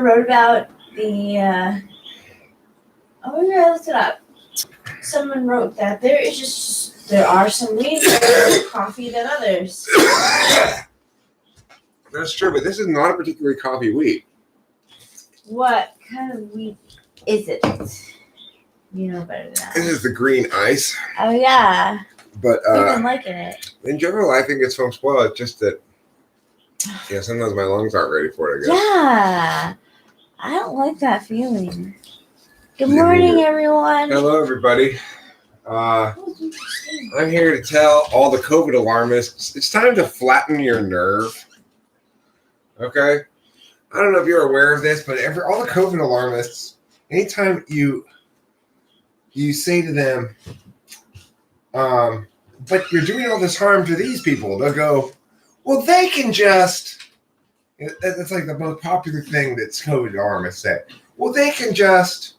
wrote about the. Oh, maybe I looked it up. Someone wrote that there are some weeds in coffee than others. That's true, but this is not a particularly coffee wheat. What kind of wheat is it? You know better than that. This is the green ice. Oh yeah. But I've been liking it. In general, I think it's from spoil. It's just that, yeah, sometimes my lungs aren't ready for it, I guess. Yeah. I don't like that feeling. Good morning, everyone. Hello, everybody. I'm here to tell all the COVID alarmists it's time to flatten your nerve. Okay? I don't know if you're aware of this, but all the COVID alarmists, anytime you say to them, but you're doing all this harm to these people, they'll go, well, they can just, that's like the most popular thing that COVID alarmists say. Well, they can just,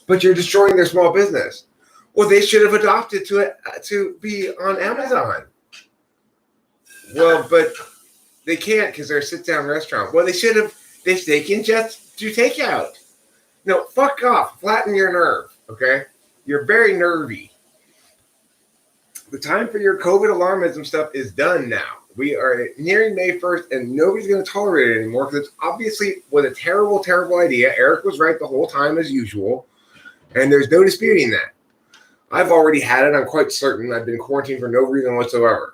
but you're destroying their small business. Well, they should have adopted to be on Amazon. Well, but they can't because they're a sit-down restaurant. Well, they should have, they can just do takeout. No, fuck off. Flatten your nerve, okay? You're very nervy. The time for your COVID alarmism stuff is done now. We are nearing May 1st, and nobody's going to tolerate it anymore because it's obviously was a terrible, terrible idea. Eric was right the whole time as usual, and there's no disputing that. I've already had it. I'm quite certain. I've been quarantined for no reason whatsoever.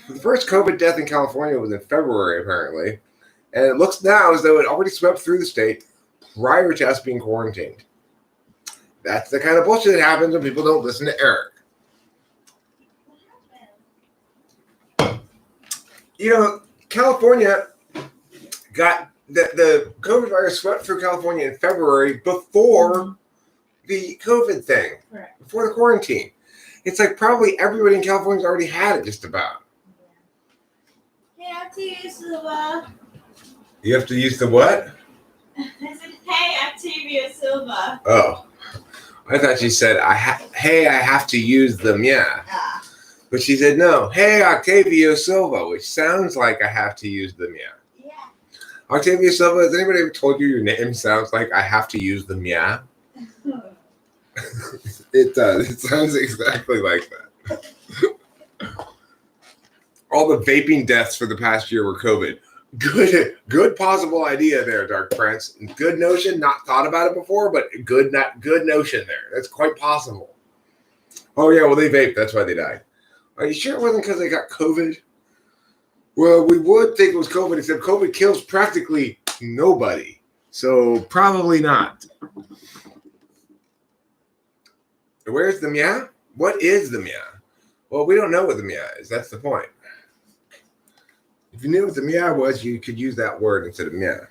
The first COVID death in California was in February, apparently, and it looks now as though it already swept through the state prior to us being quarantined. That's the kind of bullshit that happens when people don't listen to Eric. You know, California got the COVID virus swept through California in February before the COVID thing, Correct. Before the quarantine. It's like probably everybody in California's already had it just about. Hey, Octavia Silva. You have to use the what? I said, hey, Octavia Silva. Oh, I thought she said, hey, I have to use them, yeah. But she said, no, hey, Octavio Silva, which sounds like I have to use them, yeah. Yeah. Octavio Silva, has anybody ever told you your name sounds like I have to use them, yeah? It does. It sounds exactly like that. All the vaping deaths for the past year were COVID. Good possible idea there, Dark Prince. Good notion. Not thought about it before, but good notion there. That's quite possible. Oh yeah, well they vaped. That's why they died. Are you sure it wasn't because they got COVID? Well, we would think it was COVID, except COVID kills practically nobody. So probably not. Where's the Mia? What is the Mia? Well, we don't know what the Mia is. That's the point. If you knew what the Mia was, you could use that word instead of Mia.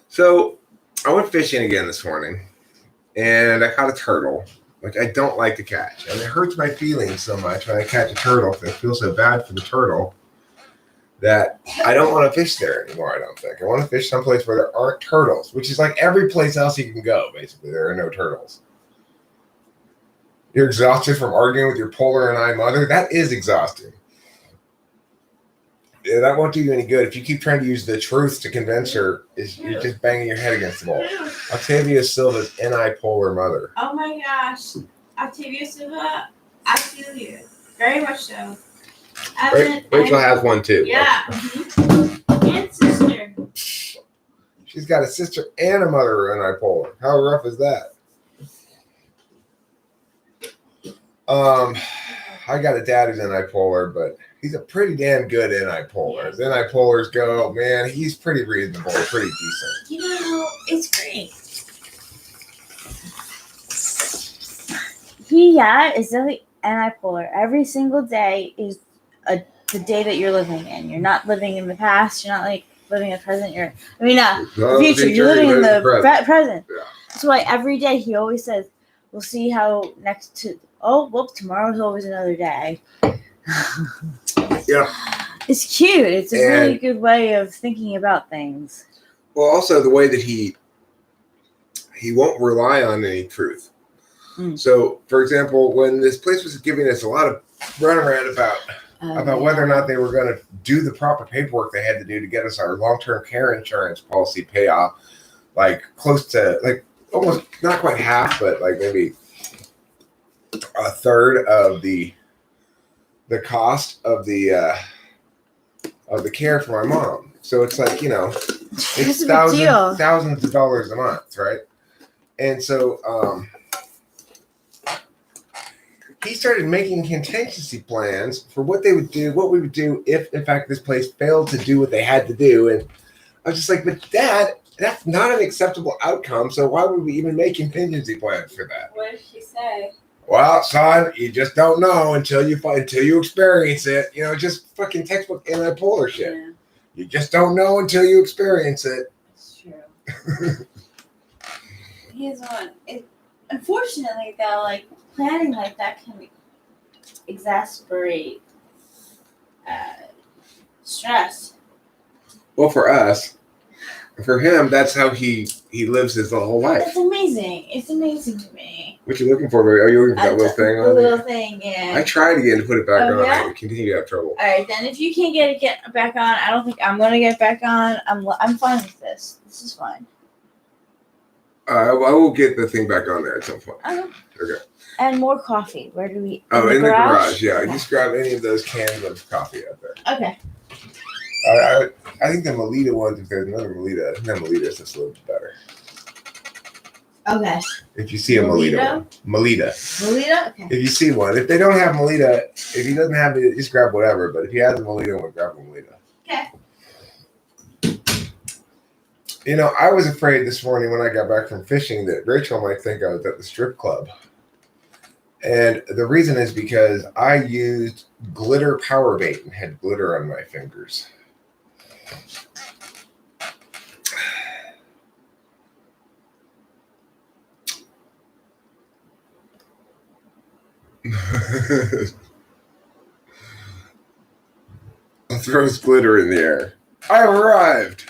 So I went fishing again this morning, and I caught a turtle, which I don't like to catch. And it hurts my feelings so much when I catch a turtle because I feel so bad for the turtle that I don't want to fish there anymore, I don't think. I want to fish someplace where there aren't turtles, which is like every place else you can go, basically. There are no turtles. You're exhausted from arguing with your polar and I mother. That is exhausting. Yeah, that won't do you any good. If you keep trying to use the truth to convince her, you're just banging your head against the wall. Octavia Silva's NI-polar mother. Oh my gosh. Octavia Silva, I feel you. Very much so. Rachel has one too. Yeah. Mm-hmm. And sister. She's got a sister and a mother who are NI-polar. How rough is that? I got a dad who's NI-polar, but he's a pretty damn good NI-polar. As NI-polars go, man, he's pretty reasonable, pretty decent. You know, it's great. He, is definitely NI-polar. Every single day is the day that you're living in. You're not living in the past. You're not like living in the present. The future. You're living in the present. Yeah. That's why every day he always says, we'll see how tomorrow's always another day. Yeah. It's cute. It's a really good way of thinking about things. Well, also the way that he won't rely on any truth. So, for example, when this place was giving us a lot of runaround about whether or not they were going to do the proper paperwork they had to do to get us our long-term care insurance policy payoff, like close to like almost not quite half, but like maybe a third of the cost of the care for my mom. So it's like, it's thousands of dollars a month, right? And so he started making contingency plans for what we would do if, in fact, this place failed to do what they had to do. And I was just like, but Dad, that's not an acceptable outcome. So why would we even make contingency plans for that? What did she say? Well, son, you just don't know until you experience it. Just fucking textbook anti-polar shit. Yeah. You just don't know until you experience it. That's true. He's one. Unfortunately, though, like planning like that can exacerbate stress. Well, for us. For him, that's how he lives his whole life. It's amazing. It's amazing to me. What you looking for? Are you looking for that little thing on? The little thing, yeah. I tried again to put it back on. Yeah? I continue to have trouble. All right, then if you can't get it back on, I don't think I'm gonna get back on. I'm fine with this. This is fine. I will get the thing back on there at some point. Okay. And more coffee. Where do we? In the garage. Yeah, okay. Just grab any of those cans of coffee out there. Okay. I think the Melita ones, if there's another Melita, it's just a little bit better. Okay. If you see a Melita. Melita? Okay. If you see one. If they don't have Melita, if he doesn't have it, just grab whatever. But if he has a Melita, we'll grab a Melita. Okay. I was afraid this morning when I got back from fishing that Rachel might think I was at the strip club. And the reason is because I used glitter power bait and had glitter on my fingers. Throws glitter in the air. I arrived.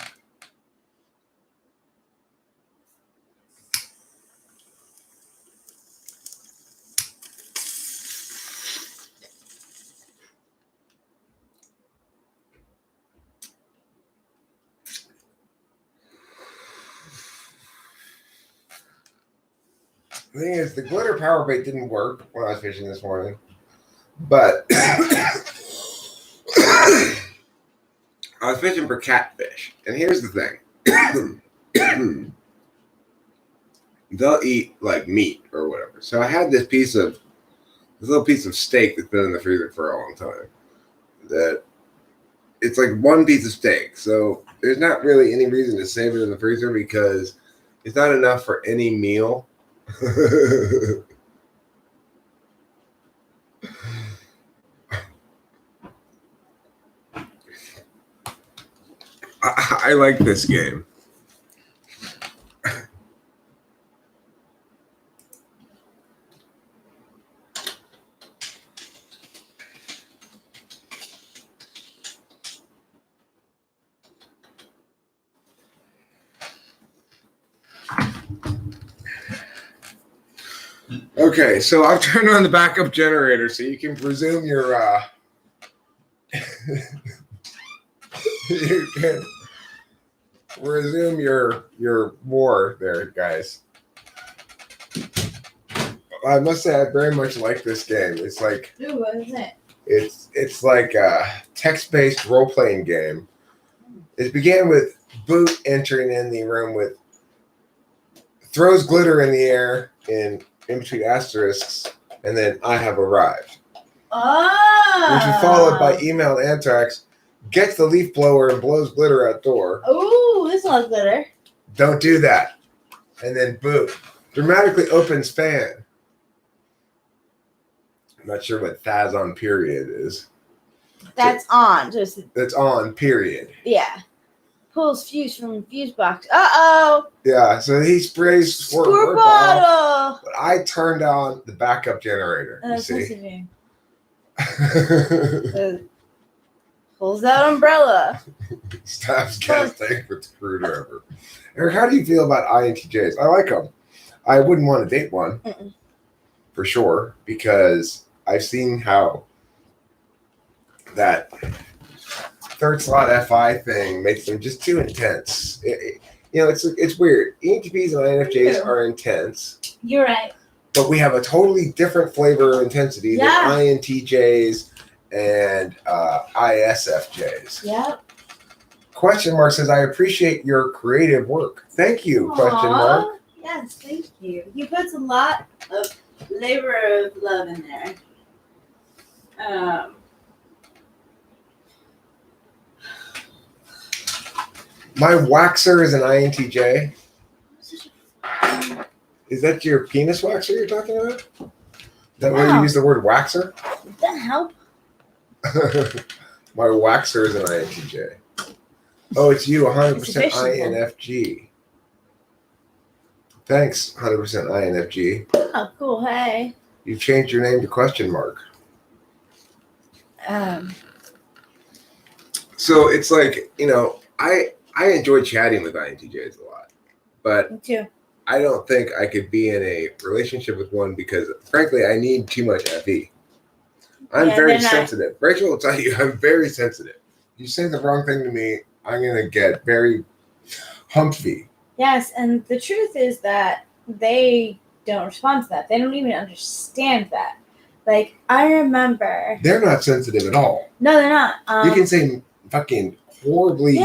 The thing is, the glitter power bait didn't work when I was fishing this morning, but I was fishing for catfish, and here's the thing. They'll eat like meat or whatever. So I had this little piece of steak that's been in the freezer for a long time. That it's like one piece of steak. So there's not really any reason to save it in the freezer because it's not enough for any meal. I like this game. Okay, so I've turned on the backup generator so you can resume your you can resume your war there, guys. I must say I very much like this game. It's like what is it? It's like a text-based role-playing game. It began with Boot entering in the room with throws glitter in the air in between asterisks, and then I have arrived. Oh. Which is followed by email anthrax, gets the leaf blower and blows glitter outdoor. Ooh, this one's glitter. Don't do that. And then Boot dramatically opens fan. I'm not sure what Thaz on period is. That's on. That's on period. Yeah. Pulls fuse from fuse box. Uh-oh. Yeah, so he sprays squirt bottle. But I turned on the backup generator. You see? Pulls out umbrella. Stabs gas tank with screwdriver. Eric, how do you feel about INTJs? I like them. I wouldn't want to date one. Mm-mm. For sure, because I've seen how that third slot FI thing makes them just too intense. It's weird. ENTPs and INFJs are intense. You're right. But we have a totally different flavor of intensity than INTJs and ISFJs. Yep. Question mark says, I appreciate your creative work. Thank you, question mark. Yes, thank you. He puts a lot of labor of love in there. My waxer is an INTJ. Is that your penis waxer you're talking about? Is that where you use the word waxer? Does that help? My waxer is an INTJ. Oh, it's you, 100% INFG. Thanks, 100% INFG. Oh, cool. Hey. You've changed your name to question mark. So it's like, I enjoy chatting with INTJs a lot, but Me too. I don't think I could be in a relationship with one because, frankly, I need too much FE. I'm very sensitive. Rachel will tell you I'm very sensitive. You say the wrong thing to me, I'm going to get very humpy. Yes, and the truth is that they don't respond to that. They don't even understand that. Like, I remember... They're not sensitive at all. No, they're not. You can say fucking horribly,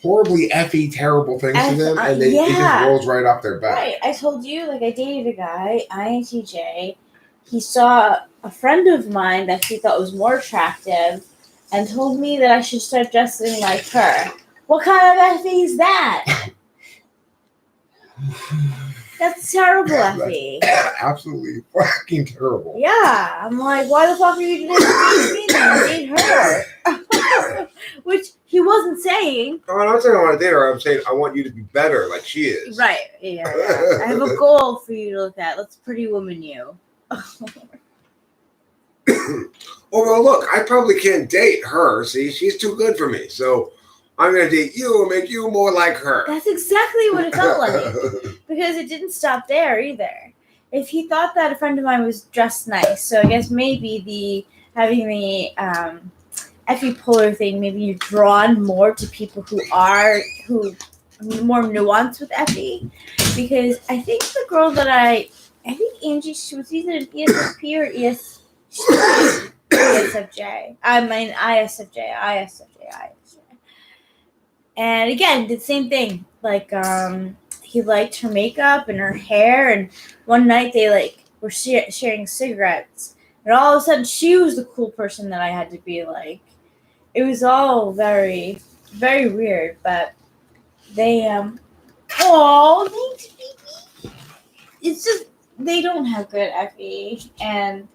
horribly FE terrible things to them, and it just rolls right off their back. Right. I told you, I dated a guy, INTJ. He saw a friend of mine that he thought was more attractive and told me that I should start dressing like her. What kind of FE is that? That's terrible FE. Absolutely fucking terrible. Yeah. I'm like, why the fuck are you doing me then? Date her. Which he wasn't saying. Oh, I'm not saying I want to date her. I'm saying I want you to be better like she is. Right. Yeah. I have a goal for you to look at. Let's Pretty Woman you. Oh, well, look, I probably can't date her. See, she's too good for me. So I'm going to date you and make you more like her. That's exactly what it felt like. Because it didn't stop there either. If he thought that a friend of mine was dressed nice, so I guess maybe having the FE polar thing, maybe you're drawn more to people who are more nuanced with FE. Because I think the girl that I think Angie, she was either an ESFP or ESFJ. I mean ISFJ. And again, did the same thing. Like, he liked her makeup and her hair. And one night they were sharing cigarettes. And all of a sudden, she was the cool person that I had to be like. It was all very, very weird. But they, thanks, baby. It's just they don't have good FE, and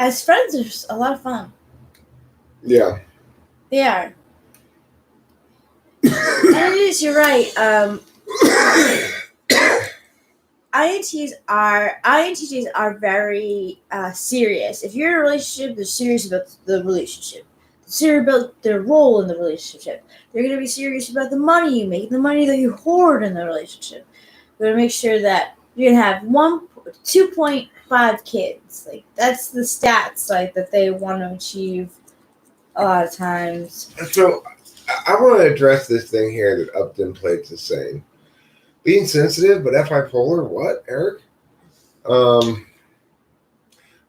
as friends, they're a lot of fun. Yeah, they are. And it is, you're right. INTJs are very serious. If you're in a relationship, they're serious about the relationship. They're serious about their role in the relationship. They're going to be serious about the money you make, the money that you hoard in the relationship. They're going to make sure that you're going to have 2.5 kids. Like, that's the stats that they want to achieve a lot of times. So I want to address this thing here that Upton Plates is saying. Being sensitive, but FI polar, what, Eric? What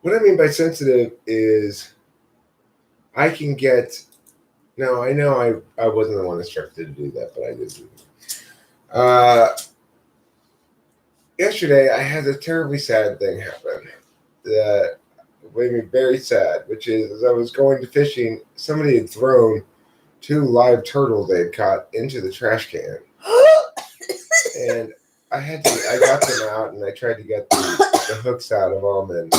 I mean by sensitive is I can get... No, I know I wasn't the one instructed to do that, but I did do that. Yesterday, I had a terribly sad thing happen that made me very sad, which is as I was going to fishing, somebody had thrown 2 live turtles they had caught into the trash can. And I got them out and I tried to get the hooks out of them, and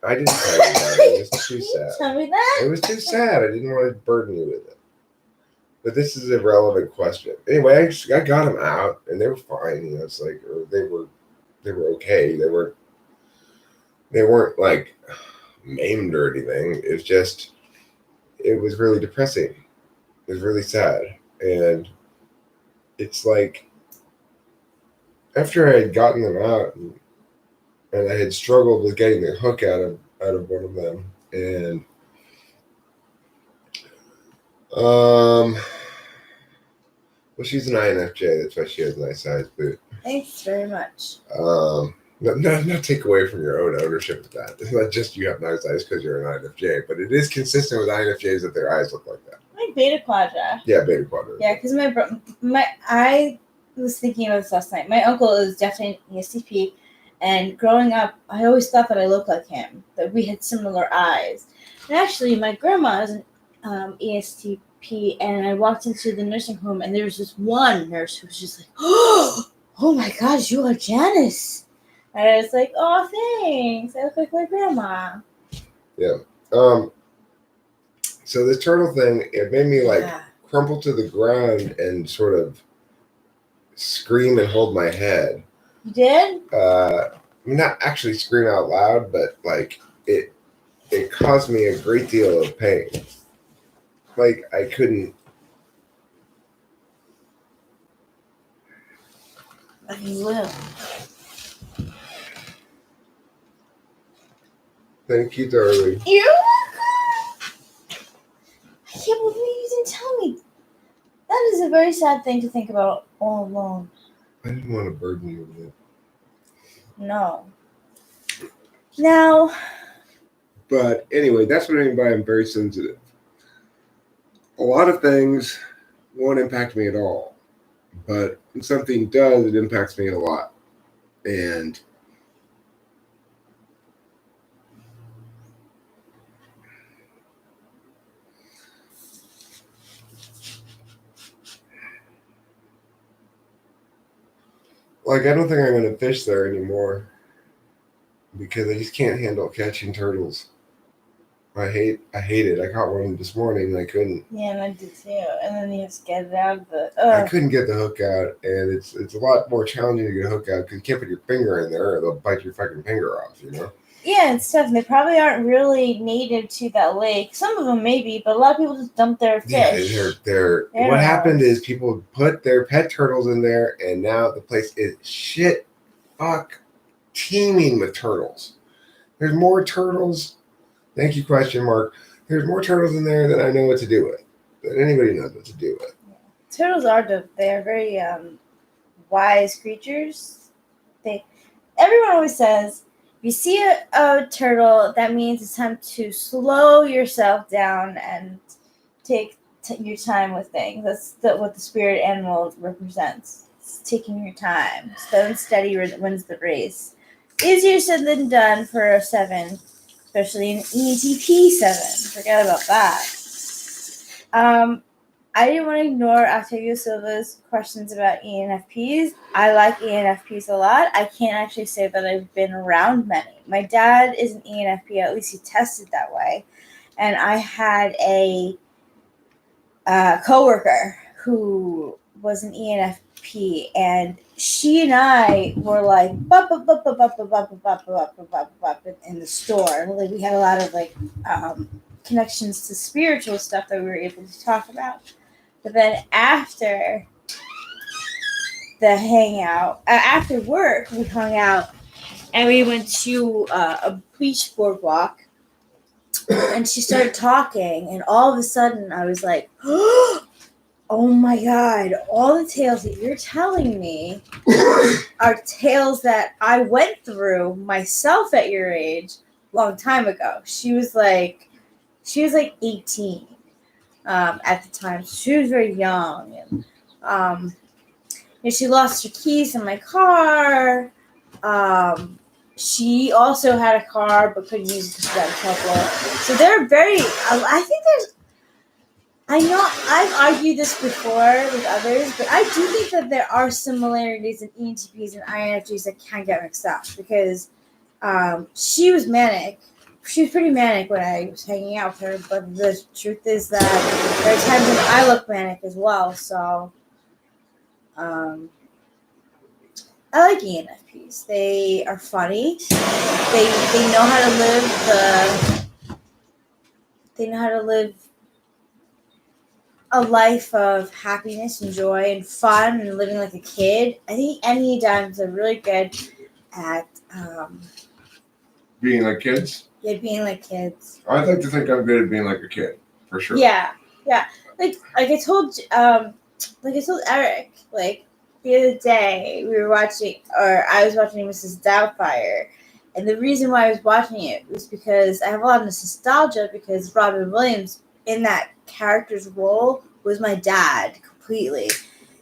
I didn't tell you that. It was too sad. Tell me that? It was too sad. I didn't want to burden you with it. But this is a relevant question. Anyway, I got them out and they were fine. It's like, or they were okay. They weren't they weren't like maimed or anything. It was really depressing. It was really sad. And it's like after I had gotten them out and I had struggled with getting the hook out of one of them, and well, she's an INFJ. That's why she has a nice size boot. Thanks very much. Not take away from your own ownership of that. It's not just you have nice eyes because you're an INFJ, but it is consistent with INFJs that their eyes look like that. Like beta quadra. Yeah, beta quadra. Yeah, because I was thinking about this last night. My uncle is definitely an ESTP, and growing up, I always thought that I looked like him, that we had similar eyes. And actually, my grandma is an ESTP, and I walked into the nursing home, and there was this one nurse who was just like, "Oh my gosh, you are Janice." And I was like, "Oh, thanks. I look like my grandma." Yeah. So this turtle thing, it made me crumple to the ground and sort of scream and hold my head. You did? Not actually scream out loud, but like it caused me a great deal of pain. Like I couldn't. I will. Thank you, darling. You're welcome. I can't believe you didn't tell me. That is a very sad thing to think about all alone. I didn't want to burden you with it. No. Now. But anyway, that's what I mean by I'm very sensitive. A lot of things won't impact me at all. But when something does, it impacts me a lot. And like, I don't think I'm going to fish there anymore because I just can't handle catching turtles. I hate it. I caught one this morning and I couldn't. Yeah, and I did too. And then you have to get it out of the. I couldn't get the hook out, and it's a lot more challenging to get a hook out because you can't put your finger in there or they'll bite your fucking finger off, you know? Yeah, and stuff. And they probably aren't really native to that lake. Some of them maybe, but a lot of people just dump their fish. Yeah, they're what happened is people put their pet turtles in there, and now the place is teeming with turtles. There's more turtles. Thank you, question mark. There's more turtles in there than I know what to do with. That anybody knows what to do with. Yeah. Turtles are very wise creatures. Everyone always says, if you see a turtle, that means it's time to slow yourself down and take your time with things. That's what the spirit animal represents. It's taking your time. Slow and steady wins the race. Easier said than done for a 7. Especially an ENTP 7. Forget about that. I didn't want to ignore Octavio Silva's questions about ENFPs. I like ENFPs a lot. I can't actually say that I've been around many. My dad is an ENFP, at least he tested that way. And I had a coworker who was an ENFP, and she and I were like in the store. Like we had a lot of connections to spiritual stuff that we were able to talk about. But then after the hangout, after work, we hung out and we went to a beach boardwalk. And she started talking, and all of a sudden I was like, oh my God, all the tales that you're telling me are tales that I went through myself at your age a long time ago. She was like 18 at the time. So she was very young. And she lost her keys in my car. She also had a car but couldn't use it because she got in trouble. So they're very, I know I've argued this before with others, but I do think that there are similarities in ENTPs and INFJs that can get mixed up because she was manic. She was pretty manic when I was hanging out with her, but the truth is that there are times when I look manic as well. So I like ENFPs. They are funny. They know how to live They know how to live a life of happiness and joy and fun and living like a kid. I think Enneagrams are really good at being like kids. Yeah, being like kids. I'd like to think I'm good at being like a kid, for sure. Yeah. Like I told Eric, like the other day I was watching Mrs. Doubtfire, and the reason why I was watching it was because I have a lot of nostalgia because Robin Williams in that character's role was my dad completely.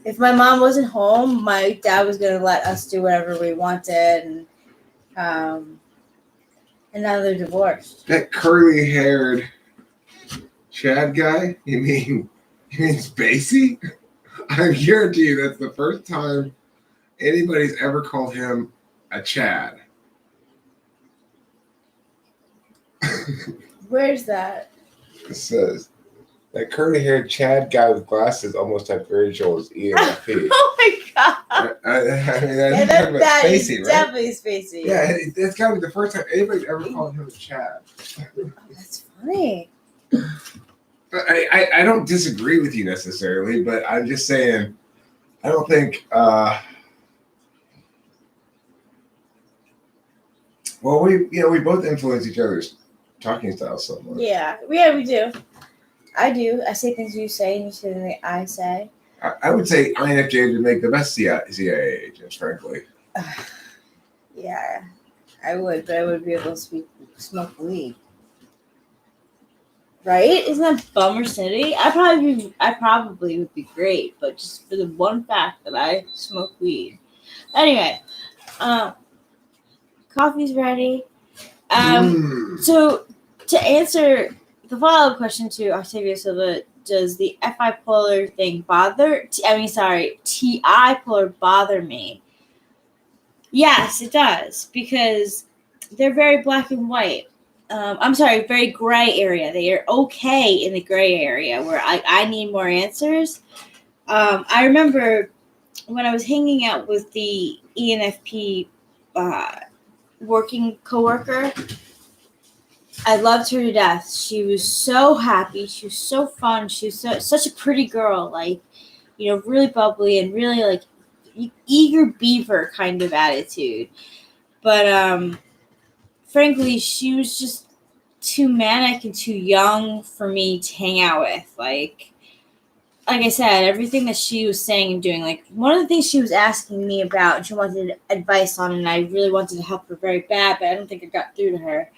If my mom wasn't home, my dad was gonna let us do whatever we wanted, and now they're divorced. That curly-haired Chad guy? You mean Spacey? I guarantee you that's the first time anybody's ever called him a Chad. Where's that? It says that curly-haired Chad guy with glasses almost had visual as ENFP. Oh my god! I mean, that Spacey, is right? definitely Spacey. Yeah, that's got to be the first time anybody's ever called him a Chad. Oh, that's funny. But I don't disagree with you necessarily, but I'm just saying I don't think. Well, we both influence each other's talking styles so much. Yeah, we do. I do. I say things you say, and you say things I say. I would say INFJs would make the best CIA agents, frankly. Yeah, I would, but I would be able to smoke weed. Right? Isn't that Bummer City? I probably would be great, but just for the one fact that I smoke weed. Anyway, coffee's ready. So to answer the follow-up question to Octavia Silva, does the FI polar thing TI polar bother me? Yes, it does, because they're very black and white. Very gray area. They are okay in the gray area where I need more answers. I remember when I was hanging out with the ENFP working coworker, I loved her to death. She was so happy. She was so fun. She was such a pretty girl, really bubbly and really eager beaver kind of attitude. But frankly, she was just too manic and too young for me to hang out with. Like I said, everything that she was saying and doing, one of the things she was asking me about and she wanted advice on, and I really wanted to help her very bad, but I don't think I got through to her,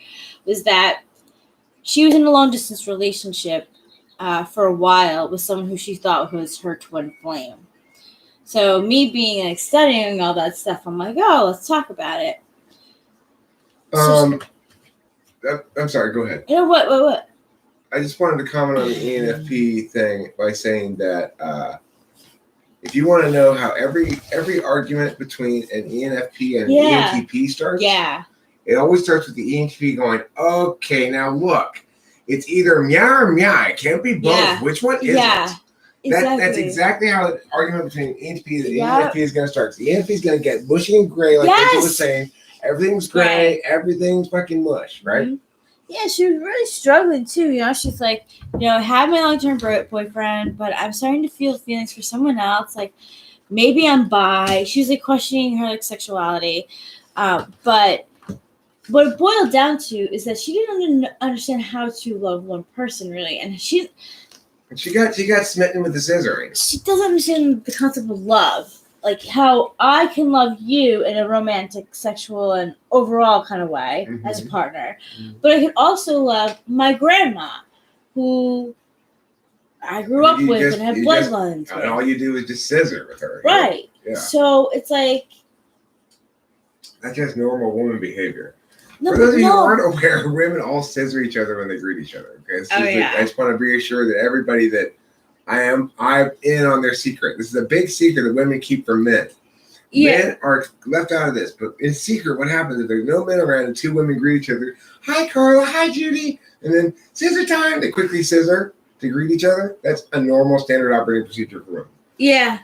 was that she was in a long-distance relationship for a while with someone who she thought was her twin flame. So me being studying all that stuff, I'm like, oh, let's talk about it. I'm sorry, go ahead. You know what? I just wanted to comment on the ENFP thing by saying that if you want to know how every argument between an ENFP and an ENTP starts, it always starts with the ENTP going, okay, now look, it's either meow or meow. It can't be both. Yeah. Which one is it? Exactly. That's exactly how the argument between ENTP and ENFP is going to start. The ENFP is going to get mushy and gray, like Rachel was saying. Everything's gray. Everything's fucking mush, right? Mm-hmm. Yeah, she was really struggling too. She's like, I have my long-term boyfriend, but I'm starting to feel feelings for someone else. Like, maybe I'm bi. She was questioning her sexuality. But what it boiled down to is that she didn't understand how to love one person really, and she got smitten with the scissoring. She doesn't understand the concept of love. Like how I can love you in a romantic, sexual, and overall kind of way as a partner. Mm-hmm. But I can also love my grandma, who I grew up with and have bloodlines. And all you do is just scissor with her. Right. Yeah. So it's that's just normal woman behavior. For those of you who aren't aware, women all scissor each other when they greet each other. Okay. I just want to reassure that everybody that I'm in on their secret. This is a big secret that women keep from men. Yeah. Men are left out of this, but in secret, what happens if there's no men around and two women greet each other? Hi, Carla. Hi, Judy. And then scissor time. They quickly scissor to greet each other. That's a normal standard operating procedure for women. Yeah.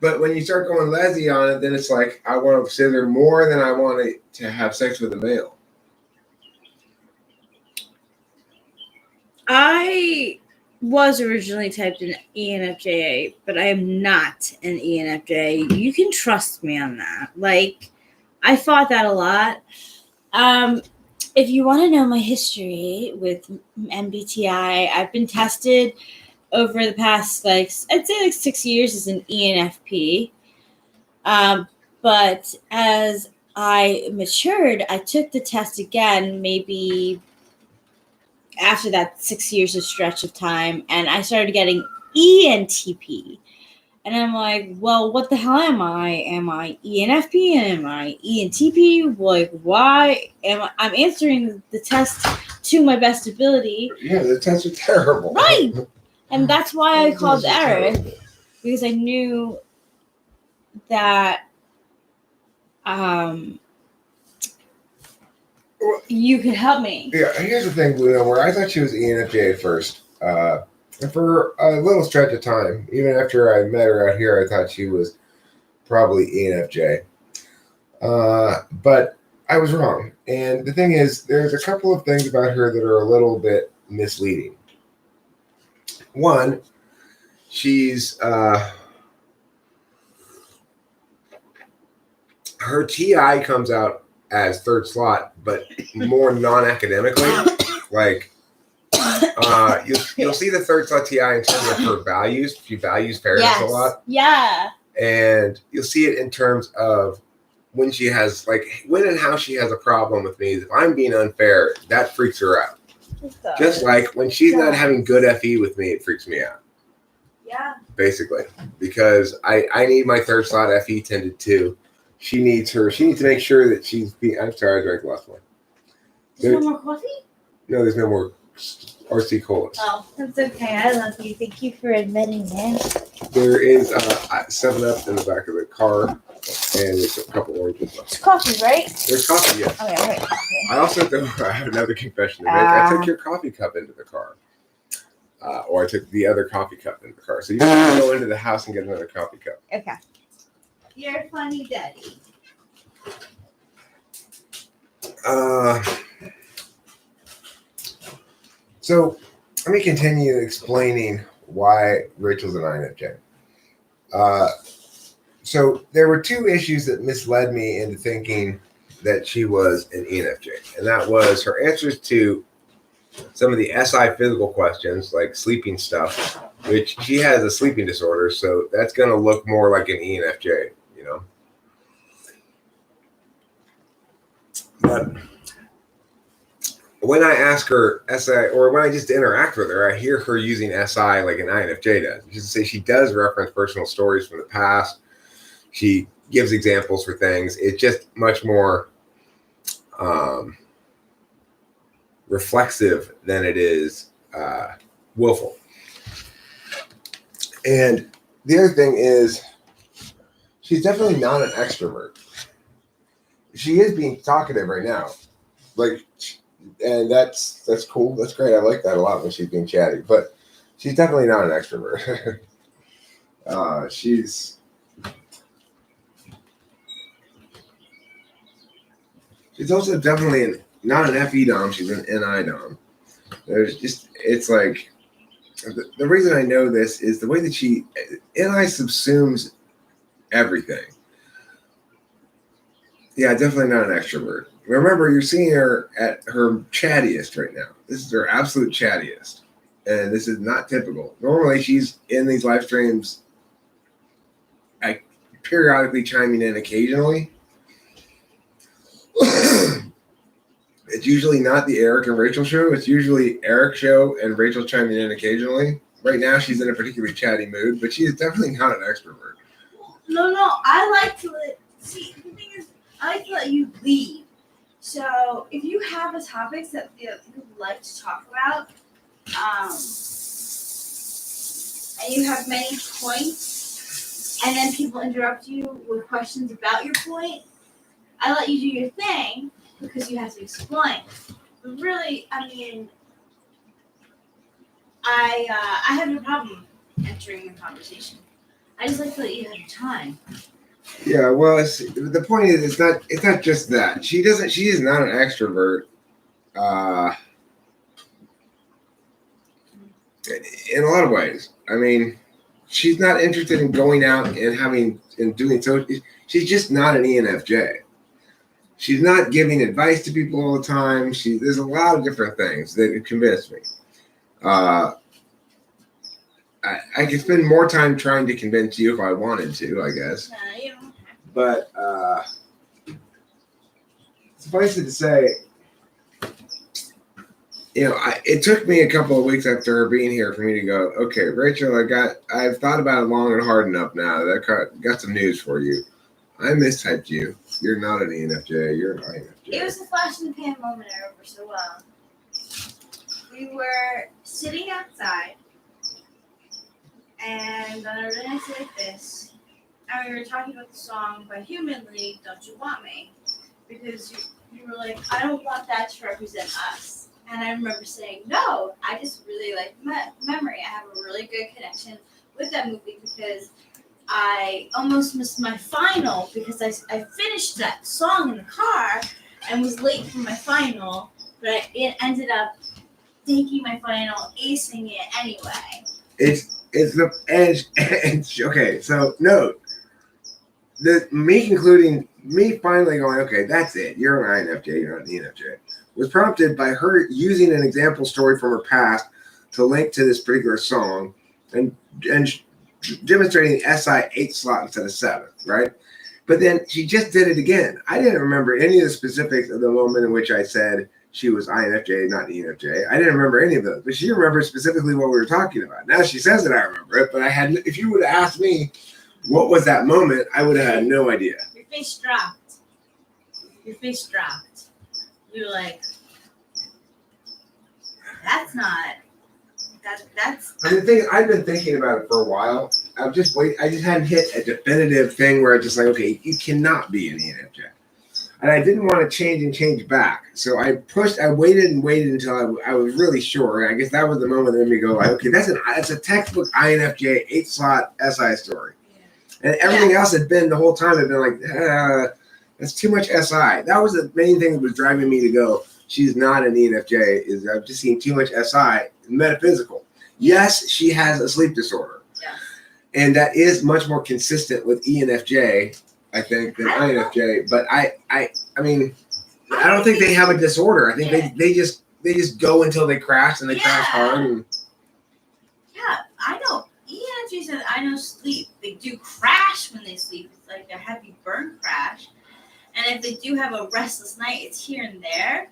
But when you start going lazy on it, then it's like I want to sit there more than I want to have sex with a male. I was originally typed in ENFJ, but I am not an ENFJ. You can trust me on that. Like, I fought that a lot. If you want to know my history with MBTI, I've been tested over the past, I'd say 6 years as an ENFP. But as I matured, I took the test again, maybe after that 6 years of stretch of time, and I started getting ENTP. And I'm like, well, what the hell am I? Am I ENFP? Am I ENTP? Like, why am I'm answering the test to my best ability? Yeah, the tests are terrible. Right. And that's why I called Eric, because I knew that you could help me. Yeah, here's the thing, Luna, where I thought she was ENFJ at first. And for a little stretch of time, even after I met her out here, I thought she was probably ENFJ. But I was wrong. And the thing is, there's a couple of things about her that are a little bit misleading. One, she's her TI comes out as third slot, but more non-academically. Like, you'll see the third slot TI in terms of her values. She values fairness a lot. Yeah. And you'll see it in terms of when she has, when and how she has a problem with me. If I'm being unfair, that freaks her out. Just like when she's not having good FE with me, it freaks me out. Yeah. Basically. Because I need my third slot FE tended to. She needs to make sure that she's being. I'm sorry, I drank the last one. There's no more coffee? No, there's no more RC colas. Oh, that's okay. I love you. Thank you for admitting that. There is 7-Up in the back of the car, and there's a couple oranges left. It's coffee, right? There's coffee, yes. Okay, right. I also I have another confession to make. I took your coffee cup into the car. Or I took the other coffee cup into the car. So you have to go into the house and get another coffee cup. Okay. You're a funny daddy. So let me continue explaining why Rachel's an INFJ. So there were two issues that misled me into thinking that she was an ENFJ, and that was her answers to some of the SI physical questions, like sleeping stuff, which she has a sleeping disorder, so that's going to look more like an ENFJ, you know. But when I ask her SI, or when I just interact with her, I hear her using SI like an INFJ does. Just to say she does reference personal stories from the past. She gives examples for things. It's just much more reflexive than it is willful. And the other thing is, she's definitely not an extrovert. She is being talkative right now, and that's cool. That's great. I like that a lot when she's being chatty. But she's definitely not an extrovert. She's also definitely not an FE dom. She's an NI dom. It's like the reason I know this is the way that NI subsumes everything. Yeah, definitely not an extrovert. Remember, you're seeing her at her chattiest right now. This is her absolute chattiest. And this is not typical. Normally, she's in these live streams, periodically chiming in occasionally. It's usually not the Eric and Rachel show. It's usually Eric's show and Rachel chiming in occasionally. Right now, she's in a particularly chatty mood, but she is definitely not an extrovert. No, I like to see. The thing is, I like to let you lead. So if you have a topic that you would like to talk about, and you have many points, and then people interrupt you with questions about your point, I let you do your thing because you have to explain. But really, I mean, I have no problem entering the conversation. I just like to let you have time. Yeah, well, the point is, it's not just that she is not an extrovert. In a lot of ways, I mean, she's not interested in going out and doing so. She's just not an ENFJ. She's not giving advice to people all the time. There's a lot of different things that convince me. I could spend more time trying to convince you if I wanted to, I guess. No, you don't have to. But suffice it to say, it took me a couple of weeks after her being here for me to go, okay, Rachel, I've thought about it long and hard enough now. Got some news for you. I mistyped you. You're not an ENFJ. You're an INFJ. It was a flash in the pan moment I remember so well. We were sitting outside, and on a really nice day like this, and we were talking about the song by Human League, Don't You Want Me? Because you were like, I don't want that to represent us. And I remember saying, no, I just really like Memory. I have a really good connection with that movie because I almost missed my final because I finished that song in the car and was late for my final, but it ended up taking my final, acing it anyway. It's the edge. Okay, so note me finally going, okay, that's it. You're an INFJ. You're not an ENFJ. Was prompted by her using an example story from her past to link to this particular song and demonstrating the SI 8 slot instead of 7, right? But then she just did it again. I didn't remember any of the specifics of the moment in which I said she was INFJ, not ENFJ. I didn't remember any of those, but she remembered specifically what we were talking about. Now she says that I remember it, but if you would have asked me what was that moment, I would have had no idea. Your face dropped. You were like, that's not. That's. I mean, I've been thinking about it for a while. I just hadn't hit a definitive thing where I just like, okay, you cannot be an ENFJ, and I didn't want to change back. So I waited until I was really sure. And I guess that was the moment that made me go like, okay, that's a textbook INFJ 8 slot SI story, and everything else had been the whole time had been like, that's too much SI. That was the main thing that was driving me to go, she's not an ENFJ, is I've just seen too much SI, metaphysical. Yes, she has a sleep disorder. Yeah. And that is much more consistent with ENFJ, I think, than INFJ. But I mean, I don't think they have a disorder. I think they just go until they crash and they crash hard. And... Yeah, I know. ENFJ says I know sleep. They do crash when they sleep. It's like a heavy burn crash. And if they do have a restless night, it's here and there.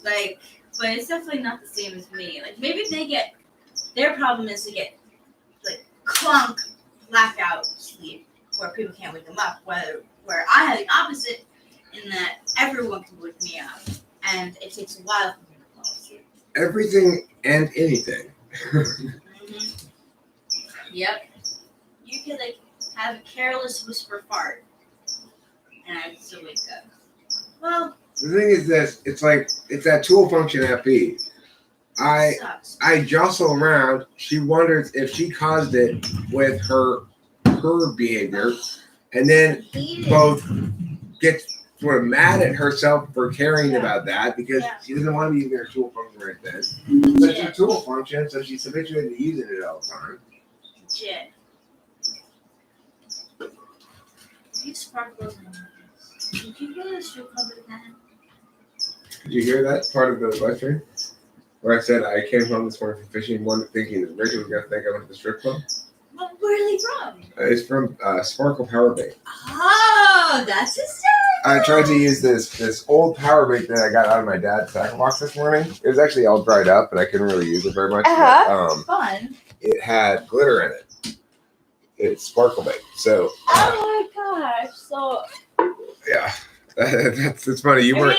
Like, but it's definitely not the same as me. Like, maybe their problem is to get, like, clunk, blackout sleep, where people can't wake them up. Where I have the opposite, in that everyone can wake me up. And it takes a while for me to fall asleep. Everything and anything. Mm-hmm. Yep. You could, like, have a careless whisper fart. And I still wake up. Well, the thing is this, it's that tool function FE. I jostle around. She wonders if she caused it with her behavior, and then both gets sort of mad at herself for caring about that because she doesn't want to be using her tool function right then. But it's her tool function, so she's habituated to using it all the time. Legit. These sparkles in my Did you hear the strip club again? Did you hear that part of the lecture? Where I said I came home this morning from fishing, thinking that Rachel was going to think I went to the strip club? Well, where are they from? It's from Sparkle Power Bank. Oh, that's hysterical. I tried to use this old power bank that I got out of my dad's tackle box this morning. It was actually all dried up, and I couldn't really use it very much. But, fun. It had glitter in it. It's Sparkle Bank. So. Oh my gosh! So. Yeah, that's funny. You were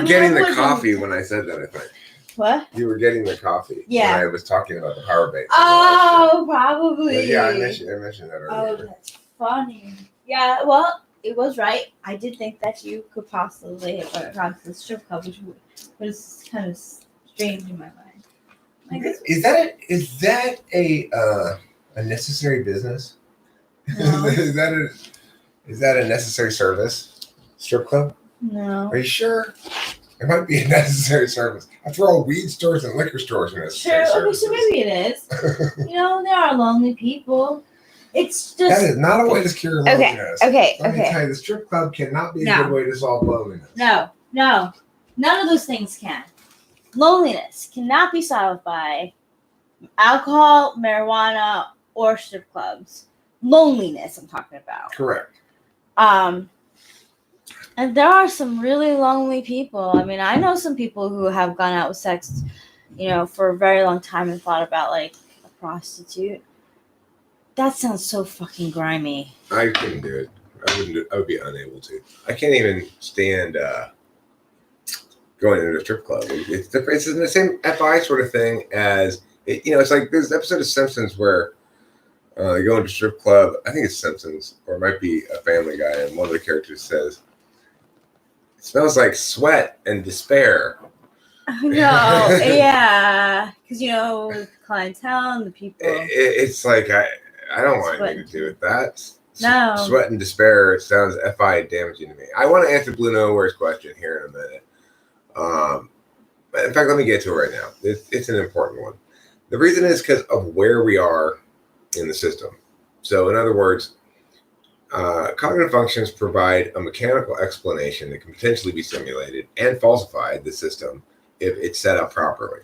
getting the coffee when I said that, I think. What? You were getting the coffee when I was talking about the power bank. Oh, probably. But yeah, I mentioned that earlier. Oh, that's funny. Yeah, well, it was right. I did think that you could possibly have gone to the strip club, which was kind of strange in my mind. Is that a A necessary business? No. Is that a necessary service? Strip club? No. Are you sure? It might be a necessary service. After all, weed stores and liquor stores are necessary Sure. Okay, services. so maybe it is. There are lonely people. It's just that is not a way to cure loneliness. Okay. Let me tell you, the strip club cannot be a good way to solve loneliness. No. None of those things can. Loneliness cannot be solved by alcohol, marijuana, or strip clubs. Loneliness, I'm talking about. Correct. And there are some really lonely people. I mean, I know some people who have gone out with sex, for a very long time and thought about like a prostitute. That sounds so fucking grimy. I couldn't do it. I would be unable to. I can't even stand going into a strip club. It's the same FI sort of thing as it's like there's an episode of Simpsons where they go into a strip club. I think it's Simpsons, or it might be a Family Guy, and one of the characters says, "It smells like sweat and despair." No, yeah, because the clientele and the people. It's like I don't want anything to do with that. No. Sweat and despair. It sounds FI damaging to me. I want to answer Blue Nowhere's question here in a minute. In fact, let me get to it right now. It's an important one. The reason is because of where we are in the system. So, in other words, cognitive functions provide a mechanical explanation that can potentially be simulated and falsified the system if it's set up properly.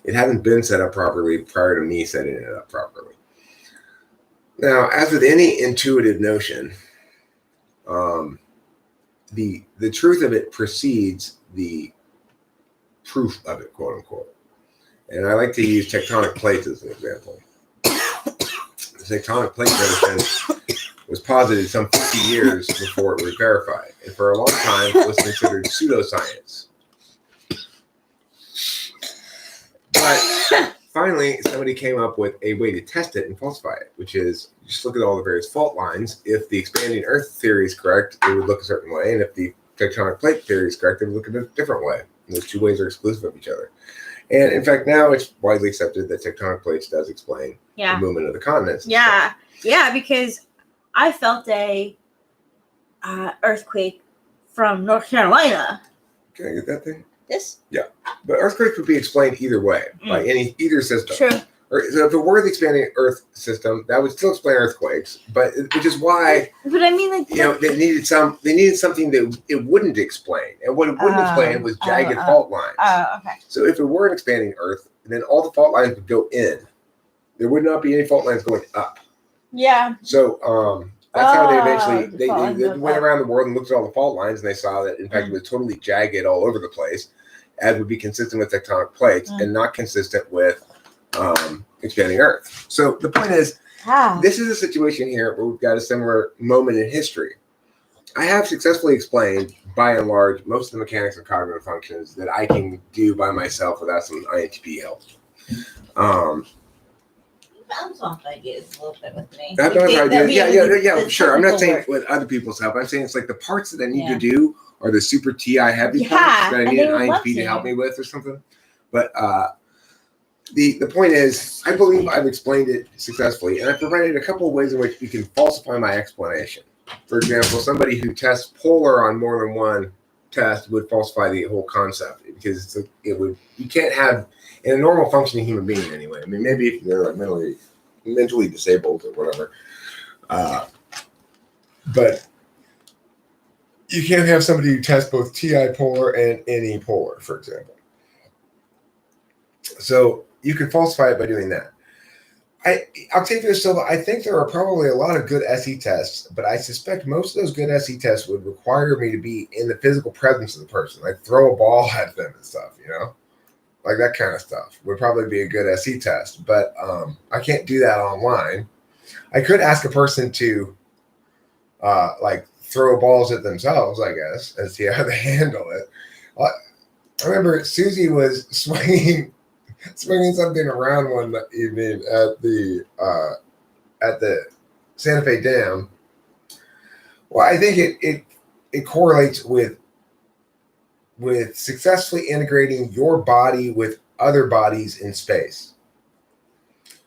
It hasn't been set up properly prior to me setting it up properly. Now, as with any intuitive notion, the truth of it precedes the proof of it, quote unquote. And I like to use tectonic plates as an example. The tectonic plate notion was posited some 50 years before it was verified, and for a long time it was considered pseudoscience. But finally, somebody came up with a way to test it and falsify it, which is just look at all the various fault lines. If the expanding Earth theory is correct, it would look a certain way, and if the tectonic plate theory is correct, it would look in a different way. And those two ways are exclusive of each other. And in fact, now it's widely accepted that tectonic plates does explain the movement of the continents. Yeah, because I felt a earthquake from North Carolina. Can I get that thing? This? Yeah. But earthquakes would be explained either way, by either system. True. So if it were the expanding Earth system, that would still explain earthquakes, which is why. But I mean, like they needed something that it wouldn't explain, and what it wouldn't explain was jagged fault lines. Okay. So if it were an expanding Earth, then all the fault lines would go in. There would not be any fault lines going up. Yeah. So that's how they eventually they went around the world and looked at all the fault lines, and they saw that in fact it was totally jagged all over the place, as would be consistent with tectonic plates and not consistent with expanding Earth. So the point is, this is a situation here where we've got a similar moment in history. I have successfully explained, by and large, most of the mechanics of cognitive functions that I can do by myself without some INTP help. Bounce off ideas a little bit with me. That bounce ideas, yeah, sure. I'm not saying with other people's help. I'm saying it's like the parts that I need to do are the super TI heavy parts that I need an INTP to help me with or something. But the point is, I believe I've explained it successfully, and I provided a couple of ways in which you can falsify my explanation. For example, somebody who tests polar on more than one test would falsify the whole concept, because you can't have, in a normal functioning human being anyway. I mean, maybe if they're like mentally disabled or whatever, but you can't have somebody who tests both TI polar and NE polar, for example. So you can falsify it by doing that. Octavio Silva, I think there are probably a lot of good SE tests, but I suspect most of those good SE tests would require me to be in the physical presence of the person, like throw a ball at them and stuff, like that kind of stuff would probably be a good SE test. But I can't do that online. I could ask a person to like throw balls at themselves, I guess, and see how they handle it. I remember Susie was swinging something around one evening at the Santa Fe Dam. Well, I think it correlates with successfully integrating your body with other bodies in space.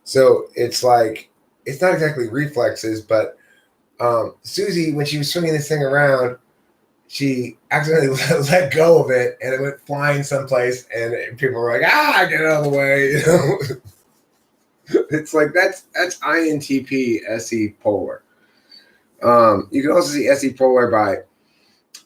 So it's like it's not exactly reflexes, but Susie, when she was swinging this thing around, she accidentally let go of it, and it went flying someplace, and people were like, get out of the way. You know? It's like that's INTP SE polar. You can also see SE polar by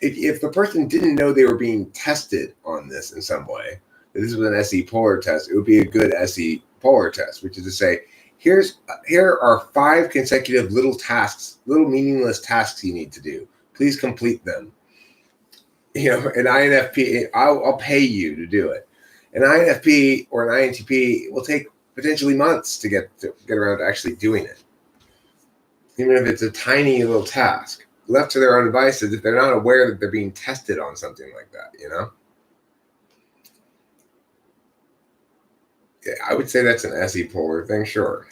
if the person didn't know they were being tested on this in some way, if this was an SE polar test, it would be a good SE polar test, which is to say, here are 5 consecutive little tasks, little meaningless tasks you need to do. Please complete them. You know, an INFP, I'll pay you to do it. An INFP or an INTP will take potentially months to get around to actually doing it. Even if it's a tiny little task. Left to their own devices, if they're not aware that they're being tested on something like that, you know? Yeah, I would say that's an SE polar thing, sure.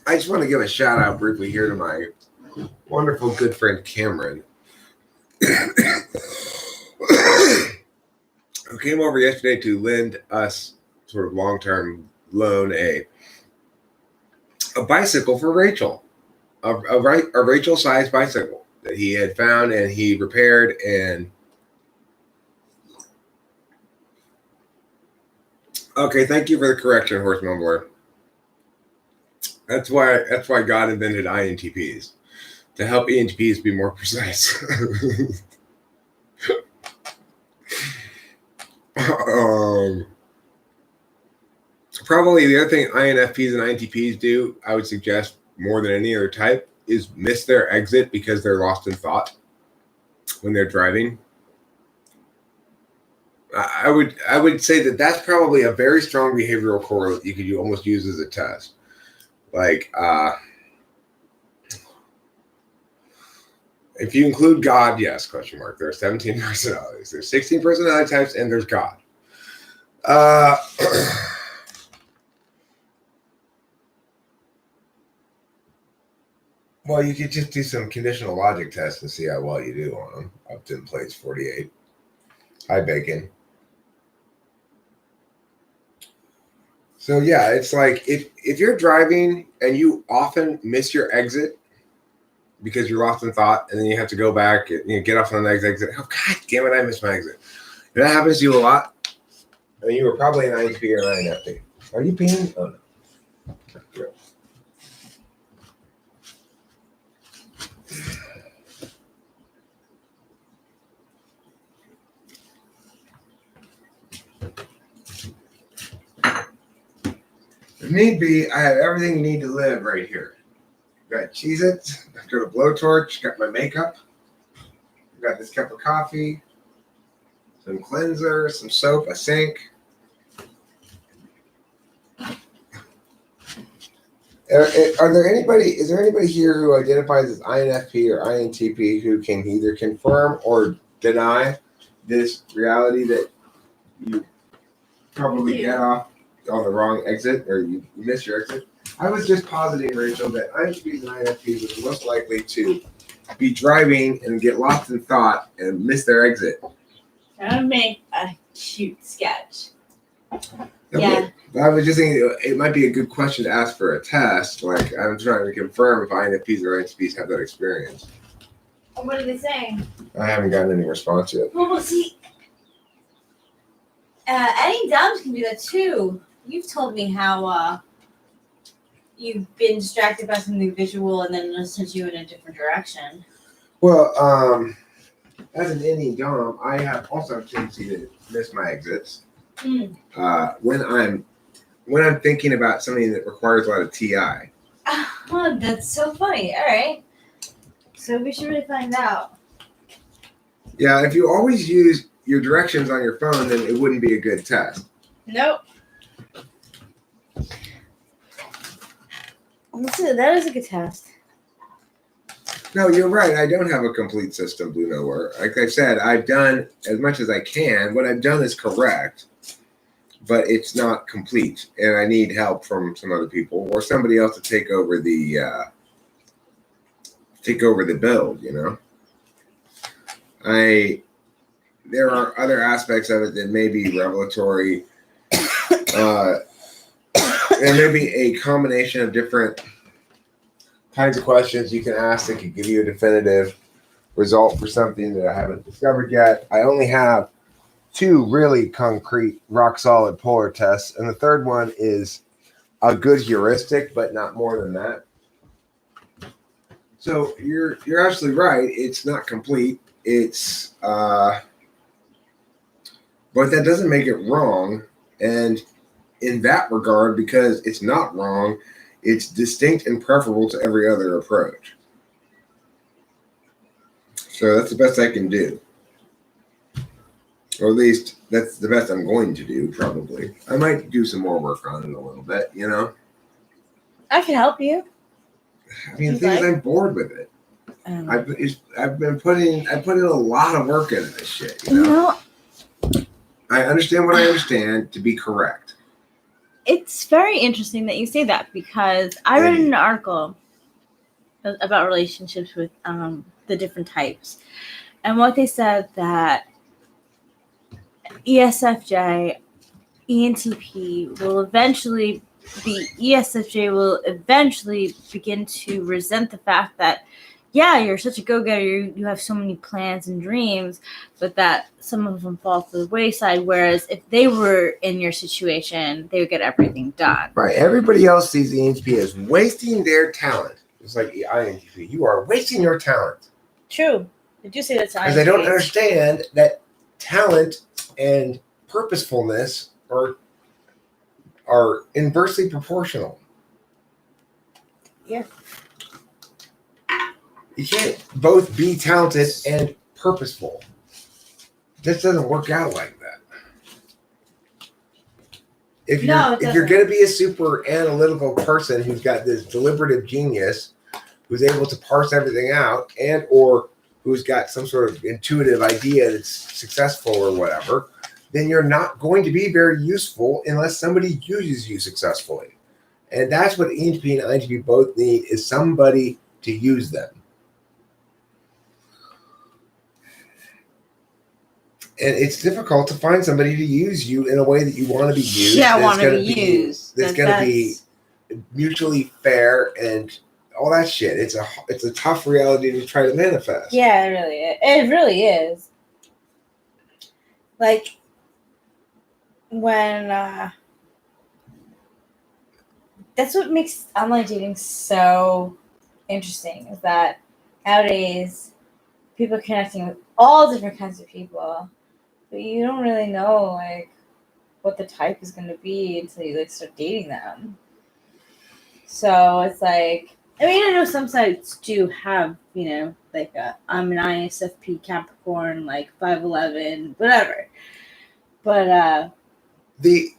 I just want to give a shout out briefly here to my wonderful good friend Cameron, who came over yesterday to lend us sort of long-term loan a bicycle for Rachel, a Rachel-sized bicycle that he had found and he repaired. And okay, thank you for the correction, Horse Mumbler. That's why God invented INTPs, to help ENTPs be more precise. Probably the other thing INFPs and INTPs do, I would suggest more than any other type, is miss their exit because they're lost in thought when they're driving. I would say that that's probably a very strong behavioral correlate you could almost use as a test. Like, if you include God, yes, question mark. There are 17 personalities. There's 16 personality types, and there's God. Well, you could just do some conditional logic tests and see how well you do on them. Upton plays 48. Hi, Bacon. So yeah, it's like if you're driving and you often miss your exit because you're lost in thought, and then you have to go back and get off on the next exit. Oh, God damn it, I missed my exit. If that happens to you a lot, I mean, you were probably an INTP or an INFP. Are you peeing? Oh, no. Yeah. If need be, I have everything you need to live right here. Got Cheez-Its, I've got a blowtorch, got my makeup, I've got this cup of coffee, some cleanser, some soap, a sink. Is there anybody here who identifies as INFP or INTP who can either confirm or deny this reality that you probably get off on the wrong exit or you miss your exit? I was just positing, Rachel, that INTPs and INFPs are most likely to be driving and get lost in thought and miss their exit. That would make a cute sketch. Yeah. I was just thinking it might be a good question to ask for a test. Like, I'm trying to confirm if INFPs or INTPs have that experience. What are they saying? I haven't gotten any response yet. Well, see, any dumbs can do that too. You've told me how you've been distracted by something visual and then it sent you in a different direction. Well, as an Indian dom, I have also a tendency to miss my exits. When I'm thinking about something that requires a lot of TI. Oh, that's so funny. All right. So we should really find out. Yeah, if you always use your directions on your phone, then it wouldn't be a good test. Nope. That is a good test. No, you're right. I don't have a complete system, Blue Nowhere. Like I said, I've done as much as I can. What I've done is correct. but it's not complete, and I need help from some other people or somebody else to take over the build. There are other aspects of it that may be revelatory. There may be a combination of different kinds of questions you can ask that could give you a definitive result for something that I haven't discovered yet. I only have 2 really concrete, rock-solid polar tests, and the third one is a good heuristic, but not more than that. So you're absolutely right. It's not complete. It's but that doesn't make it wrong. And in that regard, because it's not wrong, it's distinct and preferable to every other approach. So that's the best I can do. Or at least that's the best I'm going to do, probably. I might do some more work on it a little bit, I can help you. I mean, the thing is, I'm bored with it. I put in a lot of work into this shit, I understand what I understand to be correct. It's very interesting that you say that, because I read an article about relationships with the different types, and what they said that ESFJ, ENTP will eventually begin to resent the fact that, yeah, you're such a go-getter, you have so many plans and dreams, but that some of them fall to the wayside, whereas if they were in your situation, they would get everything done. Right. Everybody else sees the ENTP as wasting their talent. It's like the INTP. You are wasting your talent. True. Did you say that's because they don't understand that talent and purposefulness are inversely proportional. Yeah. You can't both be talented and purposeful. This doesn't work out like that. If you're going to be a super analytical person who's got this deliberative genius, who's able to parse everything out, and or who's got some sort of intuitive idea that's successful or whatever, then you're not going to be very useful unless somebody uses you successfully. And that's what ENTP and INTP both need, is somebody to use them. And it's difficult to find somebody to use you in a way that you want to be used. Yeah, I want to be used. That's going to be mutually fair and all that shit. It's a tough reality to try to manifest. Yeah, it really is. It really is. Like when that's what makes online dating so interesting, is that nowadays people are connecting with all different kinds of people, but you don't really know like what the type is going to be until you like start dating them. So it's like, I mean, I know some sites do have, like I'm an ISFP Capricorn, like 5'11", whatever. But the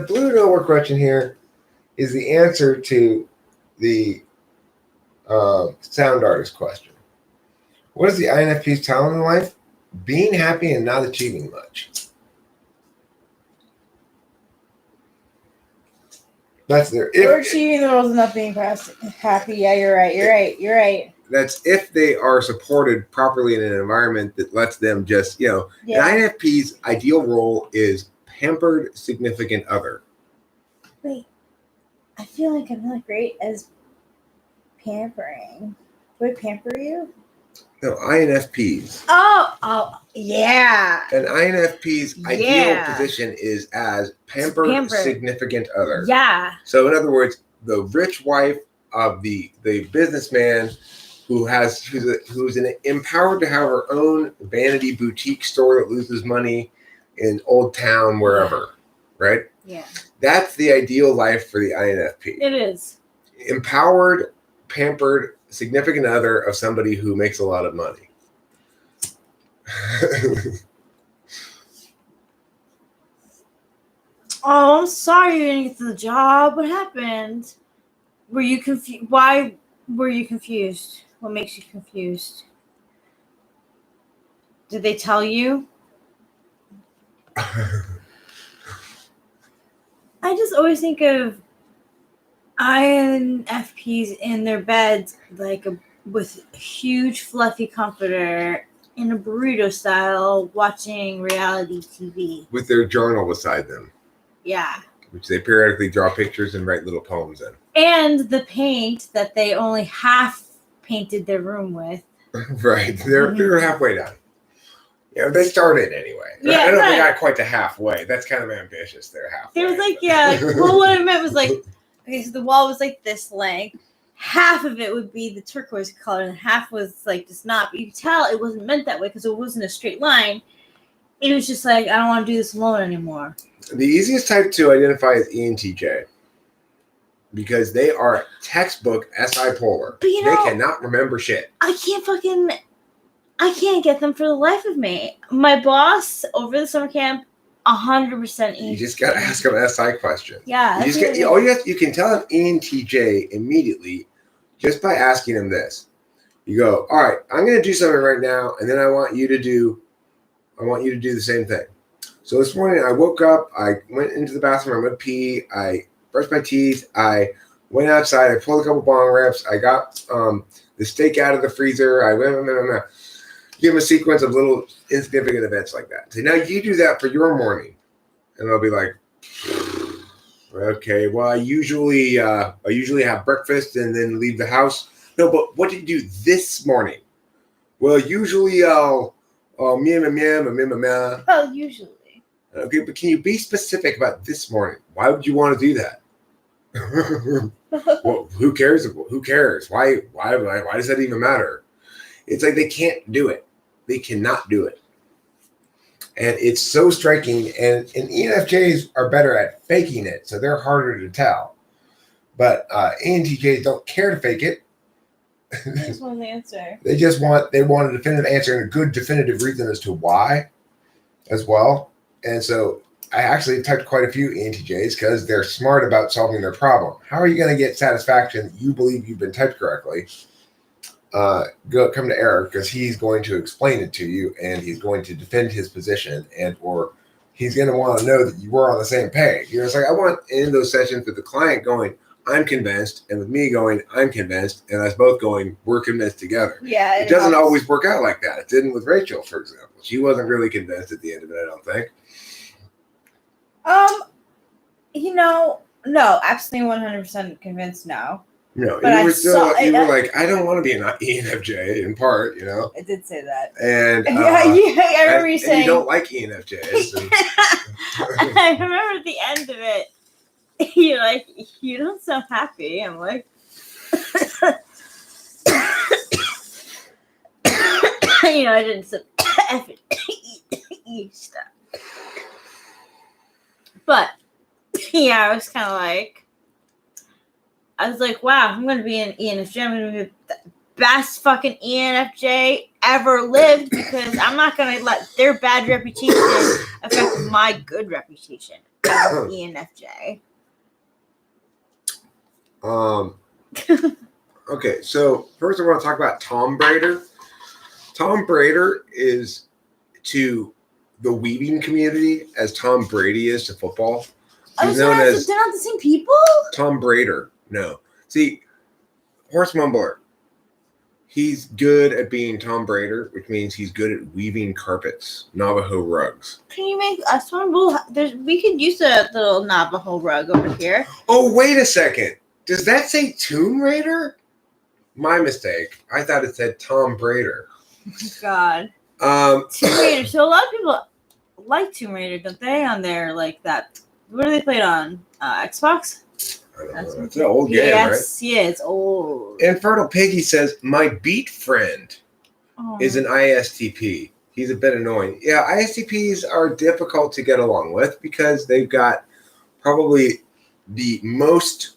blue nowhere question here is the answer to the sound artist question. What is the INFP's talent in life? Being happy and not achieving much. That's their. We're achieving the roles of not being happy. Yeah, you're right. That's if they are supported properly in an environment that lets them just, Yeah. An INFP's ideal role is pampered significant other. Wait, I feel like I'm not great as pampering. Do I pamper you? No, INFPs. Oh, yeah. An INFP's ideal position is as pampered significant other. Yeah. So in other words, the rich wife of the businessman who's empowered to have her own vanity boutique store that loses money in Old Town, wherever, right? Yeah. That's the ideal life for the INFP. It is. Empowered, pampered, significant other of somebody who makes a lot of money. Oh, I'm sorry you didn't get to the job. What happened? Were you confused? Why were you confused? What makes you confused? Did they tell you? I just always think of INFPs in their beds with a huge fluffy comforter in a burrito style watching reality TV. With their journal beside them. Yeah. Which they periodically draw pictures and write little poems in. And the paint that they only half painted their room with. Right. They're halfway done. Yeah, they started anyway. Yeah, I don't think I got quite to halfway. That's kind of ambitious. They're halfway. There was well, what I meant was okay, so the wall was this length. Half of it would be the turquoise color, and half was just not. But you could tell it wasn't meant that way because it wasn't a straight line. It was just I don't want to do this alone anymore. The easiest type to identify is ENTJ. Because they are textbook SI polar. But they cannot remember shit. I can't get them for the life of me. My boss over the summer camp, 100% ENTJ. You just gotta ask them SI questions. Yeah. You can tell an ENTJ immediately just by asking them this. You go, all right, I'm gonna do something right now, and then I want you to do the same thing. So this morning I woke up, I went into the bathroom, I went pee, I brushed my teeth, I went outside, I pulled a couple bong rips, I got the steak out of the freezer, I went, give them a sequence of little insignificant events like that. So now you do that for your morning. And they'll be like, okay, well, I usually have breakfast and then leave the house. No, but what did you do this morning? Well, usually I'll Oh, usually. Okay, but can you be specific about this morning? Why would you want to do that? Well, who cares? Who cares? Why does that even matter? It's they can't do it. They cannot do it. And it's so striking. And ENFJs are better at faking it, so they're harder to tell. But ENTJs don't care to fake it. They just want the answer. They want a definitive answer and a good definitive reason as to why as well. And so I actually touched quite a few ENTJs because they're smart about solving their problem. How are you going to get satisfaction that you believe you've been typed correctly? Come to Eric because he's going to explain it to you and he's going to defend his position or he's going to want to know that you were on the same page. It's I want in those sessions with the client going, I'm convinced, and with me going, I'm convinced, and us both going, we're convinced together. Yeah. It doesn't always work out like that. It didn't with Rachel, for example. She wasn't really convinced at the end of it, I don't think. No, absolutely 100% convinced no. No, but you were like, I don't want to be an ENFJ in part, I did say that. And I remember you saying you don't like ENFJs. And I remember at the end of it, you're like, you don't sound happy. I'm like, I didn't say stuff. But yeah, I was kind of wow, I'm going to be an ENFJ. I'm going to be the best fucking ENFJ ever lived because I'm not going to let their bad reputation affect my good reputation as an ENFJ. Okay, so first I want to talk about Tom Brader. Tom Brader is to the weaving community as Tom Brady is to football. He's known as they're not the same people? Tom Brader. No. See, Horse Mumbler, he's good at being Tom Brader, which means he's good at weaving carpets, Navajo rugs. Can you make us one? We could use a little Navajo rug over here. Oh, wait a second. Does that say Tomb Raider? My mistake. I thought it said Tom Brader. God. Tomb Raider. So a lot of people like Tomb Raider, don't they? On their that. What do they play it on? Xbox? I don't know. It's an old game, right? Yeah, it's old. Infertile Piggy says, my beat friend is an ISTP. He's a bit annoying. Yeah, ISTPs are difficult to get along with because they've got probably the most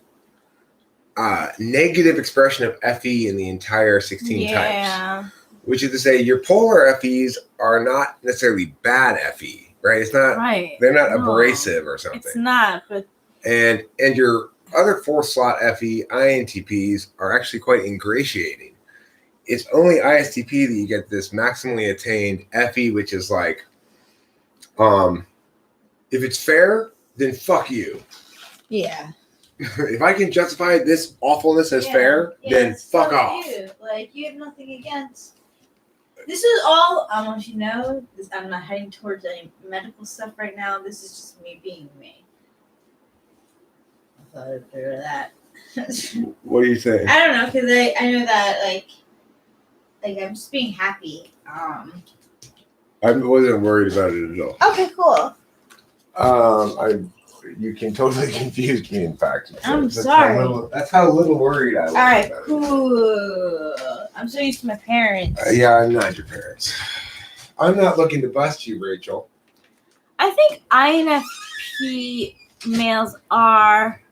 negative expression of FE in the entire 16 types. Which is to say, your polar FEs are not necessarily bad FE, right? It's not. Right. They're not abrasive or something. It's not, but. And your other 4-slot FE INTPs are actually quite ingratiating. It's only ISTP that you get this maximally attained FE, which is if it's fair, then fuck you. Yeah. If I can justify this awfulness as fair, then fuck off. You have nothing against. This is all I want you to know. I'm not heading towards any medical stuff right now. This is just me being me. I thought I'd figure that. What do you say? I don't know, because I know that like I'm just being happy. I wasn't worried about it at all. Okay, cool. You can totally confuse me. In fact, I'm sorry. That's how little worried I was. All right, cool. I'm so used to my parents. Yeah, I'm not your parents. I'm not looking to bust you, Rachel. I think INFP males are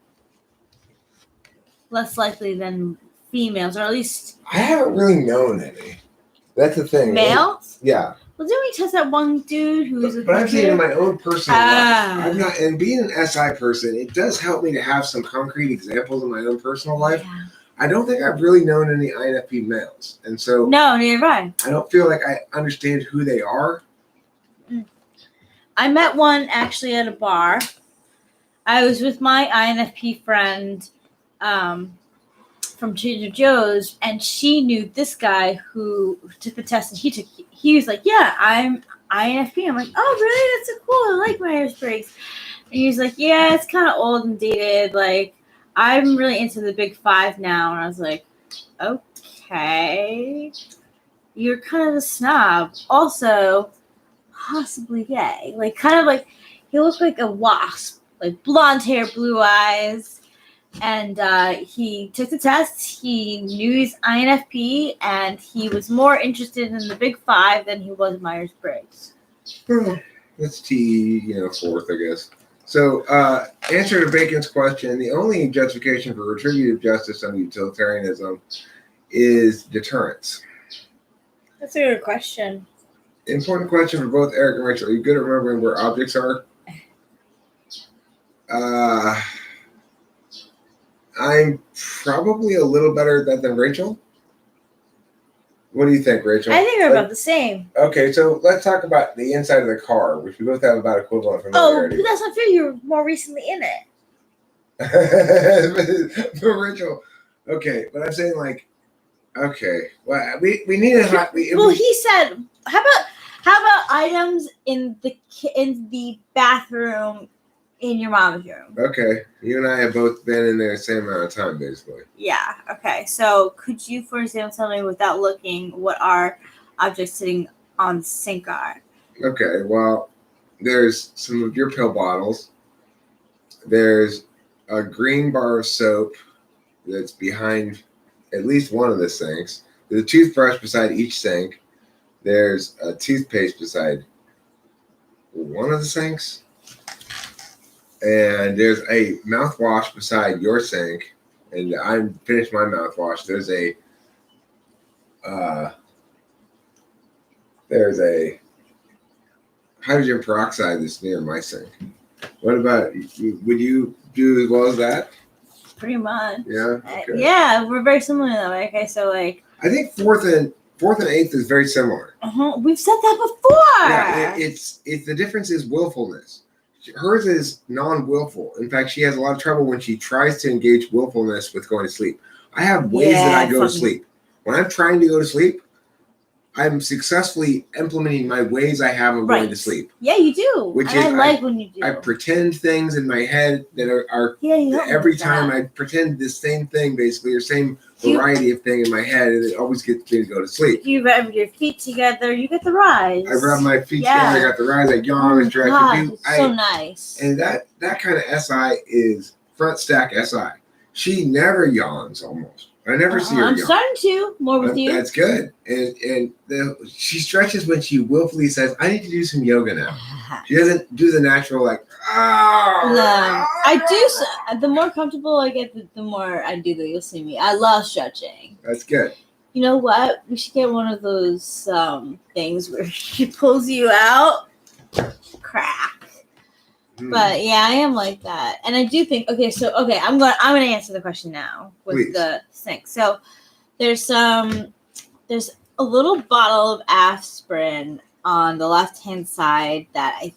less likely than females, or at least I haven't really known any. That's the thing. males. Yeah. Well, didn't we test that one dude who was? But I'm saying in my own personal life, I'm Ah. not. And being an SI person, it does help me to have some concrete examples in my own personal life. Yeah. I don't think I've really known any INFP males, and so No, neither have I don't feel like I understand who they are. I met one actually at a bar. I was with my INFP friend from Trader Joe's, and she knew this guy who took the test, and he was like, yeah, I'm INFP. I'm like, oh, really? That's so cool. I like Myers-Briggs. And he was like, yeah, it's kind of old and dated. Like, I'm really into the big five now. And I was like, okay. You're kind of a snob. Also, possibly gay. Like, kind of like, he looked like a wasp. Like, blonde hair, blue eyes. And he took the test. He knew he's INFP, and he was more interested in the big five than he was Myers-Briggs. That's T, fourth, I guess. So, answer to Bacon's question, the only justification for retributive justice under utilitarianism is deterrence. That's a good question. Important question for both Eric and Rachel. Are you good at remembering where objects are? I'm probably a little better at that than Rachel. What do you think, Rachel? I think we're about the same. Okay, so let's talk about the inside of the car, which we both have about equivalent familiarity. Oh, but that's not fair. You're more recently in it. But Rachel, okay, but I'm saying okay, well, we need a hot. He said, how about items in the bathroom in your mom's room? Okay, you and I have both been in there the same amount of time, basically. Yeah. Okay. So, could you, for example, tell me without looking what our objects sitting on the sink are? Okay. Well, there's some of your pill bottles. There's a green bar of soap that's behind at least one of the sinks. There's a toothbrush beside each sink. There's a toothpaste beside one of the sinks. And there's a mouthwash beside your sink. And I finished my mouthwash. There's a hydrogen peroxide that's near my sink. What about you? Would you do as well as that? Pretty much. Yeah. Okay. Yeah, we're very similar though. Okay, so I think fourth and eighth is very similar. We've said that before. Yeah, it's the difference is willfulness. Hers is non-willful. In fact, she has a lot of trouble when she tries to engage willfulness with going to sleep. I have ways that I go to sleep. When I'm trying to go to sleep, I'm successly implementing my ways I have of going to sleep. Yeah, you do. Which and is, I like when you do. I pretend things in my head that are every time I pretend the same thing, basically, or same variety of thing in my head, and it always gets me to go to sleep. You rub your feet together, you get the rise. I rub my feet together, I got the rise, I yawn, I stretch. So nice. And that kind of SI is front stack SI. She never yawns almost. I never see her yawn. I'm starting to more with you. That's good. And she stretches when she willfully says, I need to do some yoga now. She doesn't do the natural no. I do. The more comfortable I get, the more I do that. You'll see me. I love stretching. That's good. You know what? We should get one of those things where she pulls you out. Crack. But yeah, I am like that, and I do think. I'm gonna answer the question now with the sink. So there's a little bottle of aspirin on the left hand side that I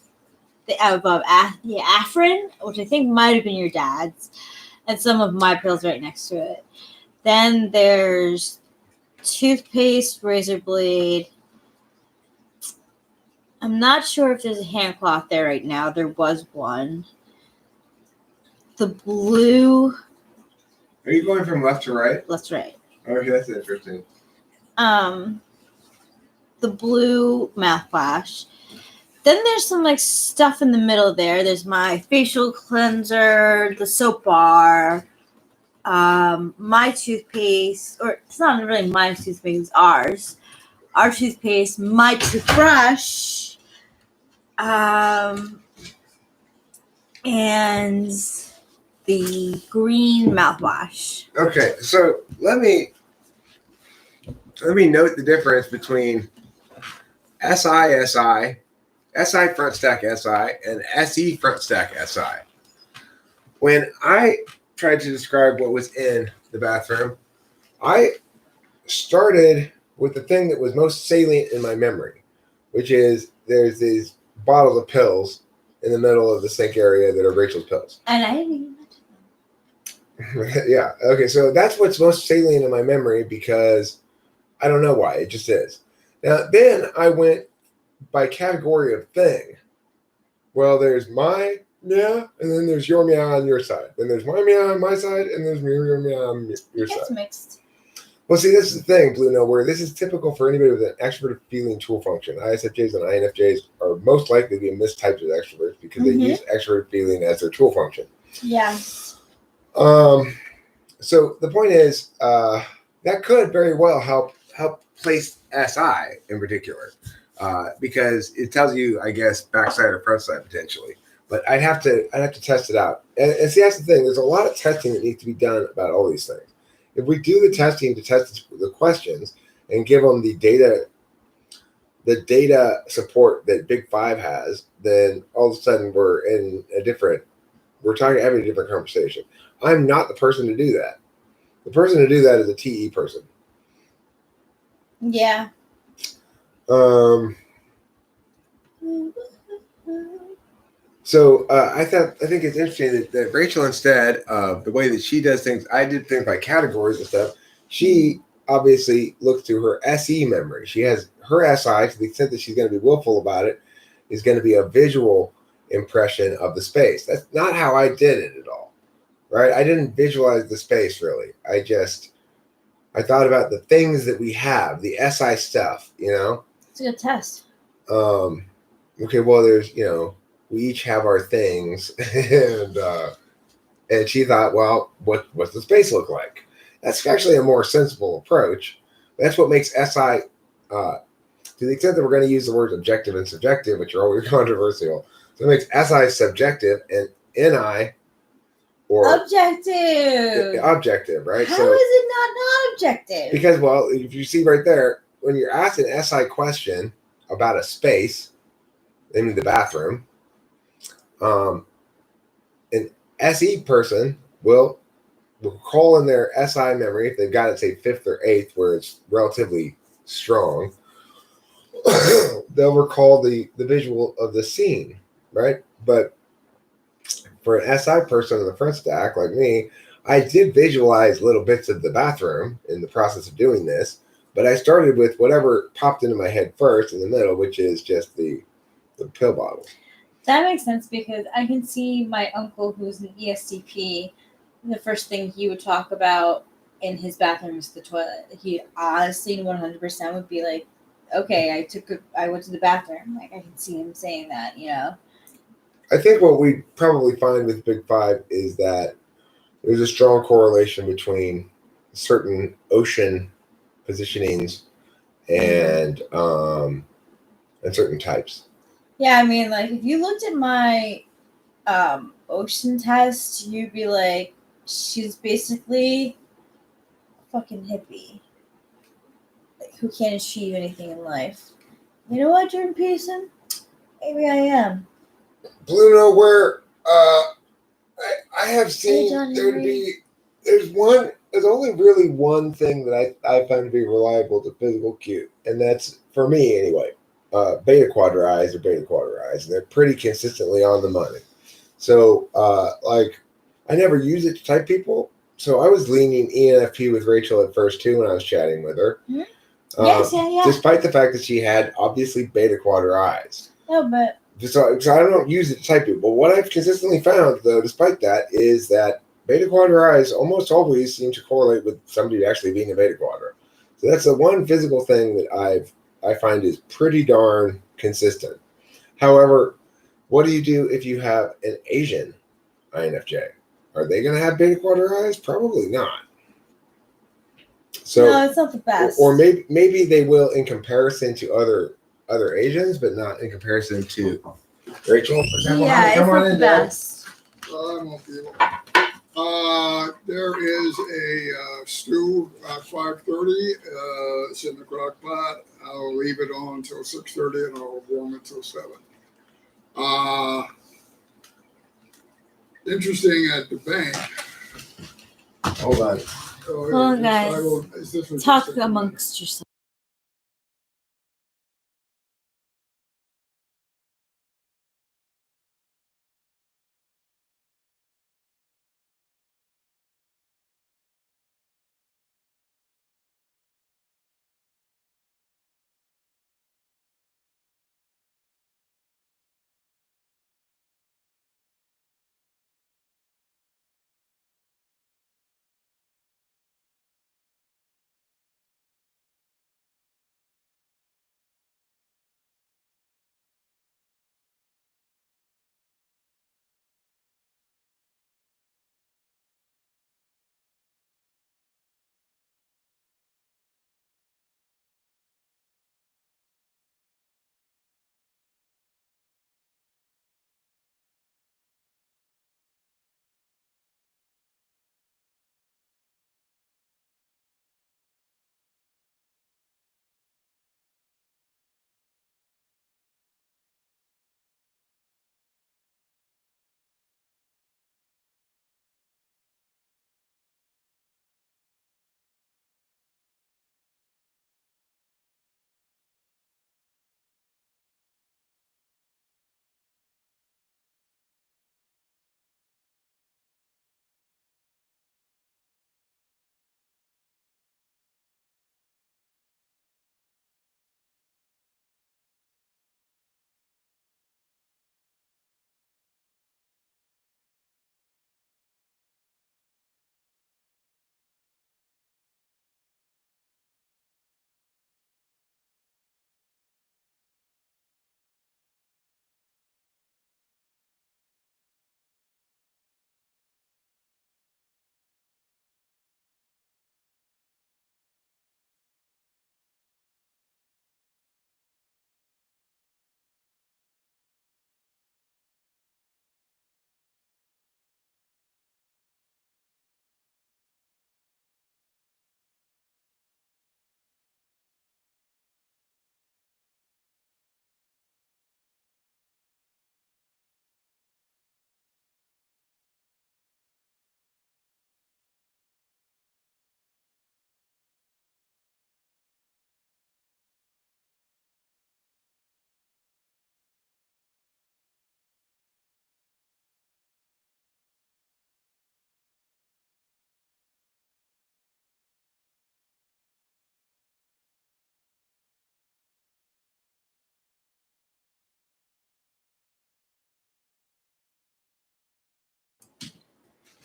the Afrin, which I think might have been your dad's, and some of my pills right next to it. Then there's toothpaste, razor blade. I'm not sure if there's a hand cloth there right now. There was one. The blue. Are you going from left to right? Left to right. Okay, that's interesting. The blue mouthwash. Then there's some like stuff in the middle there. There's my facial cleanser, the soap bar, my toothpaste, or it's not really my toothpaste, it's ours. Our toothpaste, my toothbrush, and the green mouthwash. Okay, so let me note the difference between SI front stack SI, and SE front stack SI. When I tried to describe what was in the bathroom, I started with the thing that was most salient in my memory, which is there's these bottles of pills in the middle of the sink area that are Rachel's pills. And I didn't even mention them. Yeah. Okay. So that's what's most salient in my memory because I don't know why. It just is. Now, then I went by category of thing. Well, there's my meow, and then there's your meow on your side. Then there's my meow on my side, and there's your meow on your side. It's mixed. Well, see, this is the thing, Blue Note, where this is typical for anybody with an extroverted feeling tool function. ISFJs and INFJs are most likely to be mistyped as extroverts because they use extroverted feeling as their tool function. Yeah. So the point is, that could very well help place SI in particular, because it tells you, I guess, backside or front side potentially. But I'd have to test it out. And see, that's the thing. There's a lot of testing that needs to be done about all these things. If we do the testing to test the questions and give them the data support that Big Five has, then all of a sudden we're having a different conversation. I'm not the person to do that. The person to do that is a TE person. Yeah. So I think it's interesting that Rachel, instead of the way that she does things, I did things by categories and stuff. She obviously looks through her SE memory. She has her SI, to the extent that she's going to be willful about it, is going to be a visual impression of the space. That's not how I did it at all, right? I didn't visualize the space really. I thought about the things that we have, the SI stuff, It's a good test. Okay, well, there's, we each have our things, and she thought, well, what's the space look like? That's actually a more sensible approach. That's what makes SI, to the extent that we're going to use the words objective and subjective, which are always controversial. So it makes SI subjective and NI or objective, right? How is it not objective? Because, well, if you see right there, when you're asked an SI question about a space, in the bathroom, an SE person will recall in their SI memory, if they've got it, say, 5th or 8th, where it's relatively strong, they'll recall the visual of the scene, right? But for an SI person in the front stack, like me, I did visualize little bits of the bathroom in the process of doing this, but I started with whatever popped into my head first in the middle, which is just the pill bottle. That makes sense because I can see my uncle, who's an ESTP, the first thing he would talk about in his bathroom is the toilet. He honestly 100% would be like, okay, I went to the bathroom. Like, I can see him saying that, I think what we probably find with Big Five is that there's a strong correlation between certain ocean positionings and certain types. Yeah, I mean, like, if you looked at my ocean test, you'd be like, she's basically a fucking hippie. Like, who can't achieve anything in life. You know what, Jordan Peterson? Maybe I am. Blue Nowhere, I have seen there to be, there's only really one thing that I find to be reliable to physical cue, and that's, for me anyway, beta quadriized or beta quadriized, and they're pretty consistently on the money. So, I never use it to type people. So I was leaning ENFP with Rachel at first too when I was chatting with her. Mm-hmm. Yes, yeah. Despite the fact that she had obviously beta quadriized. No, but so I don't use it to type people. But what I've consistently found, though, despite that, is that beta quadriized almost always seem to correlate with somebody actually being a beta quadra. So that's the one physical thing that I find is pretty darn consistent. However, what do you do if you have an Asian INFJ? Are they going to have beta quadriized? Probably not. So, no, it's not the best. Or maybe they will in comparison to other Asians, but not in comparison to Rachel, for example. Yeah, Come it's on not in, the Dad. best. I won't be able. There is a stew at 5:30. It's in the crock pot. I'll leave it on until 6:30, and I'll warm it till 7. Interesting at the bank. Hold on. Hold on, guys. Talk amongst yourselves.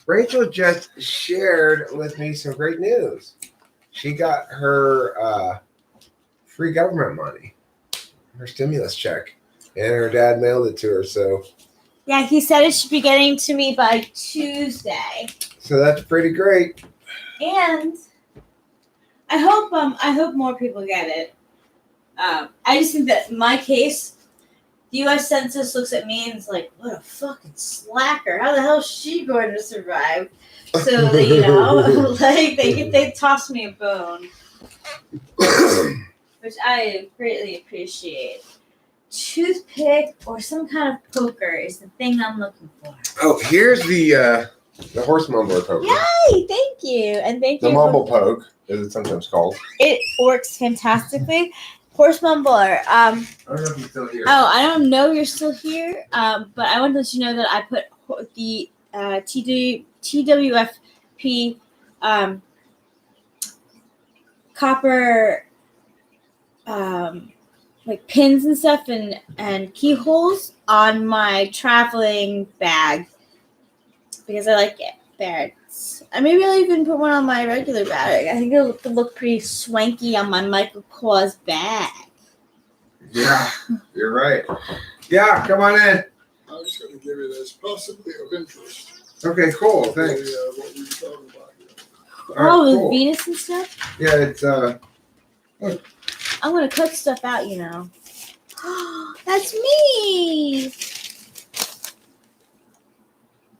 Rachel just shared with me some great news. She got her free government money, her stimulus check, and her dad mailed it to her. So Yeah, he said it should be getting to me by Tuesday. So that's pretty great. And I hope more people get it. I just think that in my case, the U.S. Census looks at me and is like, "What a fucking slacker! How the hell is she going to survive?" So they toss me a bone, which I greatly appreciate. Toothpick or some kind of poker is the thing I'm looking for. Oh, here's the horse mumbler poker. Yay! Thank you, and thank you. The mumble poke, as it's sometimes called. It works fantastically. Horse Mumbler. I don't know if he's still here. Oh, I don't know you're still here. But I wanted to let you know that I put the TWFP copper like pins and stuff and keyholes on my traveling bag because I like it there. And maybe I'll even put one on my regular bag. I think it'll look pretty swanky on my Michael Kors bag. Yeah, You're right. Yeah, come on in. I was going to give you this possibly of interest. Okay, cool. Thanks. What we were talking about here. Oh, with cool. Venus and stuff? Yeah, it's I'm gonna cut stuff out, you know. That's me.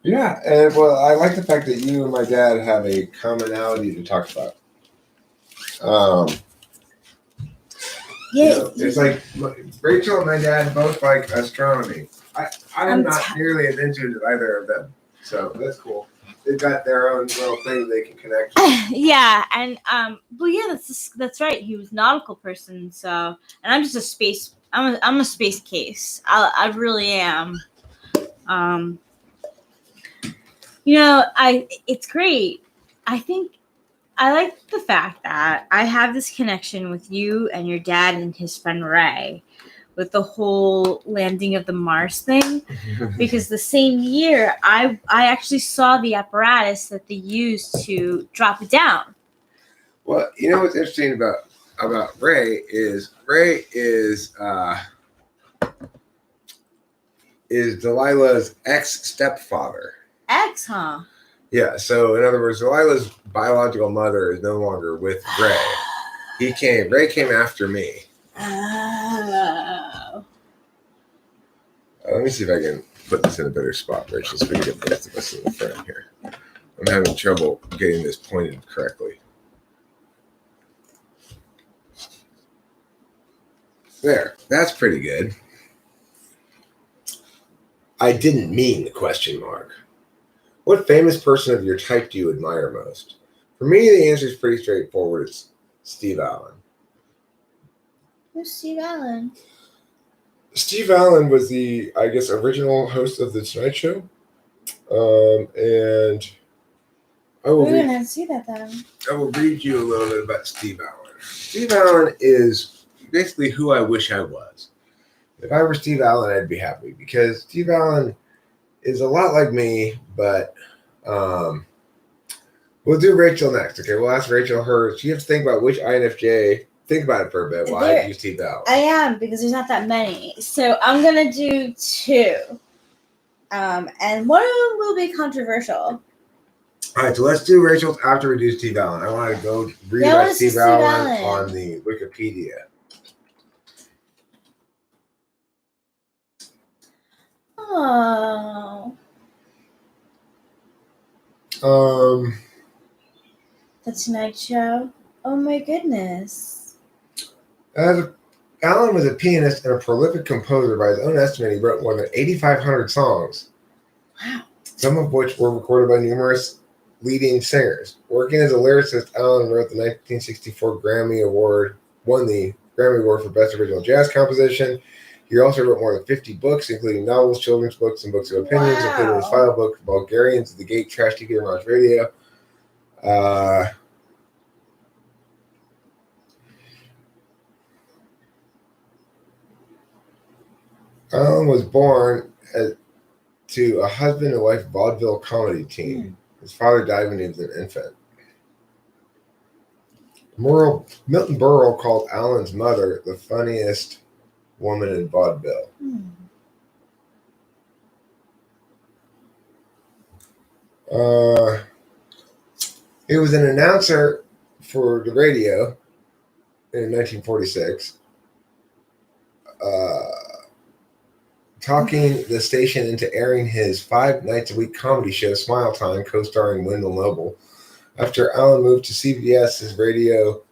yeah, and well, I like the fact that you and my dad have a commonality to talk about. Yeah, it's like Rachel and my dad both like astronomy. I'm not nearly as into it as either of them, so that's cool. They've got their own little thing they can connect. yeah, and well, yeah, that's right. He was a nautical person, so, and I'm just a space. I'm a space case. I really am. It's great. I think I like the fact that I have this connection with you and your dad and his friend Ray with the whole landing of the Mars thing, because the same year I actually saw the apparatus that they used to drop it down. Well, you know what's interesting about Ray is Delilah's ex-stepfather. Ex, huh? Yeah, so in other words, Delilah's biological mother is no longer with Ray. Ray came after me. Oh. Let me see if I can put this in a better spot, Rachel, so we can get the rest of us in the front here. I'm having trouble getting this pointed correctly. There, that's pretty good. I didn't mean the question mark. What famous person of your type do you admire most? For me, the answer is pretty straightforward. It's Steve Allen. Who's Steve Allen? Steve Allen was the, I guess, original host of The Tonight Show. And I will We're going to see that then. I will read you a little bit about Steve Allen. Steve Allen is basically who I wish I was. If I were Steve Allen, I'd be happy because Steve Allen is a lot like me, but we'll do Rachel next. Okay, we'll ask Rachel her. She has to think about which INFJ. Think about it for a bit while I do Steve Allen. I am, because there's not that many. So I'm going to do 2. And one of them will be controversial. All right, so let's do Rachel's after we do Steve Allen. I want to go read about Steve Allen on the Wikipedia. Oh. The Tonight Show. Oh my goodness. Allen was a pianist and a prolific composer. By his own estimate, he wrote more than 8,500 songs. Wow. Some of which were recorded by numerous leading singers. Working as a lyricist, Allen wrote the 1964 won the Grammy Award for Best Original Jazz Composition. He also wrote more than 50 books, including novels, children's books, and books of opinions, including his final book, Bulgarians of the Gate, Trash TV, and Raj Radio. Allen was born to a husband and wife vaudeville comedy team. His father died when he was an infant. Milton Berle called Allen's mother the funniest woman in vaudeville. He was an announcer for the radio in 1946. Talking the station into airing his 5 nights a week comedy show, Smile Time, co-starring Wendell Noble. After Allen moved to CBS's radio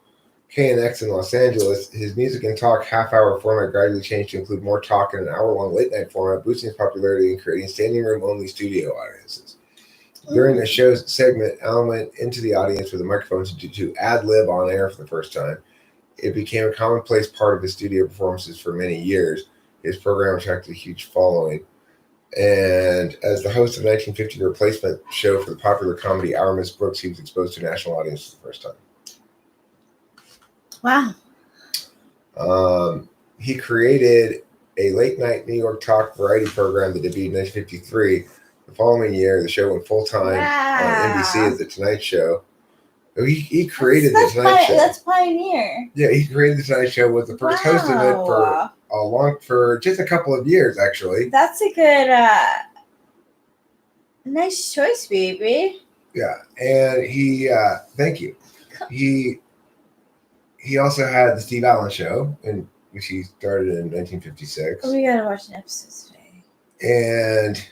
KNX in Los Angeles, his music and talk half-hour format gradually changed to include more talk and an hour-long late-night format, boosting his popularity and creating standing-room-only studio audiences. During the show's segment, Allen went into the audience with a microphone to ad-lib on air for the first time. It became a commonplace part of his studio performances for many years. His program attracted a huge following. And as the host of the 1950 replacement show for the popular comedy Our Miss Brooks, he was exposed to a national audience for the first time. Wow. He created a late-night New York talk variety program that debuted in 1953. The following year, the show went full-time on NBC as The Tonight Show. He created The Tonight Show. That's pioneer. Yeah, he created The Tonight Show, was the first host of it for just a couple of years, actually. That's a good, nice choice, baby. Yeah, and he, thank you. He also had the Steve Allen Show, which he started in 1956. Oh, we gotta watch an episode today. And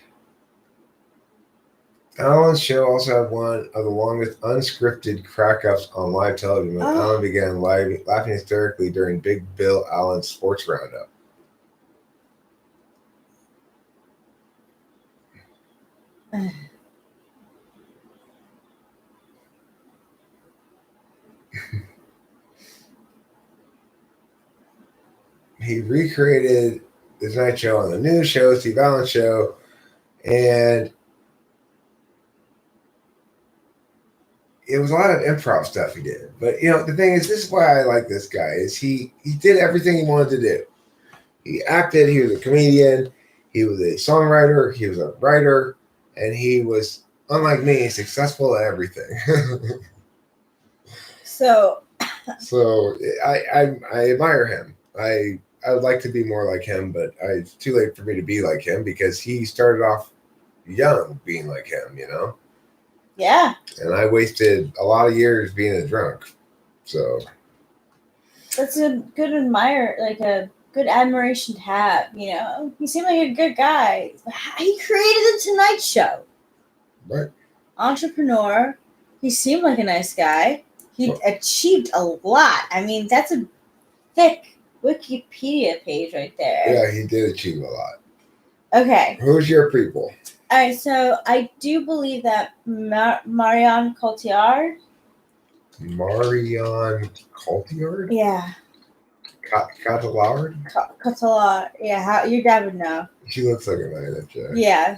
Allen's show also had one of the longest unscripted crack-ups on live television when Allen began laughing hysterically during Big Bill Allen's sports roundup. He recreated The Tonight Show on the news show, Steve Allen Show, and it was a lot of improv stuff he did. But, the thing is, this is why I like this guy, is he did everything he wanted to do. He acted, he was a comedian, he was a songwriter, he was a writer, and he was, unlike me, successful at everything. So I admire him. I would like to be more like him, but it's too late for me to be like him because he started off young being like him, Yeah. And I wasted a lot of years being a drunk. So that's a good good admiration to have, He seemed like a good guy. He created the Tonight Show. Right. Entrepreneur. He seemed like a nice guy. He achieved a lot. I mean, that's a thick Wikipedia page right there. Yeah, he did achieve a lot. Okay. Who's your people? All right, so I do believe that Marion Cotillard. Marion Cotillard? Yeah. Cotillard? Cotillard. Yeah, your dad would know. She looks like an INFJ. Yeah.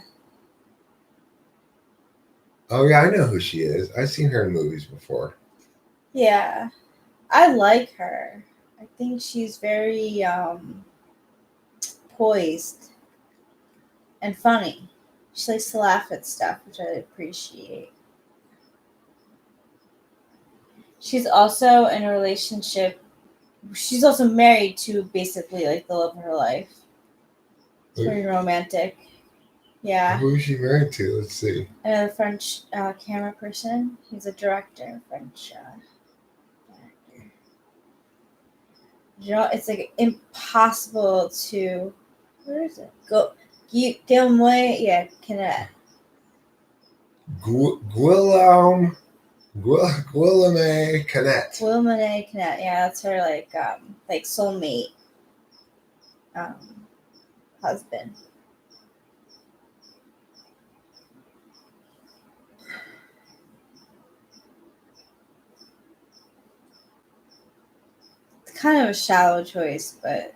Oh, yeah, I know who she is. I've seen her in movies before. Yeah. I like her. I think she's very poised and funny. She likes to laugh at stuff, which I appreciate. She's also in a relationship. She's also married to basically like the love of her life. It's pretty romantic. Yeah. Who is she married to? Let's see. Another French camera person. He's a director, French actor. It's like impossible to. Where is it? Guillermo, Canet. Guillaume Canet. Guillermo Canet. Yeah, that's her like soulmate husband. It's kind of a shallow choice, but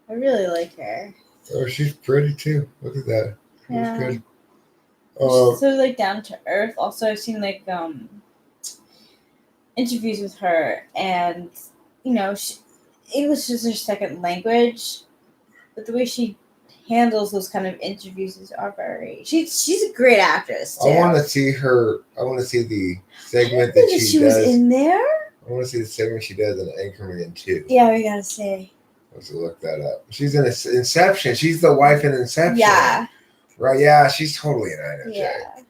I really like her. Oh, she's pretty too. Look at that. Yeah. She's good. She's so down to earth. Also, I've seen interviews with her, and English is her second language, but the way she handles those kind of interviews are very. She's a great actress too. I want to see her. I want to see the segment that she does. Was in there. I want to see the segment she does in Anchorman 2. Yeah, we gotta see. Let's look that up. She's in Inception. She's the wife in Inception. Yeah. Right. Yeah, she's totally an INFJ. Yeah.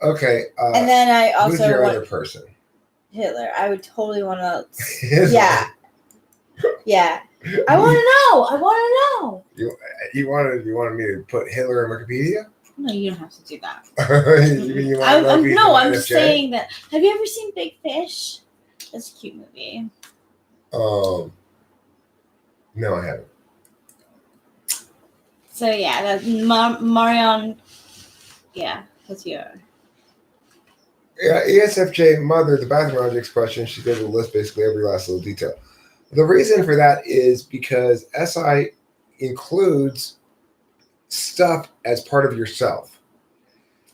Okay. And then I also. Who's your other person? Hitler. I would totally want to. Hitler. Yeah. Yeah. I want to know. You wanted me to put Hitler in Wikipedia? No, you don't have to do that. I'm just saying that. Have you ever seen Big Fish? That's a cute movie. No, I haven't. So yeah, that's Marion. Yeah, that's your. Yeah, ESFJ mother, the bathroom objects question. She gave a list basically every last little detail. The reason for that is because SI includes stuff as part of yourself.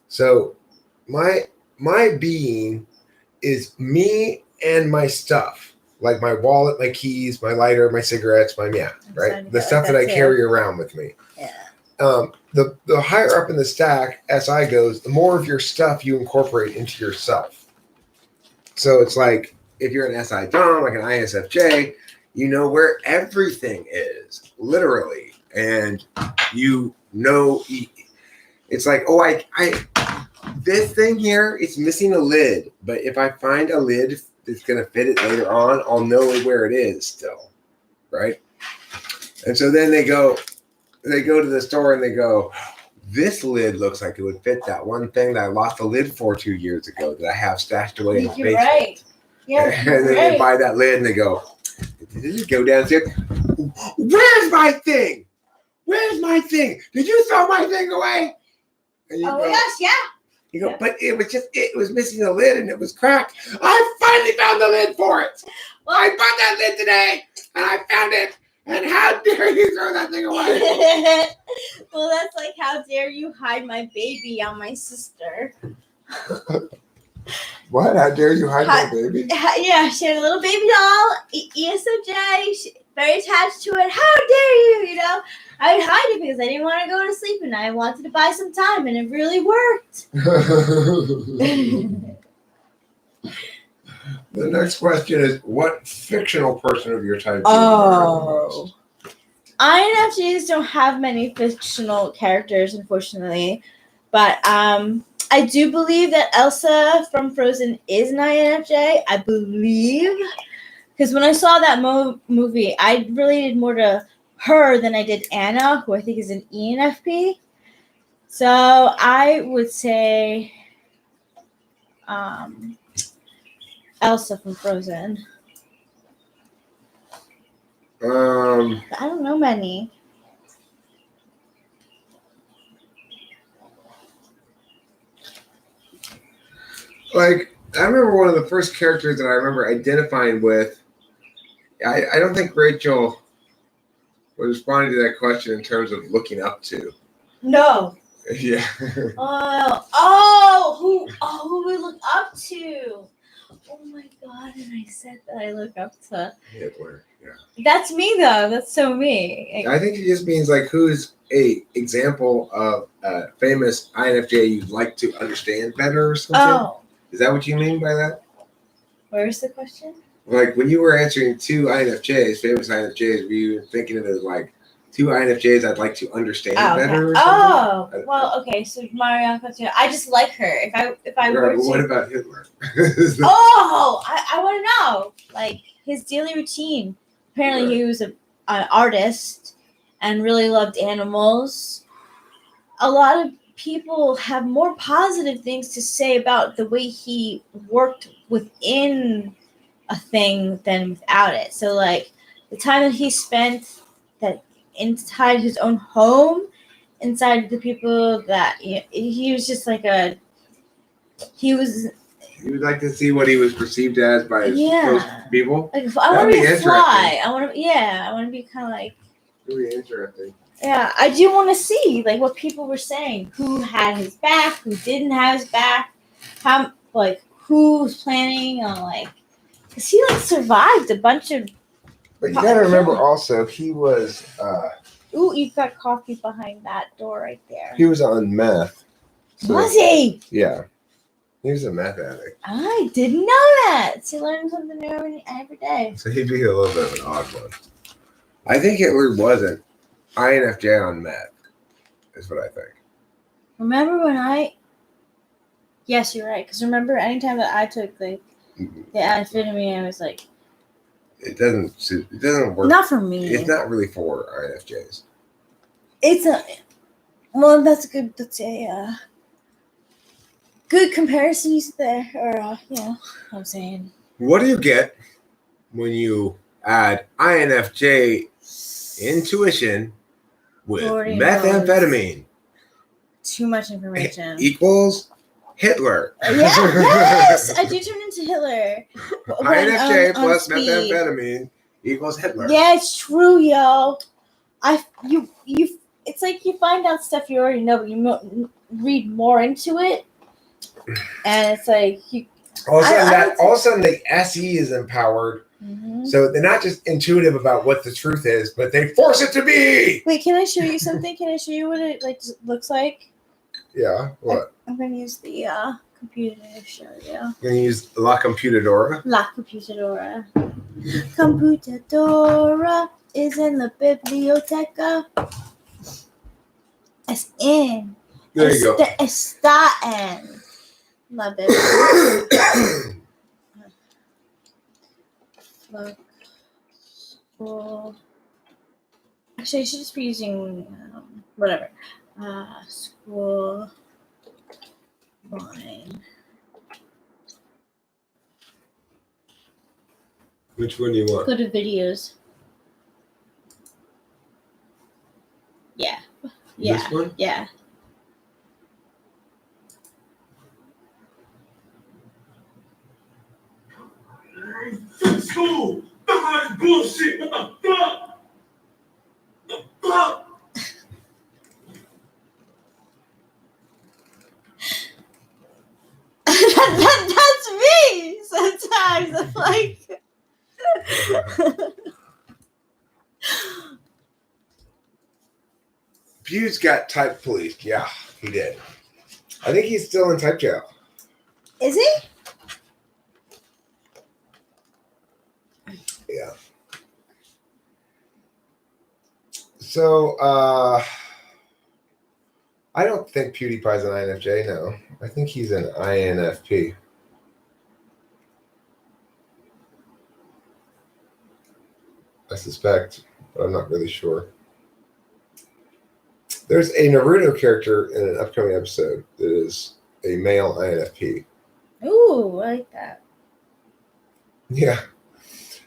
So my being is me and my stuff, like my wallet, my keys, my lighter, my cigarettes, right? The stuff that I carry around with me. Yeah. The higher up in the stack SI goes, the more of your stuff you incorporate into yourself. So it's like if you're an SI Dom, like an ISFJ, you know where everything is, literally, and you know it's like, oh, I this thing here, it's missing a lid, but if I find a lid that's gonna fit it later on, I'll know where it is still, right? And so then they go to the store and they go, this lid looks like it would fit that one thing that I lost the lid for 2 years ago that I have stashed away in the basement. Right. Yeah, and then they buy that lid and they go, did you go downstairs? Where's my thing? Where's my thing? Did you throw my thing away? And you Oh go, my gosh, yeah. You go, but it was missing a lid and it was cracked. I finally found the lid for it. Well, I bought that lid today and I found it. And how dare you throw that thing away? Well, that's like, how dare you hide my baby on my sister? What? How dare you hide my baby? Yeah, she had a little baby doll, ESFJ, very attached to it. How dare you, you know? I would hide it because I didn't want to go to sleep and I wanted to buy some time, and it really worked. The next question is, what fictional person of your type do you Oh. INFJs don't have many fictional characters, unfortunately. But I do believe that Elsa from Frozen is an INFJ. I believe. Because when I saw that movie, I related more to her than I did Anna, who I think is an ENFP. So I would say Elsa from Frozen. I don't know many. Like, I remember one of the first characters that I remember identifying with. I don't think Rachel was responding to that question in terms of looking up to. No. Yeah. Who we look up to? Oh my god! And I said that I look up to Hitler. Yeah. That's me, though. That's so me. I think it just means like, who's a example of a famous INFJ you'd like to understand better or something? Oh. Is that what you mean by that? Where's the question? Like, when you were answering two INFJs, famous INFJs, were you thinking of it as like two INFJs I'd like to understand better? Or something? Well, okay. So Marianne Cotillard, I just like her. If I were to, what about Hitler? I want to know, like, his daily routine. Apparently, he was an artist and really loved animals. A lot of people have more positive things to say about the way he worked within a thing than without it. So, like, the time that he spent that inside his own home, inside the people that he was just like you would like to see what he was perceived as by those people. Like, I want to be a fly. I want to be kind of like really interesting. Yeah, I do want to see like what people were saying. Who had his back? Who didn't have his back? How who was planning on because he survived a bunch of. But you gotta remember also he was. Ooh, you've got coffee behind that door right there. He was on meth. So, was he? Yeah. He was a meth addict. I didn't know that. So you learn something new every day. So he'd be a little bit of an odd one. I think Hitler wasn't INFJ on meth, is what I think. Remember when Yes, you're right. Because remember, anytime that I took the amphetamine, I was like... It doesn't work. Not for me. It's not really for INFJs. That's good. That's a good comparison you said there. Or, what I'm saying. What do you get when you add INFJ intuition with methamphetamine? Too much information. Equals Hitler. Yes, I do turn into Hitler. INFJ plus methamphetamine equals Hitler. Yeah, it's true, yo. It's like you find out stuff you already know, but you read more into it, and it's like all of a sudden the SE is empowered. Mm-hmm. So they're not just intuitive about what the truth is, but they force it to be. Wait, can I show you something? Can I show you what it looks like? Yeah, what? I'm gonna use the computer to show you. You're gonna use La Computadora. La Computadora. Computadora is in the biblioteca. Es in. There you go. Está en. Love it. Look. School. Actually, I should just be using whatever. School line. Which one do you want? Go to videos. Yeah. Yeah. This one? Yeah. School! That's bullshit! What the fuck? The fuck? That's me sometimes. I'm like. Pew's got type policed. Yeah, he did. I think he's still in type jail. Is he? Yeah. So, I don't think PewDiePie's an INFJ, no. I think he's an INFP. I suspect, but I'm not really sure. There's a Naruto character in an upcoming episode that is a male INFP. Ooh, I like that. Yeah.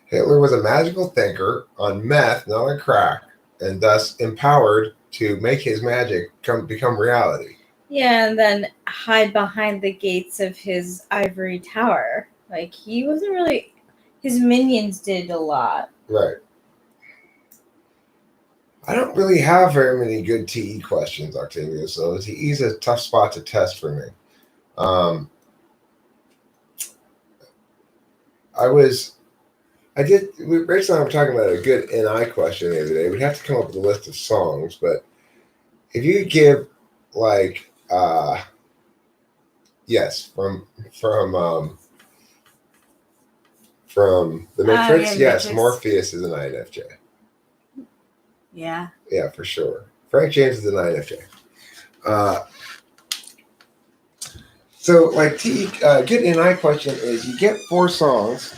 Hitler was a magical thinker on meth, not on crack, and thus empowered to make his magic become reality. Yeah, and then hide behind the gates of his ivory tower. Like, he wasn't really... His minions did a lot. Right. I don't really have very many good TE questions, Octavia, so TE's a tough spot to test for me. Rachel and I were talking about a good NI question the other day. We'd have to come up with a list of songs, but if you could give, like, yes, from The Matrix, yes, Matrix. Morpheus is an INFJ. Yeah. Yeah, for sure. Frank James is an INFJ. So, like, good NI question is you get 4 songs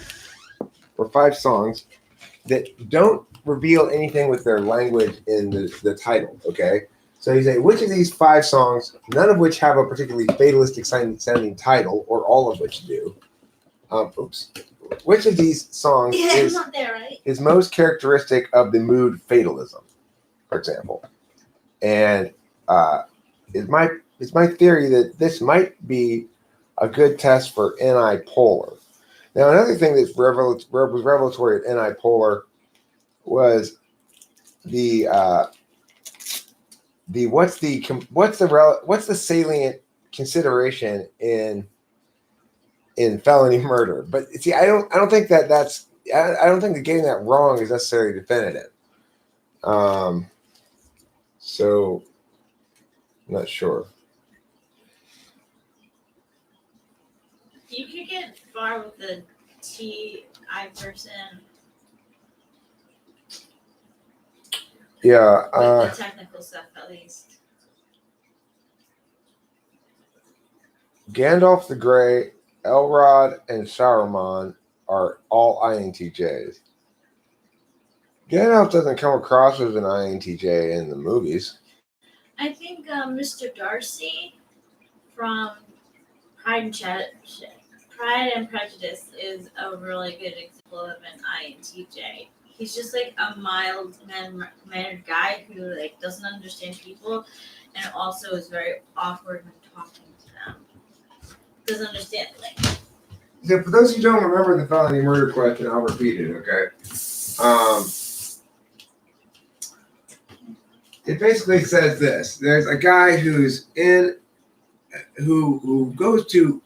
or 5 songs that don't reveal anything with their language in the title, okay? So you say, which of these 5 songs, none of which have a particularly fatalistic sounding title, or all of which do, which of these songs is most characteristic of the mood fatalism, for example? And it's my theory that this might be a good test for NI polar. Now, another thing that was revelatory at NI polar was what's the salient consideration in felony murder? But see, I don't think that getting that wrong is necessarily definitive. So I'm not sure. You could get far with the TI person. Yeah. With the technical stuff, at least. Gandalf the Grey, Elrod, and Saruman are all INTJs. Gandalf doesn't come across as an INTJ in the movies. I think Mr. Darcy from Pride and Prejudice is a really good example of an INTJ. He's just like a mild mannered guy who like doesn't understand people and also is very awkward when talking to them. Doesn't understand like. So for those who don't remember the felony murder question, I'll repeat it, okay? it basically says this: there's a guy who goes to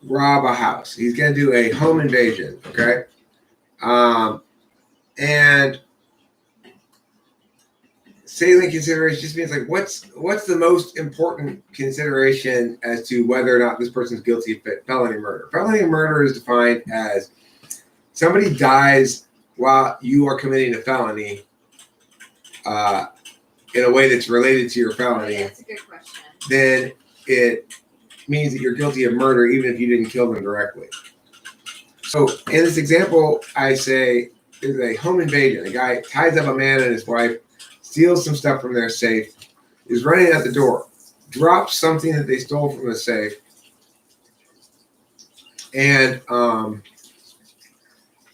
rob a house. He's going to do a home invasion. Okay, and salient consideration just means like what's the most important consideration as to whether or not this person's guilty of felony murder. Felony murder is defined as somebody dies while you are committing a felony in a way that's related to your felony. Yeah, that's a good question. Then it means that you're guilty of murder even if you didn't kill them directly. So in this example, I say there's a home invasion. A guy ties up a man and his wife, steals some stuff from their safe, is running out the door, drops something that they stole from the safe, and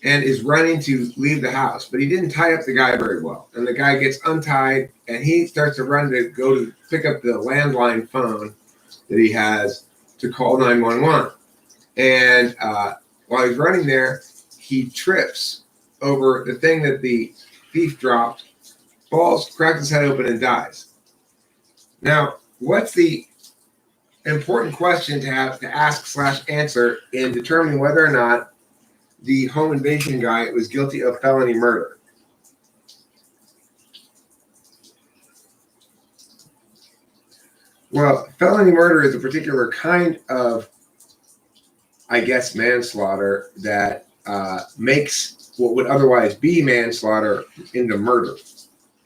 is running to leave the house. But he didn't tie up the guy very well. And the guy gets untied, and he starts to run to go to pick up the landline phone that he has to call 911. And while he's running there, he trips over the thing that the thief dropped, falls, cracks his head open, and dies. Now, what's the important question to have to ask/answer in determining whether or not the home invasion guy was guilty of felony murder? Well, felony murder is a particular kind of, I guess, manslaughter that makes what would otherwise be manslaughter into murder.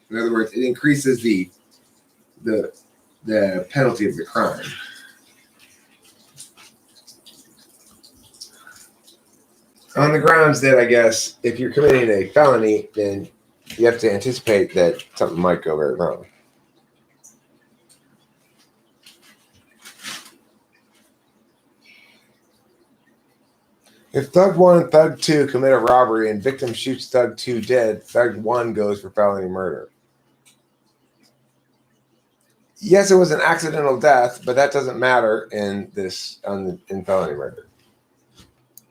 In other words, it increases the penalty of the crime. On the grounds that, I guess, if you're committing a felony, then you have to anticipate that something might go very wrong. If Thug 1 and Thug 2 commit a robbery and victim shoots Thug 2 dead, Thug 1 goes for felony murder. Yes, it was an accidental death, but that doesn't matter in felony murder.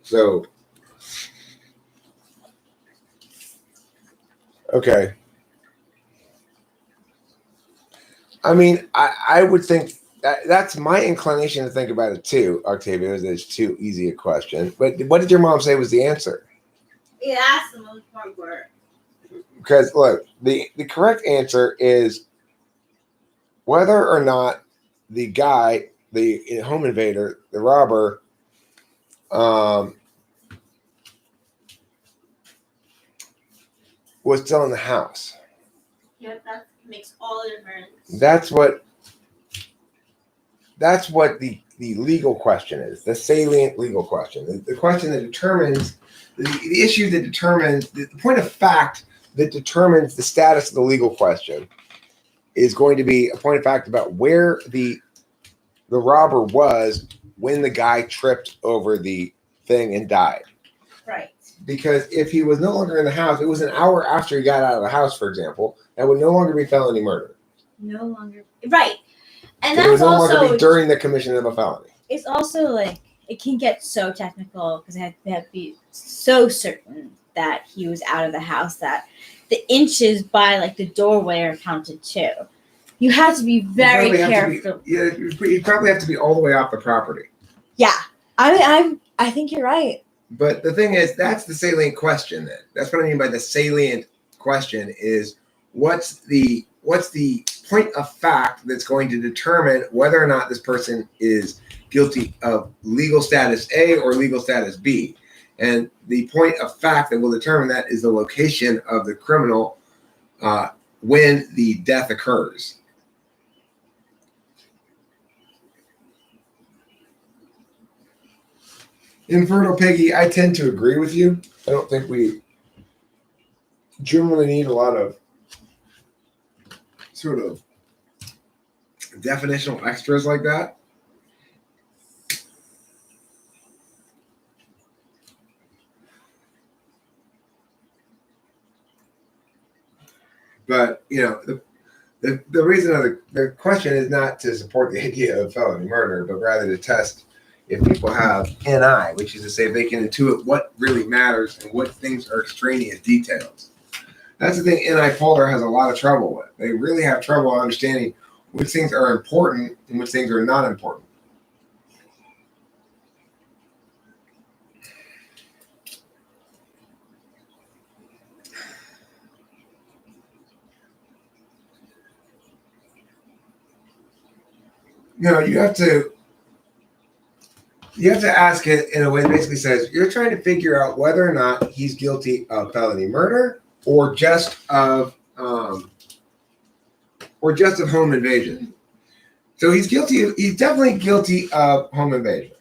So, okay. I mean, I would think that's my inclination to think about it too, Octavio, is that it's too easy a question. But what did your mom say was the answer? Yeah, that's the most important part. Because, look, the correct answer is whether or not the guy, the home invader, the robber, was still in the house. Yep, that makes all the difference. That's what the legal question is, the salient legal question. The question that determines, the issue that determines, the point of fact that determines the status of the legal question is going to be a point of fact about where the robber was when the guy tripped over the thing and died. Right. Because if he was no longer in the house, it was an hour after he got out of the house, for example, that would no longer be felony murder. No longer. Right. And it would that's no longer also be during the commission of a felony. It's also like it can get so technical because they have to be so certain that he was out of the house that the inches by like the doorway are counted too. You have to be very careful. You probably have to be all the way off the property. Yeah, I think you're right. But the thing is, that's the salient question. Then that's what I mean by the salient question is what's the point of fact that's going to determine whether or not this person is guilty of legal status A or legal status B. And the point of fact that will determine that is the location of the criminal when the death occurs. Infertile Piggy, I tend to agree with you. I don't think we generally need a lot of sort of definitional extras like that. But, you know, the reason of the question is not to support the idea of felony murder, but rather to test if people have NI, which is to say they can intuit what really matters and what things are extraneous details. That's the thing NI polar has a lot of trouble with. They really have trouble understanding which things are important and which things are not important. You have to ask it in a way that basically says you're trying to figure out whether or not he's guilty of felony murder or just of home invasion. So he's definitely guilty of home invasion.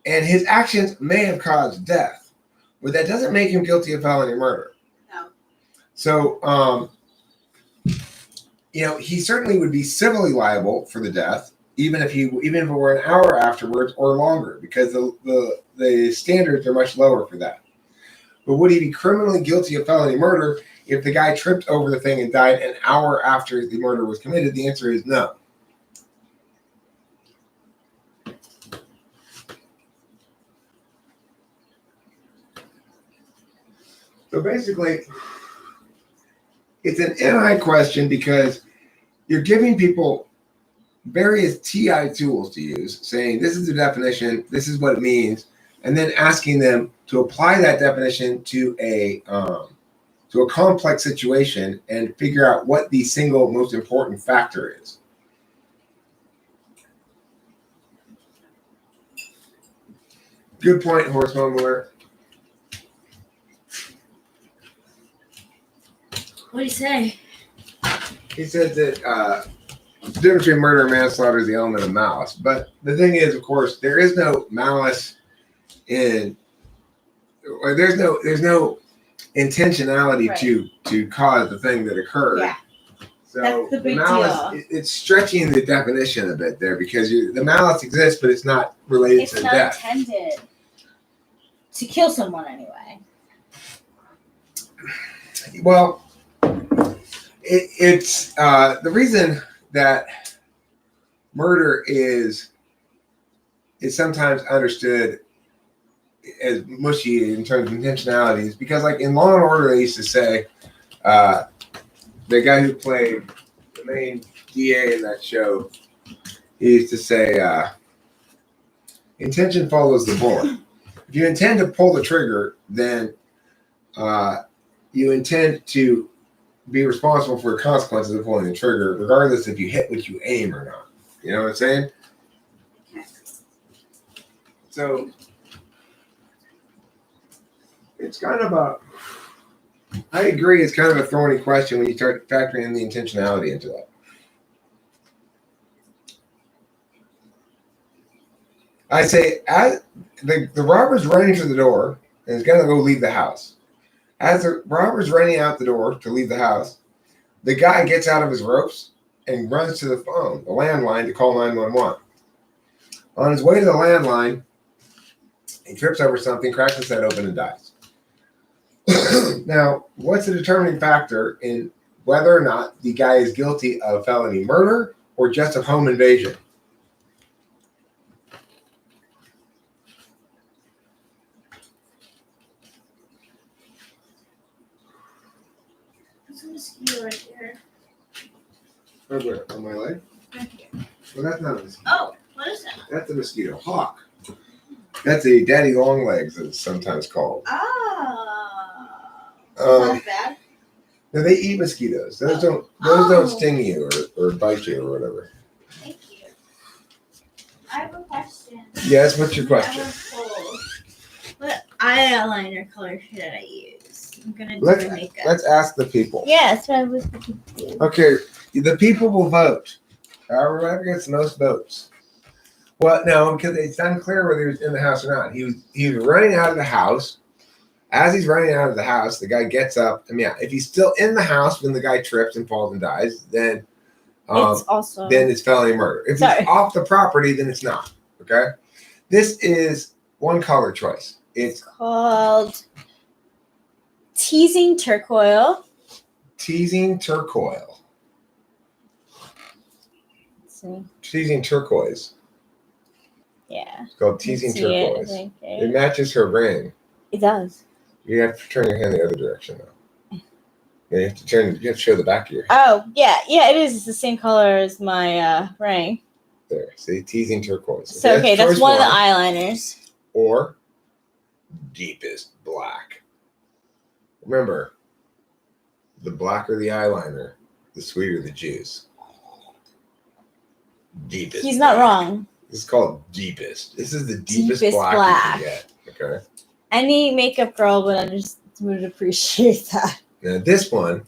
And his actions may have caused death, but that doesn't make him guilty of felony murder. No. So he certainly would be civilly liable for the death, even if it were an hour afterwards or longer, because the standards are much lower for that. But would he be criminally guilty of felony murder if the guy tripped over the thing and died an hour after the murder was committed? The answer is no. So basically, it's an NI question because you're giving people various TI tools to use, saying this is the definition, this is what it means, and then asking them to apply that definition to a complex situation and figure out what the single most important factor is. Good point, Horse Mumbler. What do you say? He said that the difference between murder and manslaughter is the element of malice. But the thing is, of course, there is no malice or there's no intentionality right. to cause the thing that occurred. Yeah. So that's the big malice, deal. It's stretching the definition a bit there because the malice exists, but it's not related to death. It's not intended to kill someone anyway. Well, it's the reason that murder is sometimes understood as mushy in terms of intentionality is because, like in Law and Order, they used to say the guy who played the main DA in that show, he used to say, intention follows the bullet. If you intend to pull the trigger, then you intend to be responsible for the consequences of pulling the trigger, regardless if you hit what you aim or not. You know what I'm saying? So it's kind of I agree, it's kind of a thorny question when you start factoring in the intentionality into that. I say, as the robber's running to the door and is going to go leave the house. As the robber's running out the door to leave the house, the guy gets out of his ropes and runs to the phone, the landline, to call 911. On his way to the landline, he trips over something, cracks his head open, and dies. Now, what's the determining factor in whether or not the guy is guilty of felony murder or just of home invasion? There's a mosquito right there. Where? On my leg? Right here. Well, that's not a mosquito. Oh, what is that? That's a mosquito. Hawk. That's a daddy long legs, as it's sometimes called. Not bad. No, they eat mosquitoes. Those don't sting you or bite you or whatever. Thank you. I have a question. Yes, what's your question? What eyeliner color should I use? I'm gonna do Let's my makeup. let's ask the people. Yeah, that's what I was thinking too. Okay, the people will vote. Whoever gets the most votes. Well, no, because it's unclear whether he was in the house or not. He was running out of the house. As he's running out of the house, the guy gets up. I mean, yeah, if he's still in the house when the guy trips and falls and dies, then it's felony murder. If he's off the property, then it's not. Okay, this is one color choice. It's called Teasing Turquoise. Teasing Turquoise. Let's see. Teasing Turquoise. Yeah. It's called teasing See it, I turquoise. think, It right? matches her ring. It does. You have to turn your hand the other direction though. You have to turn. You have to show the back of your hand. Oh, yeah. Yeah, it is. It's the same color as my ring. There. See, teasing turquoise. So, okay, that's choice one of the eyeliners. Or deepest black. Remember, the blacker the eyeliner, the sweeter the juice. Deepest. He's not black. wrong. This is called deepest. This is the deepest, Deepest black, black. you can get. Okay. Any makeup girl would appreciate that. Now this one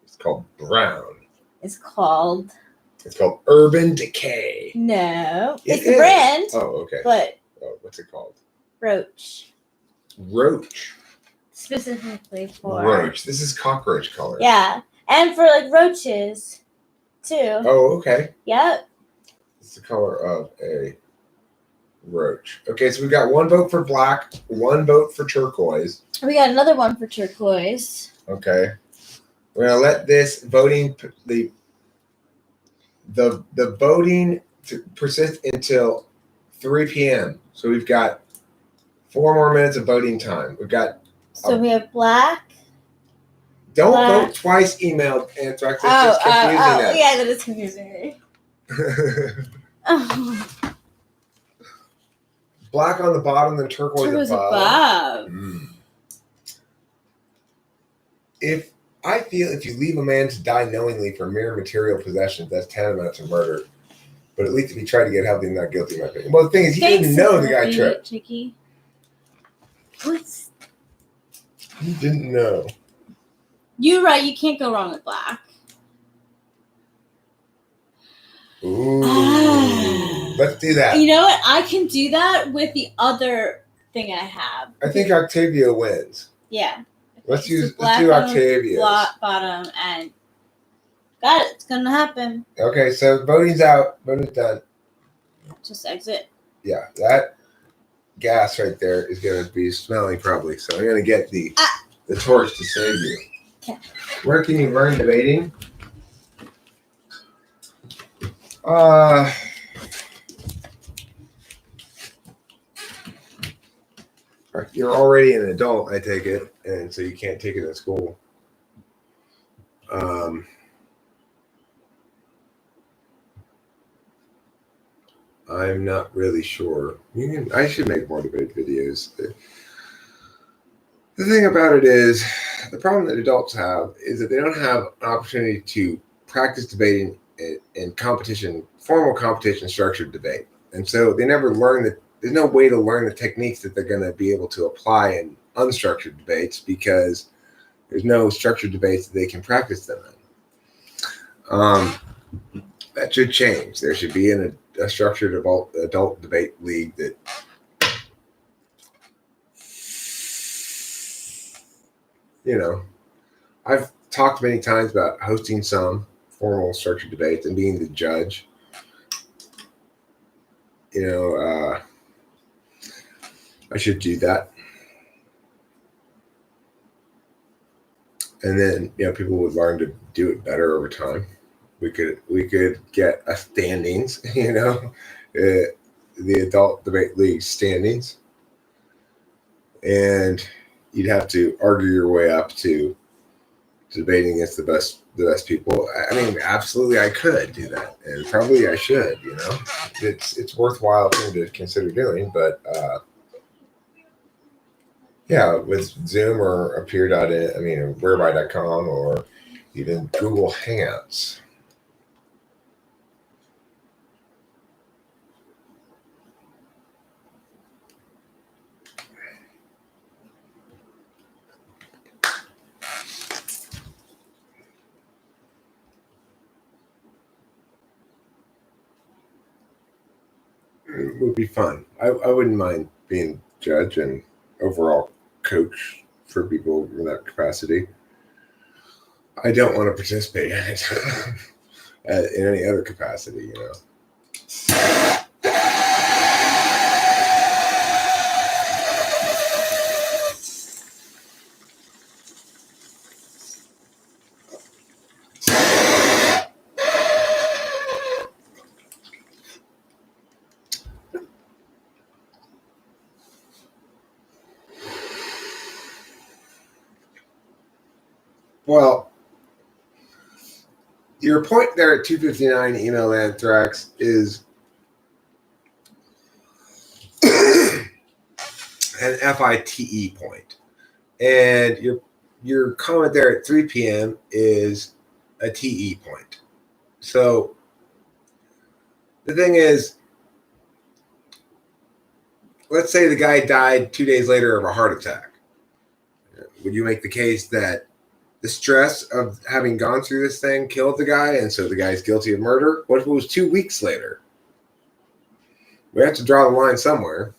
is called brown. It's called. It's called Urban Decay. No. It It's the is. brand. Oh, okay. But what's it called? Roach. Roach. Specifically for. Roach. This is cockroach color. Yeah. And for like roaches too. Oh, okay. Yep. It's the color of a roach. Okay, so we got one vote for black, one vote for turquoise. We got another one for turquoise. Okay. We're gonna let this voting the voting to persist until 3 p.m. So we've got 4 more minutes of voting time. We've got. So we have black. Don't black. vote twice. Emailed Anthrax. That's just confusing us. Yeah, that is confusing me. Oh. Black on the bottom, then turquoise above. If you leave a man to die knowingly for mere material possessions, that's tantamount to murder. But at least if you try to get healthy, not guilty, in my opinion. Well, the thing is, he didn't know the guy tripped. Chicky. What's? He didn't know. You're right. You can't go wrong with black. Ooh. Let's do that. You know what? I can do that with the other thing I have. I think Octavia wins. Yeah. Let's do Octavia's. Black bottom and got it. It's gonna happen. Okay, so voting's out. Voting's done. Just exit. Yeah, that gas right there is gonna be smelling probably. So I'm gonna get the torch to save you. Okay. Where can you learn debating? You're already an adult, I take it, and so you can't take it in school. I'm not really sure. I should make more debate videos. The thing about it is, the problem that adults have is that they don't have an opportunity to practice debating in competition, formal competition structured debate. And so they never learn that there's no way to learn the techniques that they're going to be able to apply in unstructured debates because there's no structured debates that they can practice them in. That should change. There should be a structured adult debate league that I've talked many times about hosting some formal structured debates and being the judge. I should do that. And then, people would learn to do it better over time. We could get a standings, the adult debate league standings. And you'd have to argue your way up to debating against the best people. I mean, absolutely, I could do that, and probably I should. It's worthwhile thing to consider doing. But with Zoom or whereby.com or even Google Hangouts. It would be fun. I wouldn't mind being judge and overall coach for people in that capacity. I don't want to participate in it in any other capacity, Well, your point there at 259 email anthrax is an FITE point. And your comment there at 3 p.m. is a TE point. So the thing is, let's say the guy died 2 days later of a heart attack. Would you make the case that the stress of having gone through this thing killed the guy, and so the guy's guilty of murder? What if it was 2 weeks later? We have to draw the line somewhere.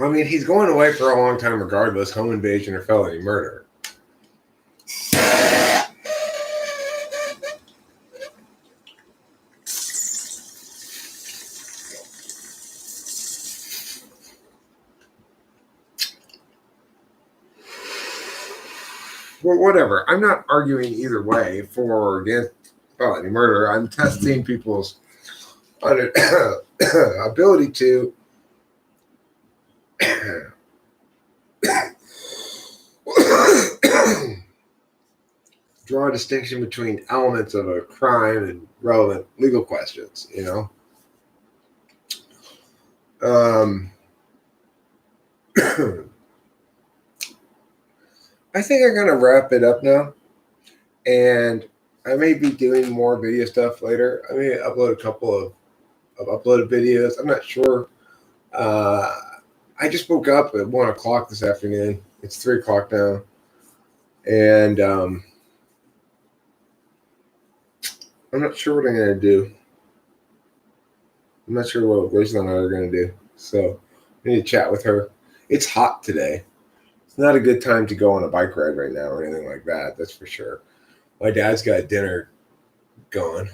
I mean, he's going away for a long time regardless, home invasion or felony murder. Well, whatever. I'm not arguing either way for or against felony murder. I'm testing people's ability to draw a distinction between elements of a crime and relevant legal questions, you know? I think I'm going to wrap it up now. And I may be doing more video stuff later. I may upload a couple of uploaded videos. I'm not sure. I just woke up at 1 o'clock this afternoon. It's 3 o'clock now. And I'm not sure what I'm going to do. I'm not sure what Rachel and I are going to do. So I need to chat with her. It's hot today. It's not a good time to go on a bike ride right now or anything like that. That's for sure. My dad's got dinner going.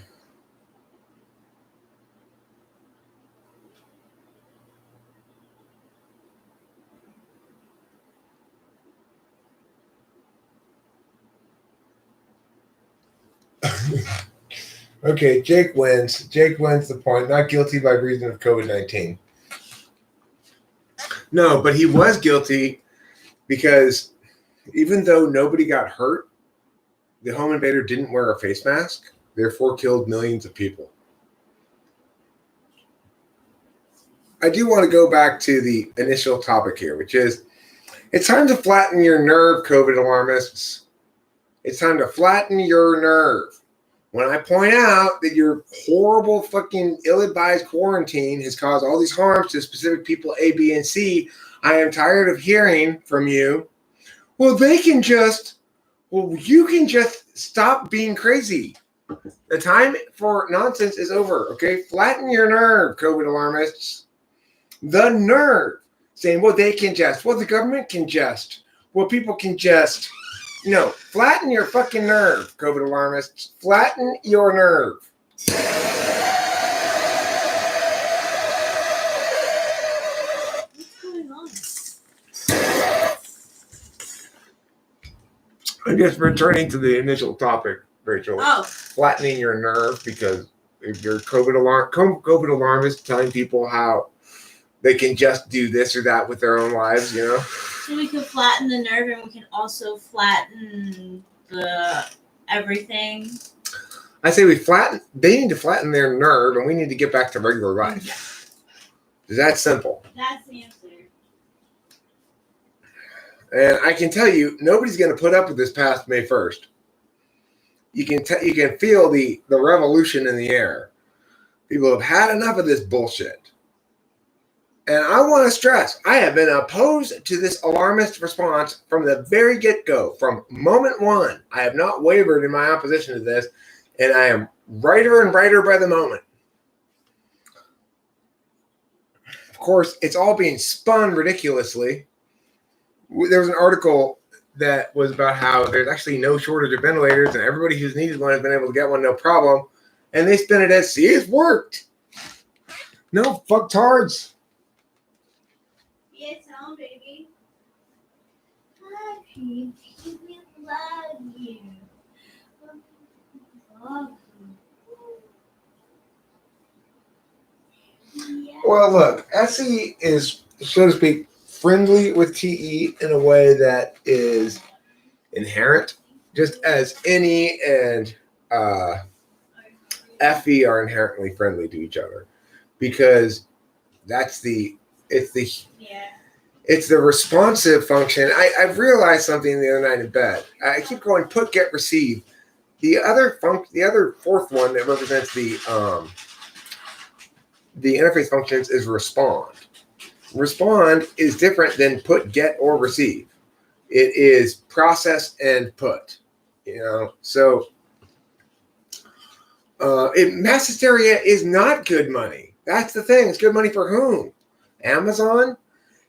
Okay, Jake wins. Jake wins the point. Not guilty by reason of COVID-19. No, but he was guilty because even though nobody got hurt, the home invader didn't wear a face mask, therefore killed millions of people. I do want to go back to the initial topic here, which is it's time to flatten your nerve, COVID alarmists. It's time to flatten your nerve. When I point out that your horrible fucking ill-advised quarantine has caused all these harms to specific people A, B, and C, I am tired of hearing from you, well, you can just stop being crazy. The time for nonsense is over, okay? Flatten your nerve, COVID alarmists. The nerve. Saying, well, they can just. Well, the government can just. Well, people can just. No, flatten your fucking nerve, COVID alarmists. Flatten your nerve. What's going on? I'm just returning to the initial topic, Rachel. Oh. Flattening your nerve because if you're COVID alarmist telling people how they can just do this or that with their own lives, you know? So we can flatten the nerve and we can also flatten the everything. I say they need to flatten their nerve and we need to get back to regular life. It's that simple. That's the answer. And I can tell you, nobody's going to put up with this past May 1st. You can feel the revolution in the air. People have had enough of this bullshit. And I want to stress, I have been opposed to this alarmist response from the very get-go. From moment one, I have not wavered in my opposition to this, and I am righter and righter by the moment. Of course, it's all being spun ridiculously. There was an article that was about how there's actually no shortage of ventilators, and everybody who's needed one has been able to get one, no problem. And they spin it as, see, it's worked. No, fucktards. Yes, home, baby. Hi, Pete. We love you. Love you. Yeah. Well, look, Essie is, so to speak, friendly with TE in a way that is inherent, just as NE and FE are inherently friendly to each other, because it's the responsive function. I've realized something the other night in bed. I keep going put, get, receive. The other fourth one that represents the interface functions is respond. Respond is different than put, get, or receive. It is process and put. So mass hysteria is not good money. That's the thing. It's good money for whom? Amazon?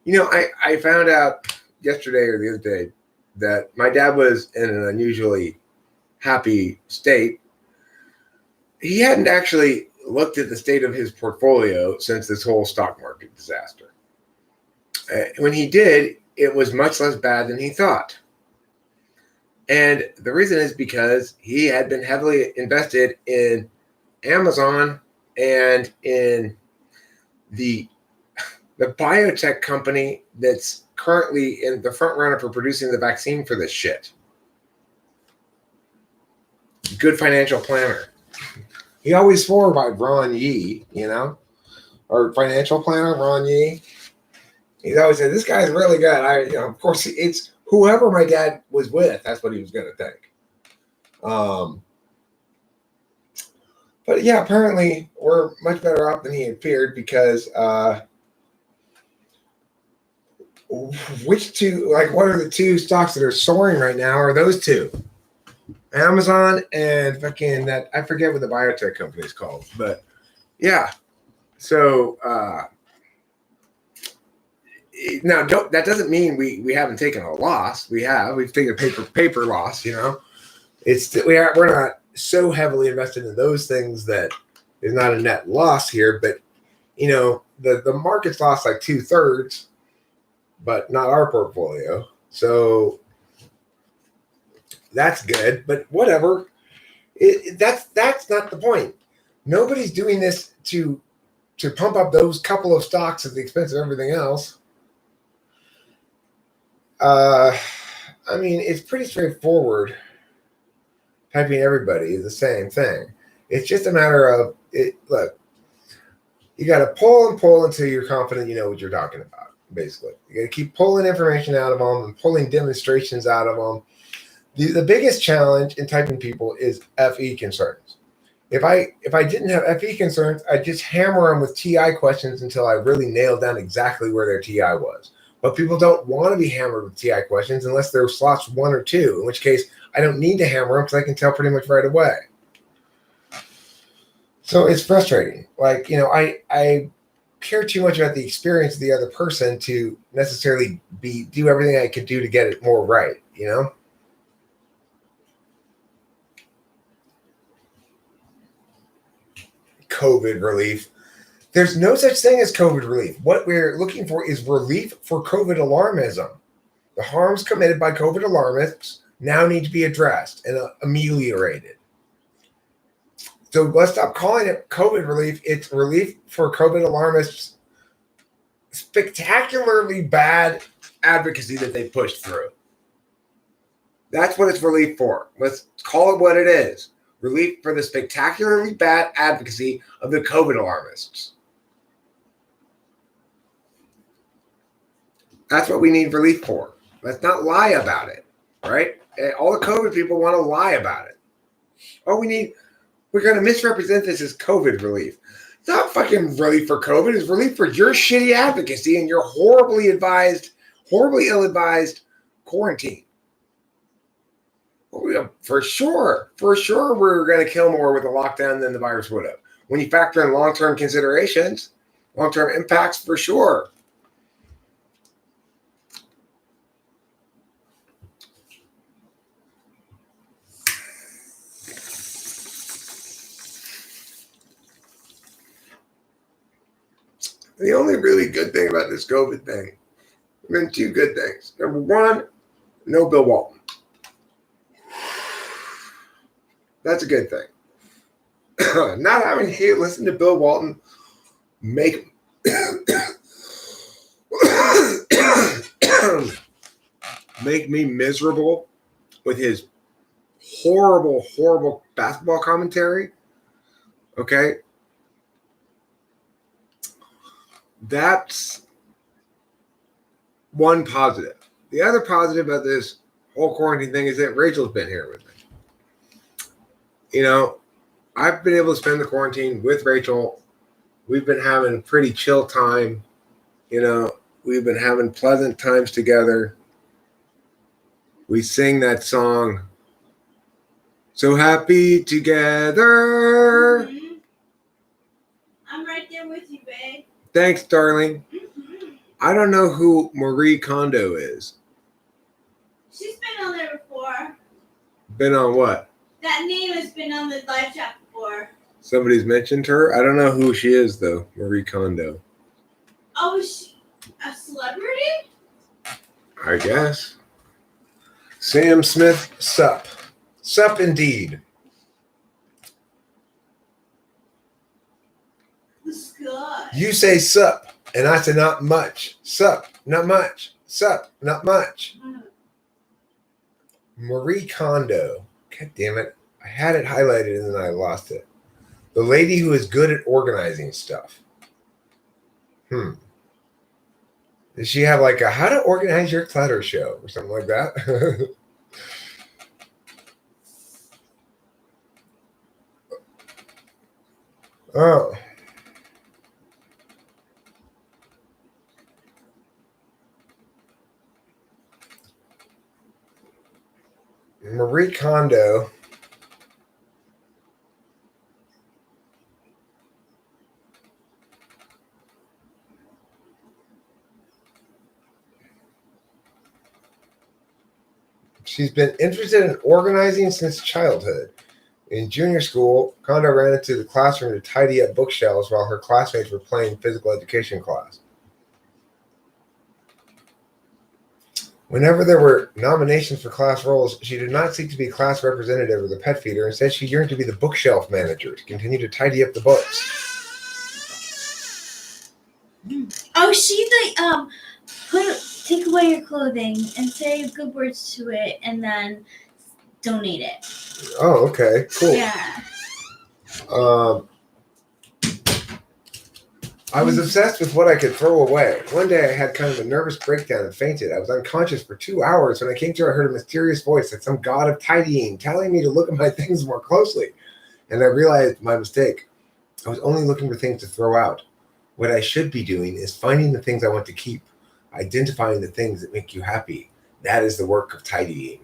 I found out yesterday or the other day that my dad was in an unusually happy state. He hadn't actually looked at the state of his portfolio since this whole stock market disaster. When he did, it was much less bad than he thought. And the reason is because he had been heavily invested in Amazon and in the biotech company that's currently in the front runner for producing the vaccine for this shit. Good financial planner. He always swore by Ron Yee, or financial planner Ron Yee. He's always said, this guy's really good. Of course, it's whoever my dad was with, that's what he was going to think. But yeah, apparently we're much better off than he had feared, because what are the two stocks that are soaring right now are those two. Amazon and fucking that, I forget what the biotech company is called, but yeah. So now that doesn't mean we haven't taken a loss. We've taken a paper loss. We're not so heavily invested in those things that there's not a net loss here. But the market's lost like 2/3, but not our portfolio. So that's good, but whatever. That's not the point. Nobody's doing this to pump up those couple of stocks at the expense of everything else. It's pretty straightforward. Typing everybody is the same thing. It's just a matter of it. Look, you got to pull until you're confident you know what you're talking about. Basically, you got to keep pulling information out of them and pulling demonstrations out of them. The biggest challenge in typing people is FE concerns. If I didn't have FE concerns, I'd just hammer them with TI questions until I really nailed down exactly where their TI was. But people don't want to be hammered with TI questions unless they're slots 1 or 2, in which case I don't need to hammer them because I can tell pretty much right away. So it's frustrating. I care too much about the experience of the other person to necessarily do everything I could do to get it more right, COVID relief. There's no such thing as COVID relief. What we're looking for is relief for COVID alarmism. The harms committed by COVID alarmists now need to be addressed and ameliorated. So let's stop calling it COVID relief. It's relief for COVID alarmists' spectacularly bad advocacy that they pushed through. That's what it's relief for. Let's call it what it is. Relief for the spectacularly bad advocacy of the COVID alarmists. That's what we need relief for. Let's not lie about it, right? All the COVID people want to lie about it. We're going to misrepresent this as COVID relief. It's not fucking relief for COVID. It's relief for your shitty advocacy and your horribly ill-advised quarantine. For sure, we're going to kill more with a lockdown than the virus would have. When you factor in long-term considerations, long-term impacts, for sure. The only really good thing about this COVID thing, there have been 2 good things. Number 1, no Bill Walton. That's a good thing. Not having to listen to Bill Walton make make me miserable with his horrible, horrible basketball commentary. Okay. That's one positive. The other positive about this whole quarantine thing is that Rachel's been here with me. You know, I've been able to spend the quarantine with Rachel. We've been having a pretty chill time. You know, we've been having pleasant times together. We sing that song, So Happy Together. Mm-hmm. I'm right there with you, babe. Thanks, darling. Mm-hmm. I don't know who Marie Kondo is. She's been on there before. Been on what? That name has been on the live chat before. Somebody's mentioned her. I don't know who she is, though. Marie Kondo. Oh, is she a celebrity? I guess. Sam Smith, sup. Sup indeed. The sky. You say sup, and I say not much. Sup, not much. Sup, not much. Marie Kondo. God damn it. I had it highlighted and then I lost it. The lady who is good at organizing stuff. Does she have like a how to organize your clutter show or something like that? Oh. Marie Kondo. She's been interested in organizing since childhood. In junior school, Kondo ran into the classroom to tidy up bookshelves while her classmates were playing physical education class. Whenever there were nominations for class roles, she did not seek to be class representative or the pet feeder. Instead, she yearned to be the bookshelf manager to continue to tidy up the books. Oh, she's like, take away your clothing and say good words to it and then donate it. Oh, okay. Cool. Yeah. I was obsessed with what I could throw away. One day I had kind of a nervous breakdown and fainted. I was unconscious for 2 hours. When I came to, I heard a mysterious voice like some god of tidying telling me to look at my things more closely. And I realized my mistake. I was only looking for things to throw out. What I should be doing is finding the things I want to keep, identifying the things that make you happy. That is the work of tidying.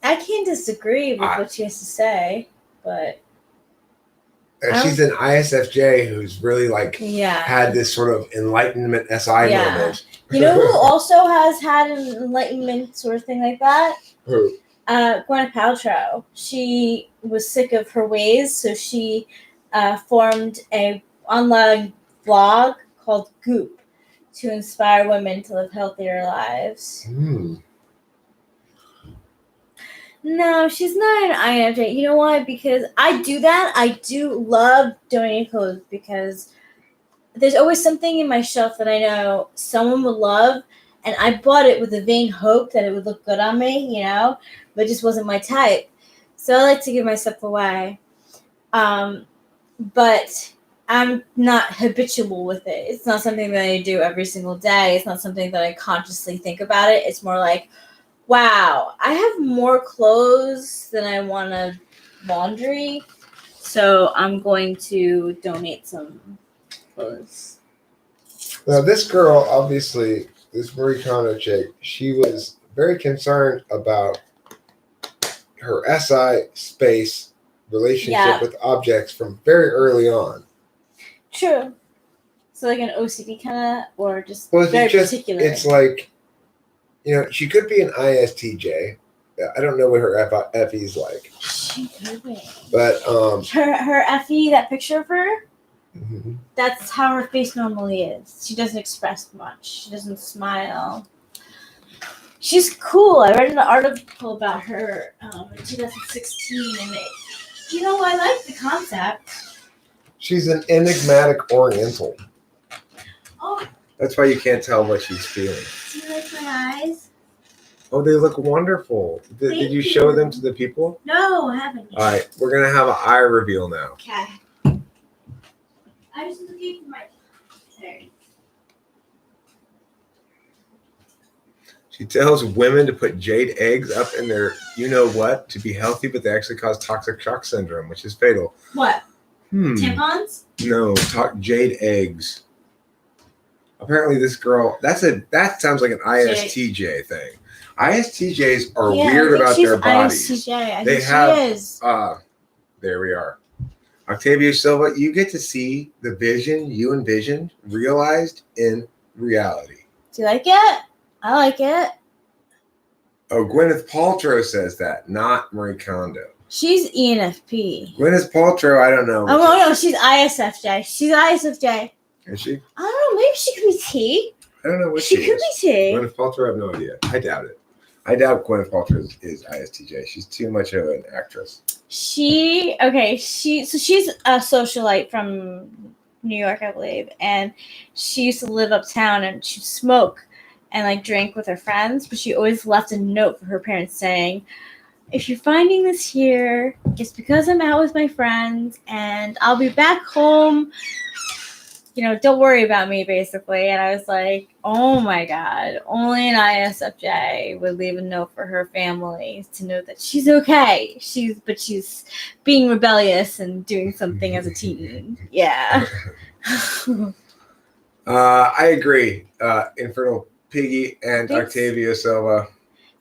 I can't disagree with what she has to say, but she's an ISFJ who's really had this sort of enlightenment SI moment. You know who also has had an enlightenment sort of thing like that? Who? Gwyneth Paltrow. She was sick of her ways, so she formed a online blog called Goop to inspire women to live healthier lives. No, she's not an INFJ. You know why? Because I do that. I do love donating clothes because there's always something in my shelf that I know someone would love, and I bought it with a vain hope that it would look good on me, you know, but it just wasn't my type. So I like to give my stuff away. But I'm not habitual with it. It's not something that I do every single day. It's not something that I consciously think about it. It's more like, wow, I have more clothes than I want to laundry, so I'm going to donate some clothes. Now, this girl, obviously, this Marie Kondo chick, she was very concerned about her SI space relationship with objects from very early on. True. So like an OCD kind of, or just very particular? It's like, you know, she could be an ISTJ. I don't know what her FE's like. She could be. But her FE, that picture of her, mm-hmm. That's how her face normally is. She doesn't express much. She doesn't smile. She's cool. I read an article about her in 2016, and I like the concept. She's an enigmatic Oriental. Oh, That's why you can't tell what she's feeling. Do you like my eyes? Oh, they look wonderful. Did Thank you show you. them to the people? No, I haven't. All right, we're going to have an eye reveal now. Okay. I was looking for my. There. She tells women to put jade eggs up in their you-know-what to be healthy, but they actually cause toxic shock syndrome, which is fatal. What? Tampons? No, jade eggs. Apparently this girl, that sounds like an ISTJ thing. ISTJs are weird about their bodies. ISTJ. They have, there we are. Octavia Silva, you get to see the vision you envisioned realized in reality. Do you like it? I like it. Oh, Gwyneth Paltrow says that, not Marie Kondo. She's ENFP. Gwyneth Paltrow, I don't know. Oh, no, she's ISFJ. She's ISFJ. Is she? I don't know. Maybe she could be T. I don't know what she could is. be T. Gwyneth Paltrow, I have no idea. I doubt it. I doubt Gwyneth Paltrow is ISTJ. She's too much of an actress. She's a socialite from New York, I believe, and she used to live uptown and she'd smoke and like drink with her friends, but she always left a note for her parents saying, if you're finding this here, it's because I'm out with my friends and I'll be back home. Don't worry about me, basically. And I was like, oh my God, only an ISFJ would leave a note for her family to know that she's okay. She's being rebellious and doing something as a teen. Yeah. I agree. Infernal Piggy and Thanks. Octavia Silva.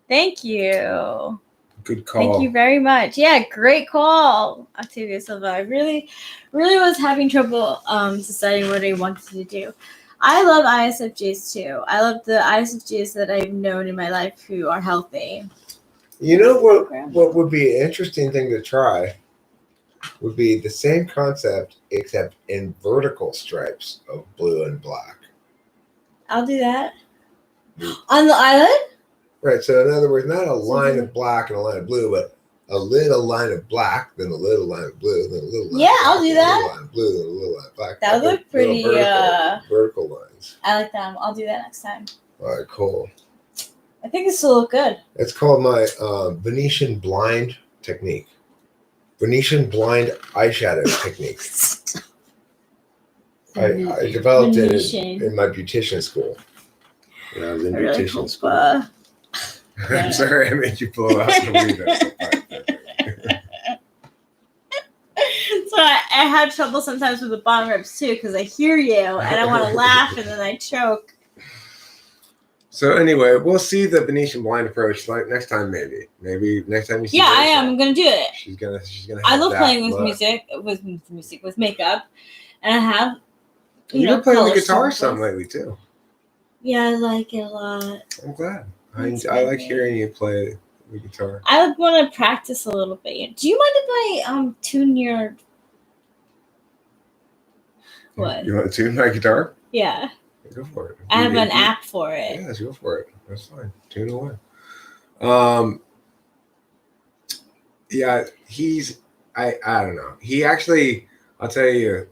Thank you. Good call. Thank you very much. Yeah, great call, Octavia Silva. I really, really was having trouble deciding what I wanted to do. I love ISFJs too. I love the ISFJs that I've known in my life who are healthy. You know what would be an interesting thing to try would be the same concept except in vertical stripes of blue and black. I'll do that. On the island? Right, so in other words, not a line of black and a line of blue, but a little line of black, then a little line of blue, then a little line of black, I'll do that. A little line of blue, then a little line of black. That would look pretty vertical lines. I like them. I'll do that next time. All right, cool. I think this will look good. It's called my Venetian blind technique. Venetian blind eyeshadow technique. I developed it in my beautician school. When I was in beautician school. I'm sorry I made you blow out the window. So I have trouble sometimes with the bong rips too because I hear you and I want to laugh and then I choke. So anyway, we'll see the Venetian blind approach like next time, maybe next time you see. Yeah, I am. I'm gonna do it. She's gonna. I love playing with music, with makeup, and I have. You've been playing the guitar some lately too. Yeah, I like it a lot. I'm glad. I like hearing you play the guitar. I want to practice a little bit. Do you mind if I tune your? What? You want to tune my guitar? Yeah. Go for it. I have an app for it. Yeah, go for it. That's fine. Tune away. Yeah, I don't know. He actually, I'll tell you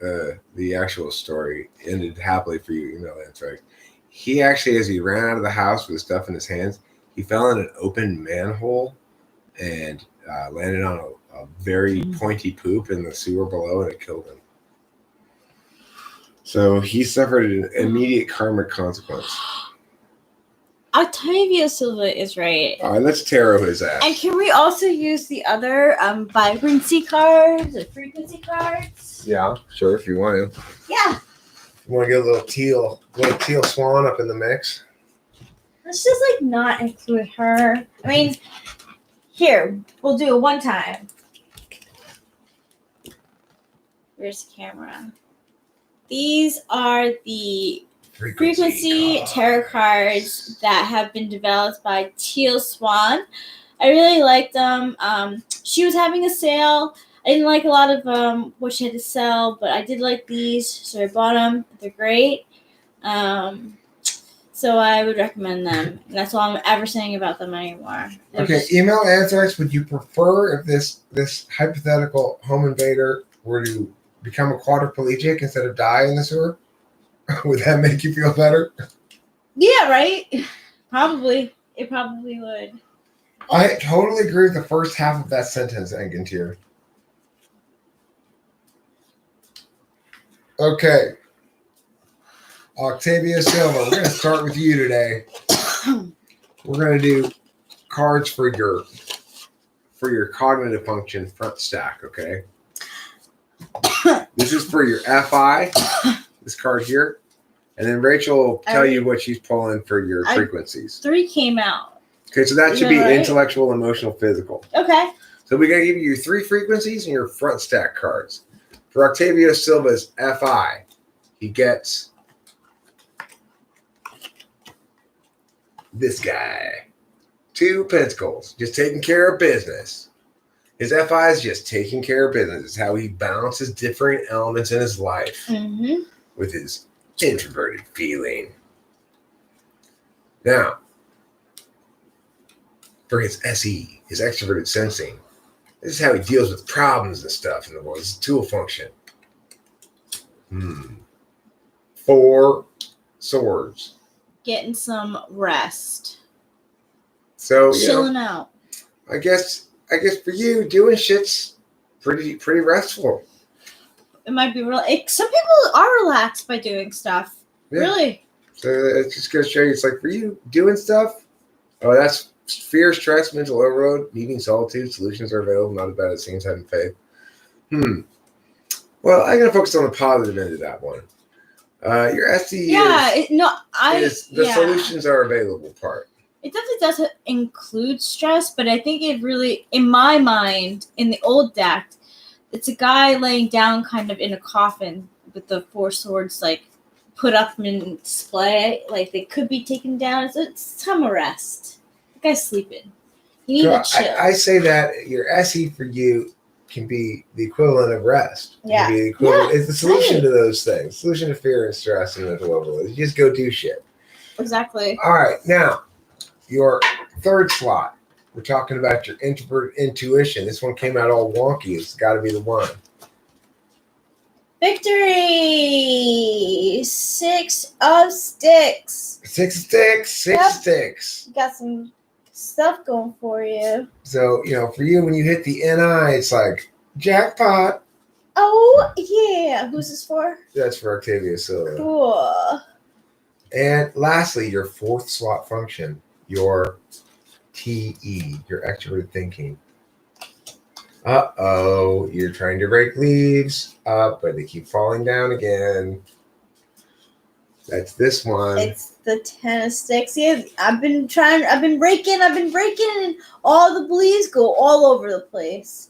the actual story ended happily for you. That's right. He actually, as he ran out of the house with the stuff in his hands, he fell in an open manhole and landed on a very pointy poop in the sewer below, and it killed him. So he suffered an immediate karmic consequence. Octavia Silva is right. All right, let's tarot his ass. And can we also use the other vibrancy cards or frequency cards? Yeah, sure, if you want to. Yeah. You want to get a little teal swan up in the mix? Let's just not include her. I mean, here, we'll do it one time. Where's the camera? These are the frequency tarot cards that have been developed by Teal Swan. I really like them. She was having a sale. I didn't like a lot of what she had to sell, but I did like these, so I bought them. They're great. So I would recommend them. And that's all I'm ever saying about them anymore. Okay, email answers. Would you prefer if this hypothetical home invader were to become a quadriplegic instead of die in the sewer? Would that make you feel better? Yeah, right? Probably. It probably would. I totally agree with the first half of that sentence, Engantier. Okay. Octavia Silva, we're going to start with you today. We're going to do cards for your cognitive function front stack, okay? This is for your FI, this card here. And then Rachel will tell you what she's pulling for your frequencies. 3 came out. Okay, so that should be intellectual, emotional, physical. Okay. So we're going to give you your 3 frequencies and your front stack cards. For Octavio Silva's FI, he gets this guy. 2 pentacles, just taking care of business. His FI is just taking care of business. It's how he balances different elements in his life with his introverted feeling. Now, for his SE, his extroverted sensing, this is how he deals with problems and stuff in the world. It's a tool function. 4 swords. Getting some rest. So chilling out. I guess for you, doing shit's pretty restful. It might be real. Some people are relaxed by doing stuff. Yeah. Really. So it's just gonna show you. It's like for you, doing stuff. Oh, that's fear, stress, mental overload, needing solitude. Solutions are available. Not as bad as it seems. Having faith. Well, I'm gonna focus on the positive end of that one. Your SE is the solutions are available part. It definitely doesn't include stress, but I think it really, in my mind, in the old deck, it's a guy laying down kind of in a coffin with the 4 swords like put up in display, like they could be taken down. So it's time of rest. The guy's sleeping. You need to chill. I say that your SE for you can be the equivalent of rest. Yeah. Can be the equivalent. It's the solution to those things. Solution to fear and stress and mental overload. You just go do shit. Exactly. All right, now your 3rd slot. We're talking about your introvert intuition. This one came out all wonky. It's got to be the one. Victory! 6 of sticks. 6 of sticks. 6 of sticks. You got some stuff going for you. So, for you, when you hit the NI, it's like jackpot. Oh, yeah. Who's this for? That's for Octavia Silva. Cool. And lastly, your 4th slot function, your TE, your extroverted thinking. You're trying to rake leaves up, but they keep falling down again. That's this one. It's the 10 of sticks. Yeah, I've been raking, and all the leaves go all over the place.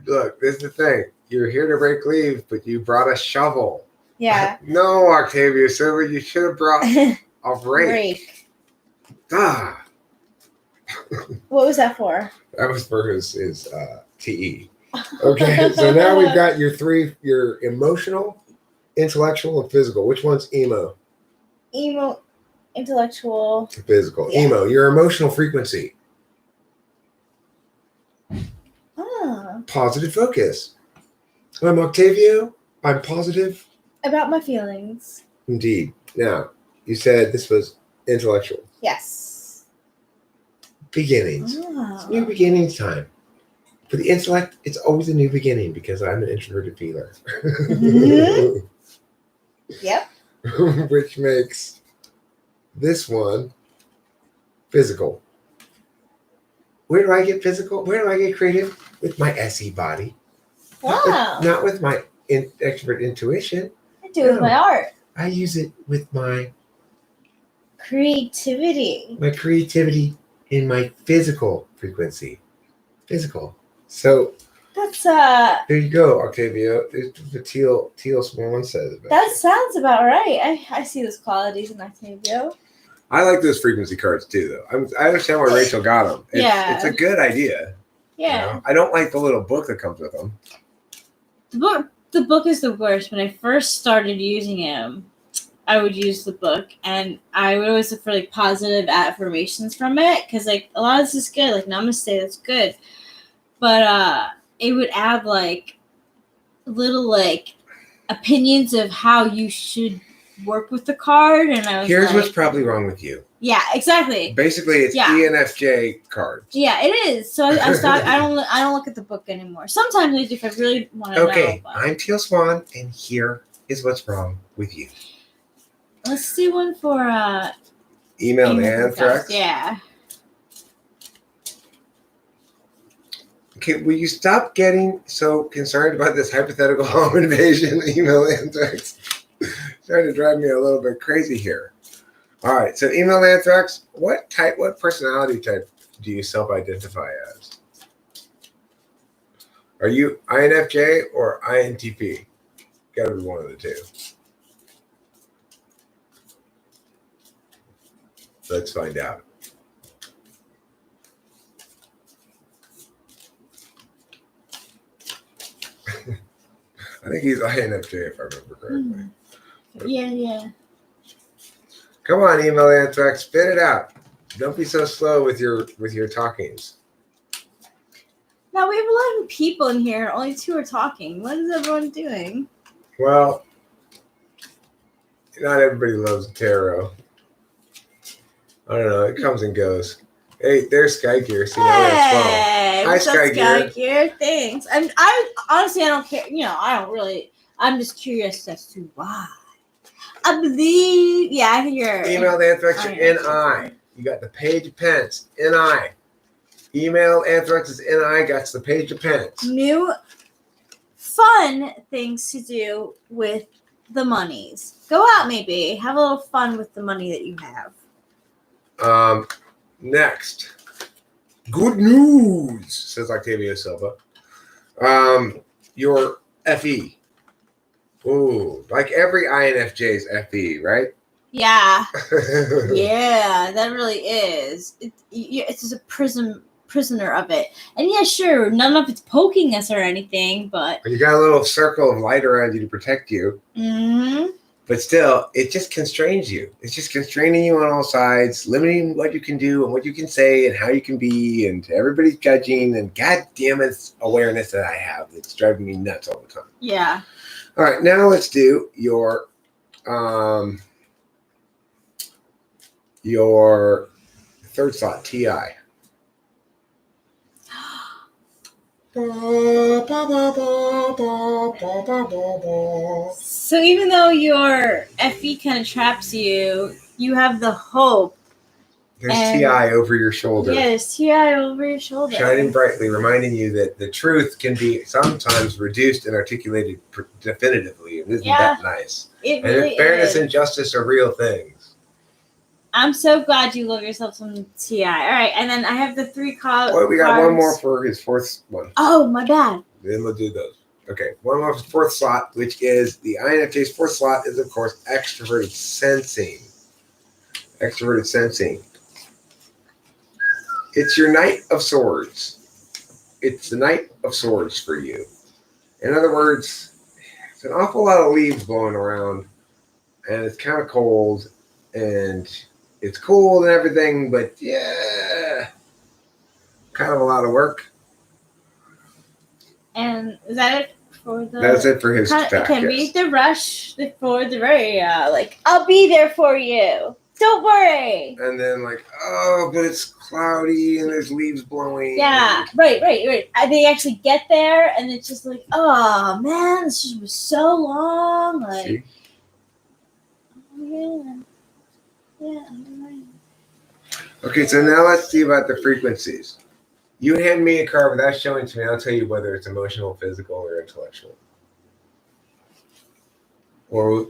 Look, this is the thing. You're here to rake leaves, but you brought a shovel. Yeah. No, Octavia Silva, you should have brought a rake. Ah. What was that for? That was for his TE. Okay, so now we've got your 3, your emotional, intellectual, and physical. Which one's emo? Emo, intellectual. Physical. Yeah. Emo, your emotional frequency. Positive focus. I'm Octavio. I'm positive. About my feelings. Indeed. Now, you said this was intellectual. Yes. Beginnings. It's new beginnings time. For the intellect, it's always a new beginning because I'm an introverted feeler. Mm-hmm. Yep. Which makes this one physical. Where do I get physical? Where do I get creative? With my SE body. Wow. Not with my extrovert intuition. I do it with my art. I use it with my creativity. My creativity in my physical frequency. Physical. So that's there you go, Octavia. The teal swan says about that sounds about right. I see those qualities in Octavia. I like those frequency cards too, though. I understand why Rachel got them. It's a good idea. Yeah. I don't like the little book that comes with them. The book is the worst. When I first started using him, I would use the book, and I would always look for like positive affirmations from it because like a lot of this is good. Like namaste, that's good. But it would add like little like opinions of how you should work with the card, and I was Here's like, what's probably wrong with you. yeah, exactly. Basically, it's Yeah. ENFJ cards. Yeah, it is. So I stopped. I don't look at the book anymore. Sometimes I do if I really want to Okay, know. But I'm Teal Swan, and here is what's wrong with you. let's do one for Email Email anthrax. Yeah. Okay, will you stop getting so concerned about this hypothetical home invasion? Email anthrax. Trying to drive me a little bit crazy here. All right, so email anthrax. What personality type do you self-identify as? Are you INFJ or INTP? Got to be one of the two. Let's find out. I think he's INFJ if I remember correctly. Yeah. Come on, email anthrax, spit it out. Don't be so slow with your talkings. Now we have 11 people in here. Only 2 are talking. What is everyone doing? Well, not everybody loves tarot. I don't know. It comes and goes. Hey, there's Sky Gear. So Hey, Hi, what's up, Sky Gear. Gear? Thanks. I honestly, I don't care. I don't really. I'm just curious as to why. I believe. Yeah, I think you're. Email anthrax, your NI. You got the page of pence. NI. Email anthrax is NI. Got the page of pence. New fun things to do with the monies. Go out, maybe have a little fun with the money that you have. Next. Good news, says Octavio Silva. Your FE. Ooh, like every INFJ's FE, right? Yeah. Yeah, that really is. It's just a prisoner of it. And yeah, sure, none of it's poking us or anything, but You got a little circle of light around you to protect you. Mm-hmm. But still, it just constrains you. It's just constraining you on all sides, limiting what you can do and what you can say and how you can be, and everybody's judging, and goddamn it's awareness that I have that's driving me nuts all the time. Yeah. All right, now let's do your third slot, TI. So even though your FE kind of traps you, you have the hope. There's TI over your shoulder. Yeah, there's TI over your shoulder. Shining brightly, reminding you that the truth can be sometimes reduced and articulated definitively. And isn't that nice? It really and fairness is. and justice are real things. I'm so glad you love yourself some TI. All right, and then I have the 3 cards. Oh, we got one more for his fourth one. Oh, my bad. Then we'll do those. Okay, one more for the fourth slot, which is the INFJ's fourth slot is, of course, extroverted sensing. Extroverted sensing. It's your Knight of Swords. It's the Knight of Swords for you. In other words, it's an awful lot of leaves blowing around, and it's kind of cold, and it's cool and everything, but yeah, kind of a lot of work. And is that it for the? That's it for his fact. It can be the rush for the very like I'll be there for you. Don't worry. And then like, oh, but it's cloudy and there's leaves blowing. Yeah, right. They actually get there, and it's just like, oh man, this just was so long. Like, See? oh yeah. Okay, so now let's see about the frequencies. You hand me a card without showing it to me, I'll tell you whether it's emotional, physical, or intellectual. Or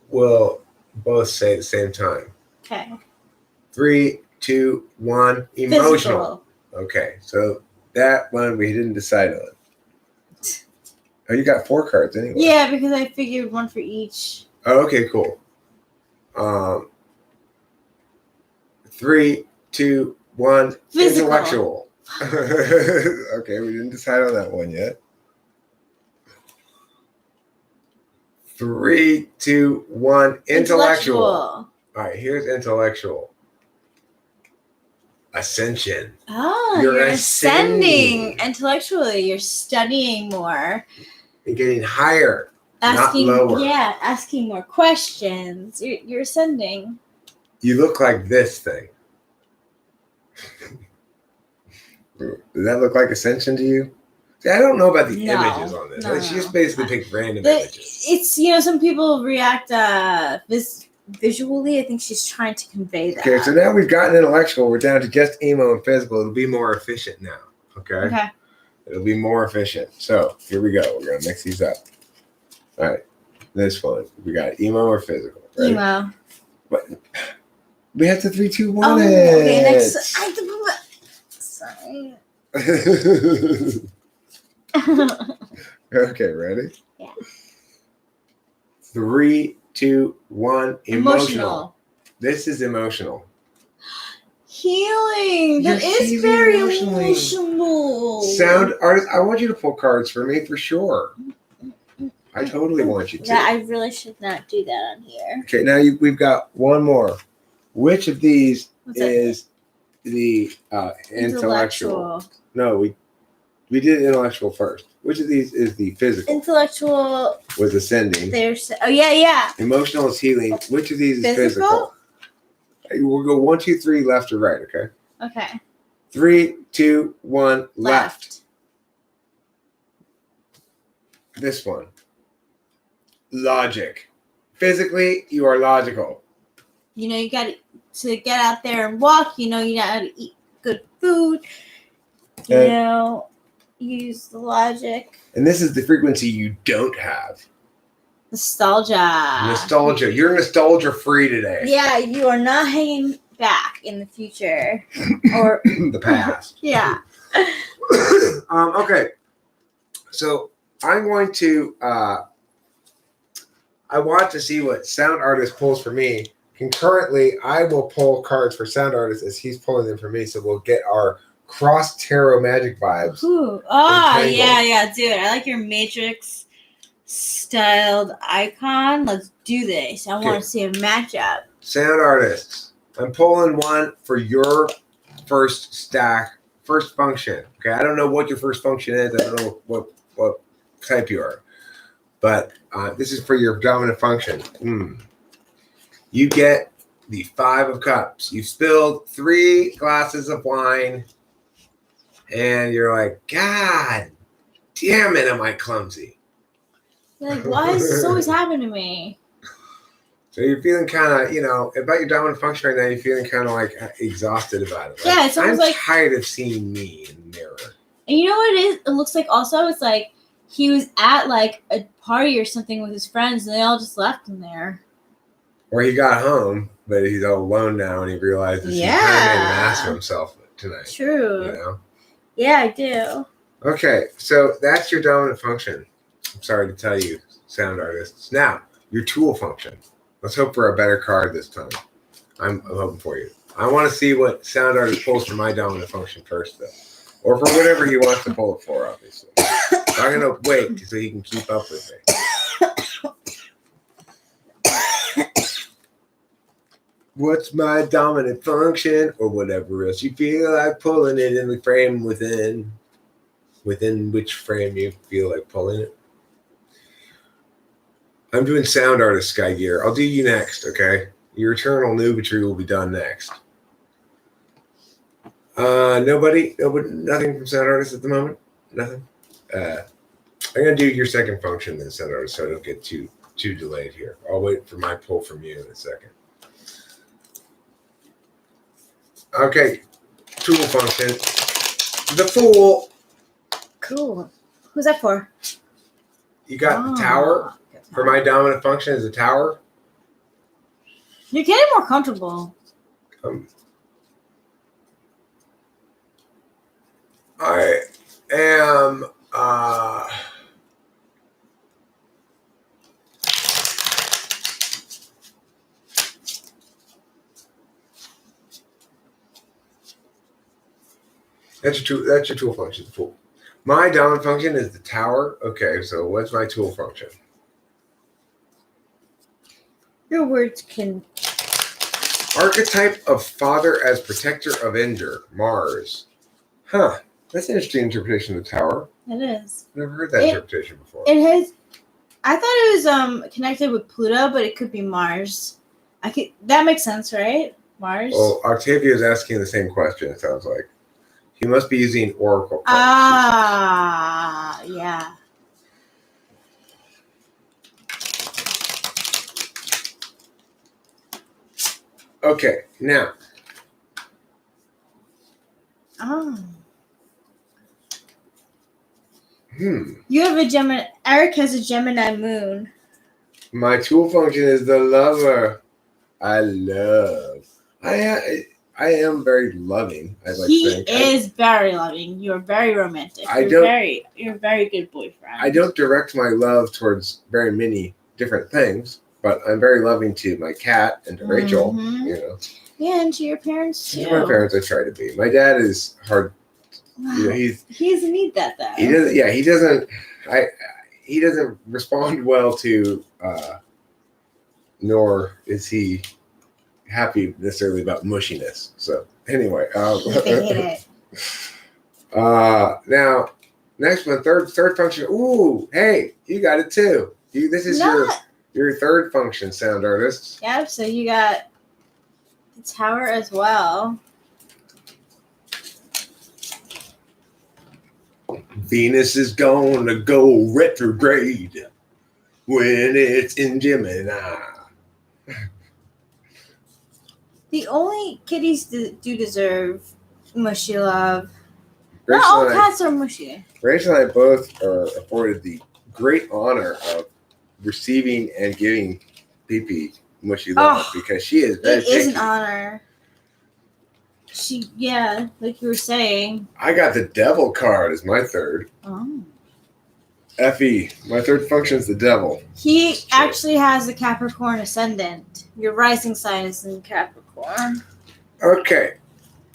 we'll both say at the same time. Okay. 3, 2, 1, emotional. Physical. Okay, so that one we didn't decide on. Oh, you got 4 cards anyway. Yeah, because I figured one for each. Oh, okay, cool. 3, 2, 1, Physical. intellectual. Okay, we didn't decide on that one yet. 3, 2, 1, intellectual. All right, here's intellectual. Ascension. Oh, you're ascending intellectually. You're studying more. And getting higher. asking, not lower. Yeah, asking more questions. You're ascending. You look like this thing. Does that look like ascension to you? See, I don't know about the images on this. No, she just basically picked random The- images. It's some people react visually. I think she's trying to convey that. Okay, so now we've gotten intellectual. We're down to just emo and physical. It'll be more efficient now. Okay. It'll be more efficient. So here we go. We're gonna mix these up. All right. This one. We got emo or physical. Ready? Emo. What? We have to 3, 2, 1. Oh, okay. Next. Sorry. Okay, ready? Yeah. 3, 2, 1. Emotional. This is emotional. Healing. You're That is healing very emotionally. emotional. Sound artist, I want you to pull cards for me for sure. I totally want you to. I really should not do that on here. Okay, now we've got one more. Which of these is the intellectual? No, we did intellectual first. Which of these is the physical? Intellectual. Was ascending. Yeah. Emotional is healing. Which of these is physical? We'll go 1, 2, 3, left or right. Okay. Okay. 3, 2, 1, left. This one. Logic. Physically, you are logical. You got to get out there and walk. You got to eat good food. Use the logic. And this is the frequency you don't have. Nostalgia. You're nostalgia free today. Yeah, you are not hanging back in the future or the past. Yeah. Okay. So I'm going to. I want to see what sound artist pulls for me. Concurrently, I will pull cards for sound artist as he's pulling them for me. So we'll get our cross tarot magic vibes. Ooh. Oh, yeah, dude. I like your Matrix styled icon. Let's do this. I want to see a matchup. Sound artists. I'm pulling one for your first function. Okay, I don't know what your first function is. I don't know what type you are. But this is for your dominant function. You get the 5 of Cups. You spilled 3 glasses of wine. And you're like, God damn it, am I clumsy? You're like, why is this always happening to me? So you're feeling kind of, about your dominant function right now, you're feeling kind of like exhausted about it. Yeah, it's almost like tired of seeing me in the mirror. And you know what it is? It looks like also it's like he was at like a party or something with his friends and they all just left him there. Or he got home, but he's all alone now and he realizes he kind of made an ass of himself tonight. True. Yeah, I do. Okay, so that's your dominant function. I'm sorry to tell you, sound artists. Now, your tool function. Let's hope for a better card this time. I'm hoping for you. I want to see what sound artist pulls for my dominant function first, though. Or for whatever he wants to pull it for, obviously. I'm going to wait so he can keep up with me. What's my dominant function? Or whatever else you feel like pulling it in the frame within. Within which frame you feel like pulling it. I'm doing sound artist Sky Gear. I'll do you next, okay? Your eternal nubitry will be done next. Nobody, nothing from sound artist at the moment? Nothing? I'm going to do your second function then, sound artist, so I don't get too delayed here. I'll wait for my pull from you in a second. Okay, tool function. The Fool. Cool. Who's that for? You got the Tower. For my dominant function is a Tower. You're getting more comfortable. I am that's your tool function, the Fool. My dominant function is the Tower. Okay, so what's my tool function? Your words can. Archetype of father as protector of Ender, Mars. Huh. That's an interesting interpretation of the Tower. It is. Never heard that interpretation before. It has. I thought it was connected with Pluto, but it could be Mars. That makes sense, right? Mars. Well, Octavia is asking the same question. It sounds like he must be using Oracle. Yeah. Okay, now. Oh. You have a Gemini. Eric has a Gemini moon. My tool function is the lover. I love. I am very loving. He is very loving. You're very romantic. You're a very good boyfriend. I don't direct my love towards very many different things, but I'm very loving to my cat and to Rachel. You know. Yeah, and to your parents too. To my parents, I try to be. My dad is hard. You know, he doesn't need that though. He doesn't. Yeah, he doesn't. He doesn't respond well to. Nor is he happy necessarily about mushiness. So anyway, now next one, third function. Ooh, hey, you got it too. This is your third function, sound artist. Yep. So you got the tower as well. Venus is gonna go retrograde when it's in Gemini. The only kitties do deserve mushy love. Not all cats are mushy. Rachel and I both are afforded the great honor of receiving and giving Pee-Pee mushy love because she is very picky. It is an honor. Like you were saying. I got the devil card as my third. Oh. F.E. My third function is the devil. He actually has a Capricorn ascendant. Your rising sign is in Capricorn. Okay.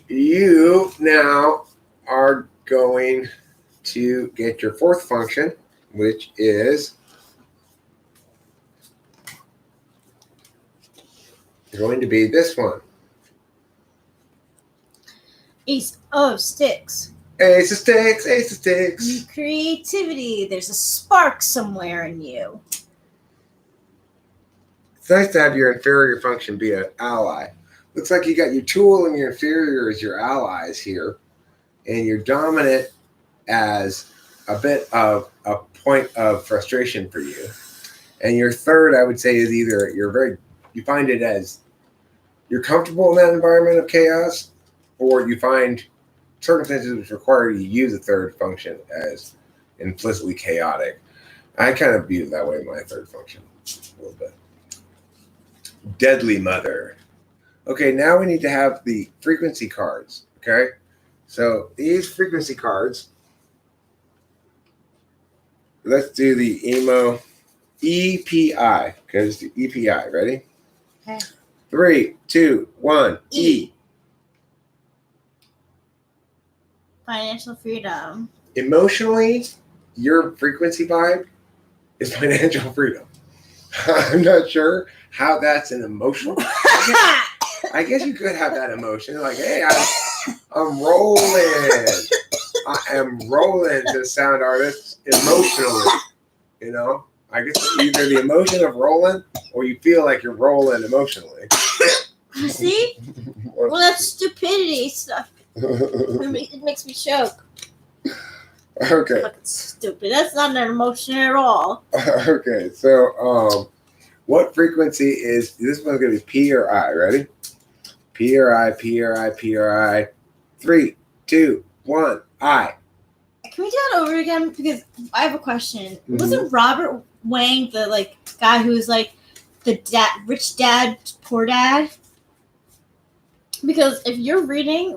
You now are going to get your fourth function, which is going to be this one. Ace of Sticks. Ace of Sticks, Ace of Sticks. New creativity. There's a spark somewhere in you. It's nice to have your inferior function be an ally. Looks like you got your tool and your inferior as your allies here. And your dominant as a bit of a point of frustration for you. And your third, I would say, is either you find it as you're comfortable in that environment of chaos, or you find circumstances which require you to use a third function as implicitly chaotic. I kind of view it that way, my third function, a little bit. Deadly Mother. Okay, now we need to have the frequency cards, okay? So these frequency cards, let's do the emo EPI, okay, let's do EPI, ready? Okay. 3, 2, 1, E. Financial freedom. Emotionally, your frequency vibe is financial freedom. I'm not sure how that's an emotional. I guess you could have that emotion, like, hey, I'm rolling. I am rolling to sound artists emotionally. You know, I guess either the emotion of rolling or you feel like you're rolling emotionally. See? Well, that's stupidity stuff. It makes me choke. Okay. Fucking stupid. That's not an emotion at all. Okay, so what frequency is this one's gonna be P or I? Ready? P or I, P or I, P or I. 3, 2, 1, I. Can we do that over again? Because I have a question. Mm-hmm. Wasn't Robert Wang the guy who was like the rich dad, poor dad? Because if you're reading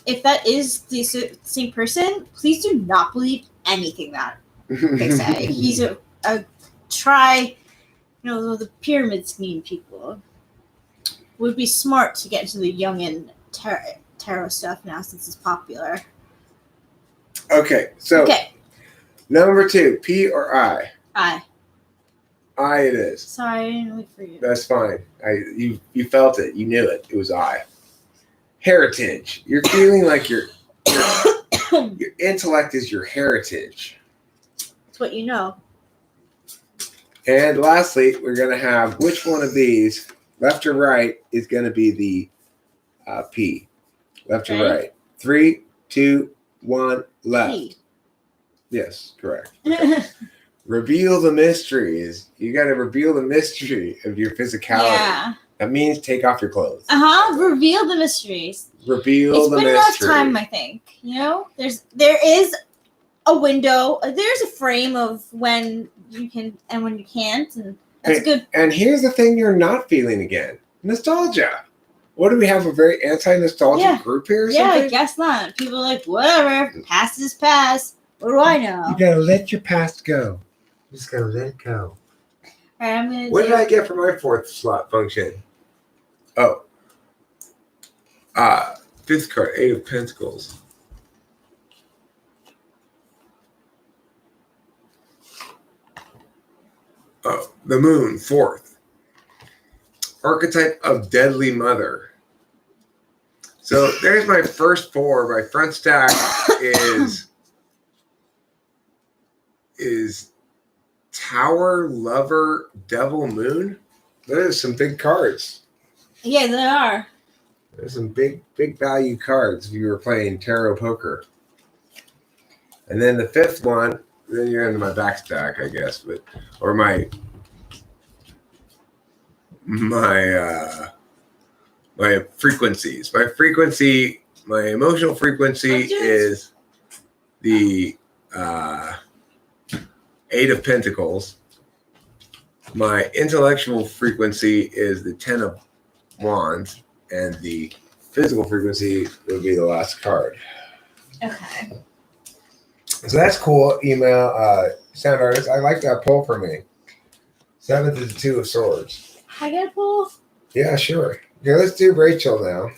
if that is the same person, please do not believe anything that they say. He's the pyramid scheme people. Would be smart to get into the Jungian tarot stuff now since it's popular. Okay, so number 2, P or I? I it is. Sorry, I didn't wait for you. That's fine. You felt it. You knew it. It was I. Heritage. You're feeling like your intellect is your heritage. It's what you know. And lastly, we're going to have which one of these, left or right, is going to be the P. Left or Ready? right. 3, 2, 1, left. P. Yes, correct. Okay. Reveal the mysteries. You got to reveal the mystery of your physicality. Yeah. That means take off your clothes. Reveal the mysteries. Reveal It's the been mystery. enough time, I think. You know, there is a window. There's a frame of when you can and when you can't, and that's good. And here's the thing: you're not feeling again. Nostalgia. What do we have? A very anti-nostalgic group here? Or Yeah, something? I guess not. People are like, whatever. Past is past. What do I know? You gotta let your past go. You just gotta let it go. All right, I'm gonna. What did I get for my fourth slot function? Oh. Fifth card, 8 of Pentacles. Oh, the Moon, 4th. Archetype of Deadly Mother. So there's my first 4. My front stack is Tower, Lover, Devil, Moon. Those are some big cards. Yeah, they are. There's some big value cards if you were playing tarot poker. And then the 5th one, then you're into my back stack, I guess, or my frequencies. My emotional frequency is the 8 of Pentacles. My intellectual frequency is the 10 of Wands, and the physical frequency would be the last card. Okay. So that's cool. Email sound artist. I like that pull for me. 7th is the 2 of Swords. I get a pull. Yeah, sure. Okay, let's do Rachel now.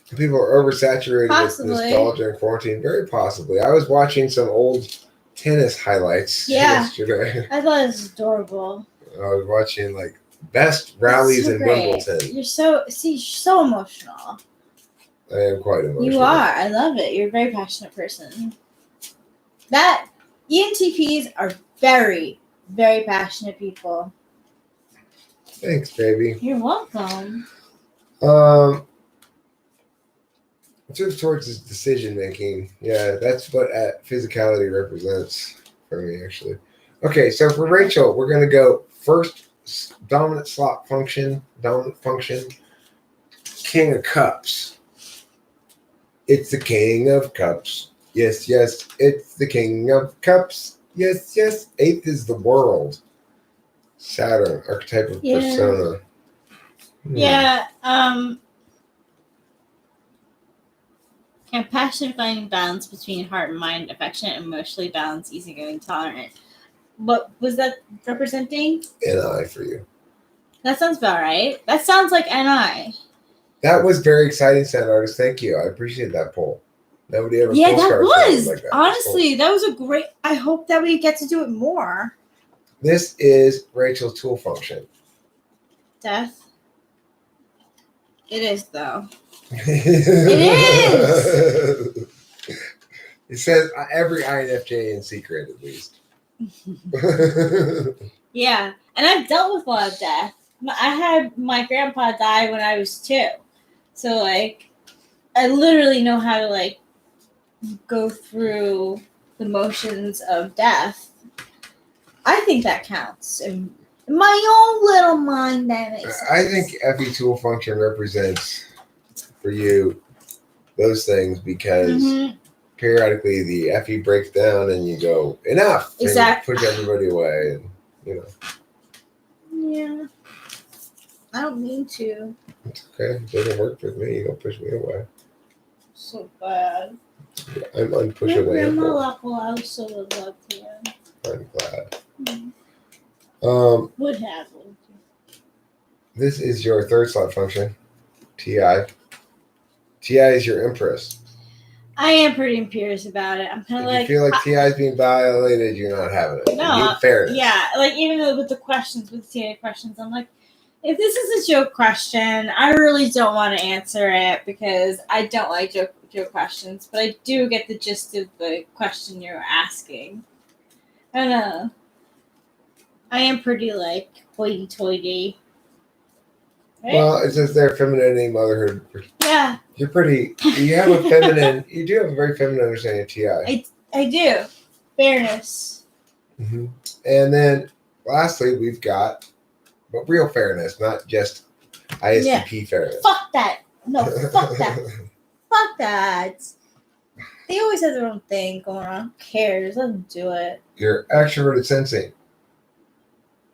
People are oversaturated with nostalgia and quarantine. Very possibly. I was watching some old tennis highlights yesterday. I thought it was adorable. I was watching like best rallies in Wimbledon. You're so emotional. I am quite emotional. You are. I love it. You're a very passionate person. That ENTPs are very, very passionate people. Thanks, baby. You're welcome. Just towards his decision making. Yeah, that's what physicality represents for me, actually. Okay, so for Rachel, we're going to go first dominant function, King of Cups. It's the King of Cups. Yes, yes, it's the King of Cups. Yes, yes. 8th is the World. Saturn, archetype of persona. Yeah, compassionate, finding balance between heart and mind, affectionate, emotionally balanced, easygoing, tolerant. What was that representing? NI for you. That sounds about right. That sounds like NI. That was very exciting, sound artist. Thank you. I appreciate that poll. Nobody ever. Yeah, that was like that. Honestly, that was a great. I hope that we get to do it more. This is Rachel's tool function. Death. It is though. It is. It says every INFJ in secret, at least. Yeah, and I've dealt with a lot of death. I had my grandpa die when I was 2, so like, I literally know how to like go through the motions of death. I think that counts in my own little mind. That makes sense. I think FE tool function represents for you those things because periodically the FE breaks down and you go enough. Exactly. And you push everybody away, and you know. Yeah. I don't mean to. It's okay. It doesn't work with me. You don't push me away. So bad. I'm unpushable. Grandma Lockwell, I would so would love to. I'm glad. Would have. This is your 3rd slot function, TI. TI is your Empress. I am pretty imperious about it. I'm kind of like. If you feel like TI is being violated, you're not having it. No. You need fairness. Yeah, like even with the questions, with TI questions, I'm like, If this is a joke question, I really don't want to answer it because I don't like joke questions, but I do get the gist of the question you're asking. I don't know. I am pretty like hoity-toity. Right? Well, it's just their femininity, motherhood. Yeah. You're pretty. You have a feminine. You do have a very feminine understanding of TI. I do. Fairness. Mm-hmm. And then, lastly, we've got but real fairness, not just ISTP fairness. Fuck that. No, fuck that. Fuck that. They always have their own thing going on. Who cares? Let them do it. Your extroverted sensing.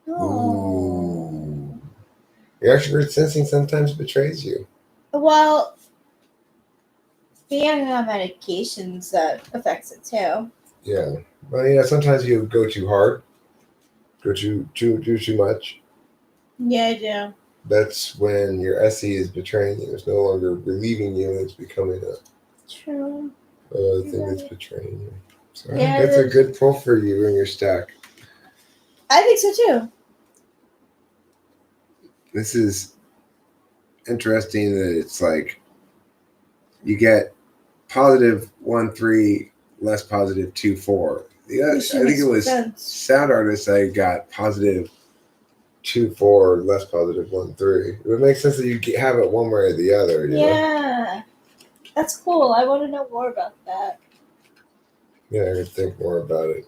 No. Ooh. Your extroverted sensing sometimes betrays you. Well, being on medications that affects it too. Yeah. Well, sometimes you go too hard, go too much. Yeah, I do. That's when your SE is betraying you. It's no longer relieving you. It's becoming True. a thing that's betraying you. So Yeah, that's a good pull for you in your stack. I think so too. This is interesting that it's like you get positive 1-3, less positive 2-4. Yeah, I think it was Sound Artist. I got positive 2-4, less positive 1-3. It would make sense that you have it one way or the other. You know? That's cool. I want to know more about that. Yeah, I could think more about it.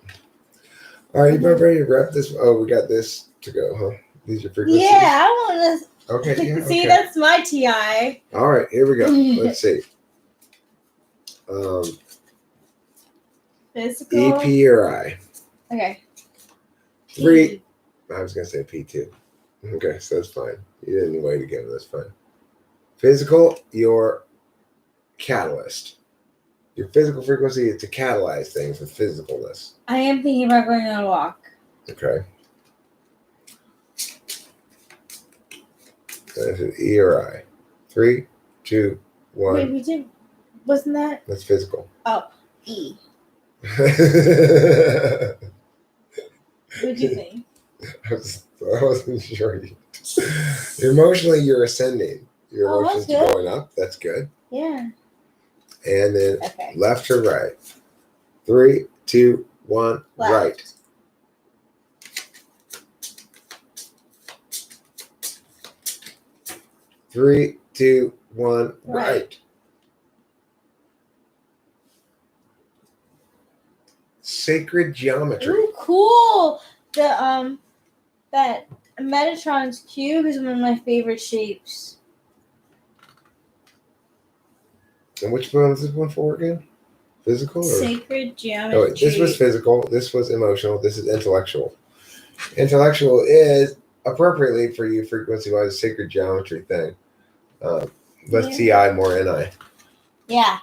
All right, you about ready to wrap this? Oh, we got this to go, huh? These are frequencies. Yeah, I want to. Okay. Yeah, See, okay. that's my TI. All right, here we go. Let's see. Physical. EP or I? Okay. 3. I was gonna say P2. Okay, so that's fine. You didn't wait again. That's fine. Physical, your catalyst. Your physical frequency is to catalyze things with physicalness. I am thinking about going on a walk. Okay. That's an E or I. 3, 2, 1. Wait, we did. Wasn't that? That's physical. Oh, E. What do you think? I wasn't sure. Emotionally, you're ascending. Your emotions are going up. That's good. Yeah. And then left to right. 3, 2, 1, left. Right. Three, 2, 1, right. Sacred geometry. Ooh, cool. The that Metatron's cube is one of my favorite shapes. And which one was this one for again? Physical? Or? Sacred geometry. Oh, wait, this was physical. This was emotional. This is intellectual. Intellectual is appropriately for you frequency-wise a sacred geometry thing. Less TI, more NI. Yeah.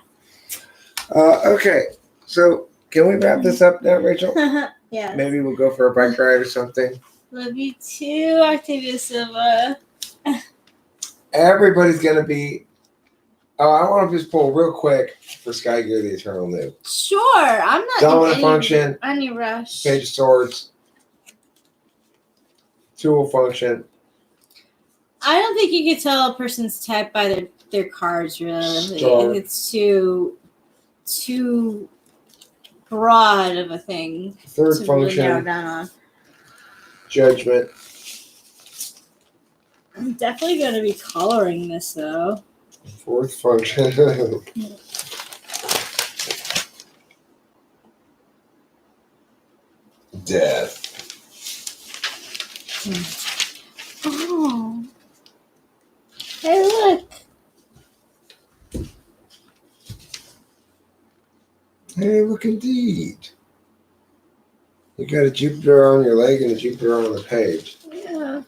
Okay, so can we wrap this up now, Rachel? Yeah. Maybe we'll go for a bike ride or something. Love you too, Octavia Silva. Everybody's gonna be. Oh, I want to just pull real quick for Sky Gear the Eternal New. Sure, I'm not Dominant function. Any rush. Page of Swords. Tool function. I don't think you can tell a person's type by their cards, really. Star. It's too broad of a thing. Third to function. Really narrow down on. Judgment. I'm definitely going to be coloring this, though. Fourth function. Death. Oh. Hey, look. Hey, look indeed. You got a Jupiter on your leg and a Jupiter on the page. Yeah.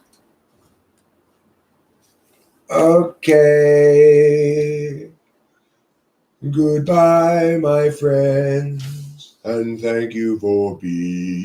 Okay. Goodbye, my friends, and thank you for being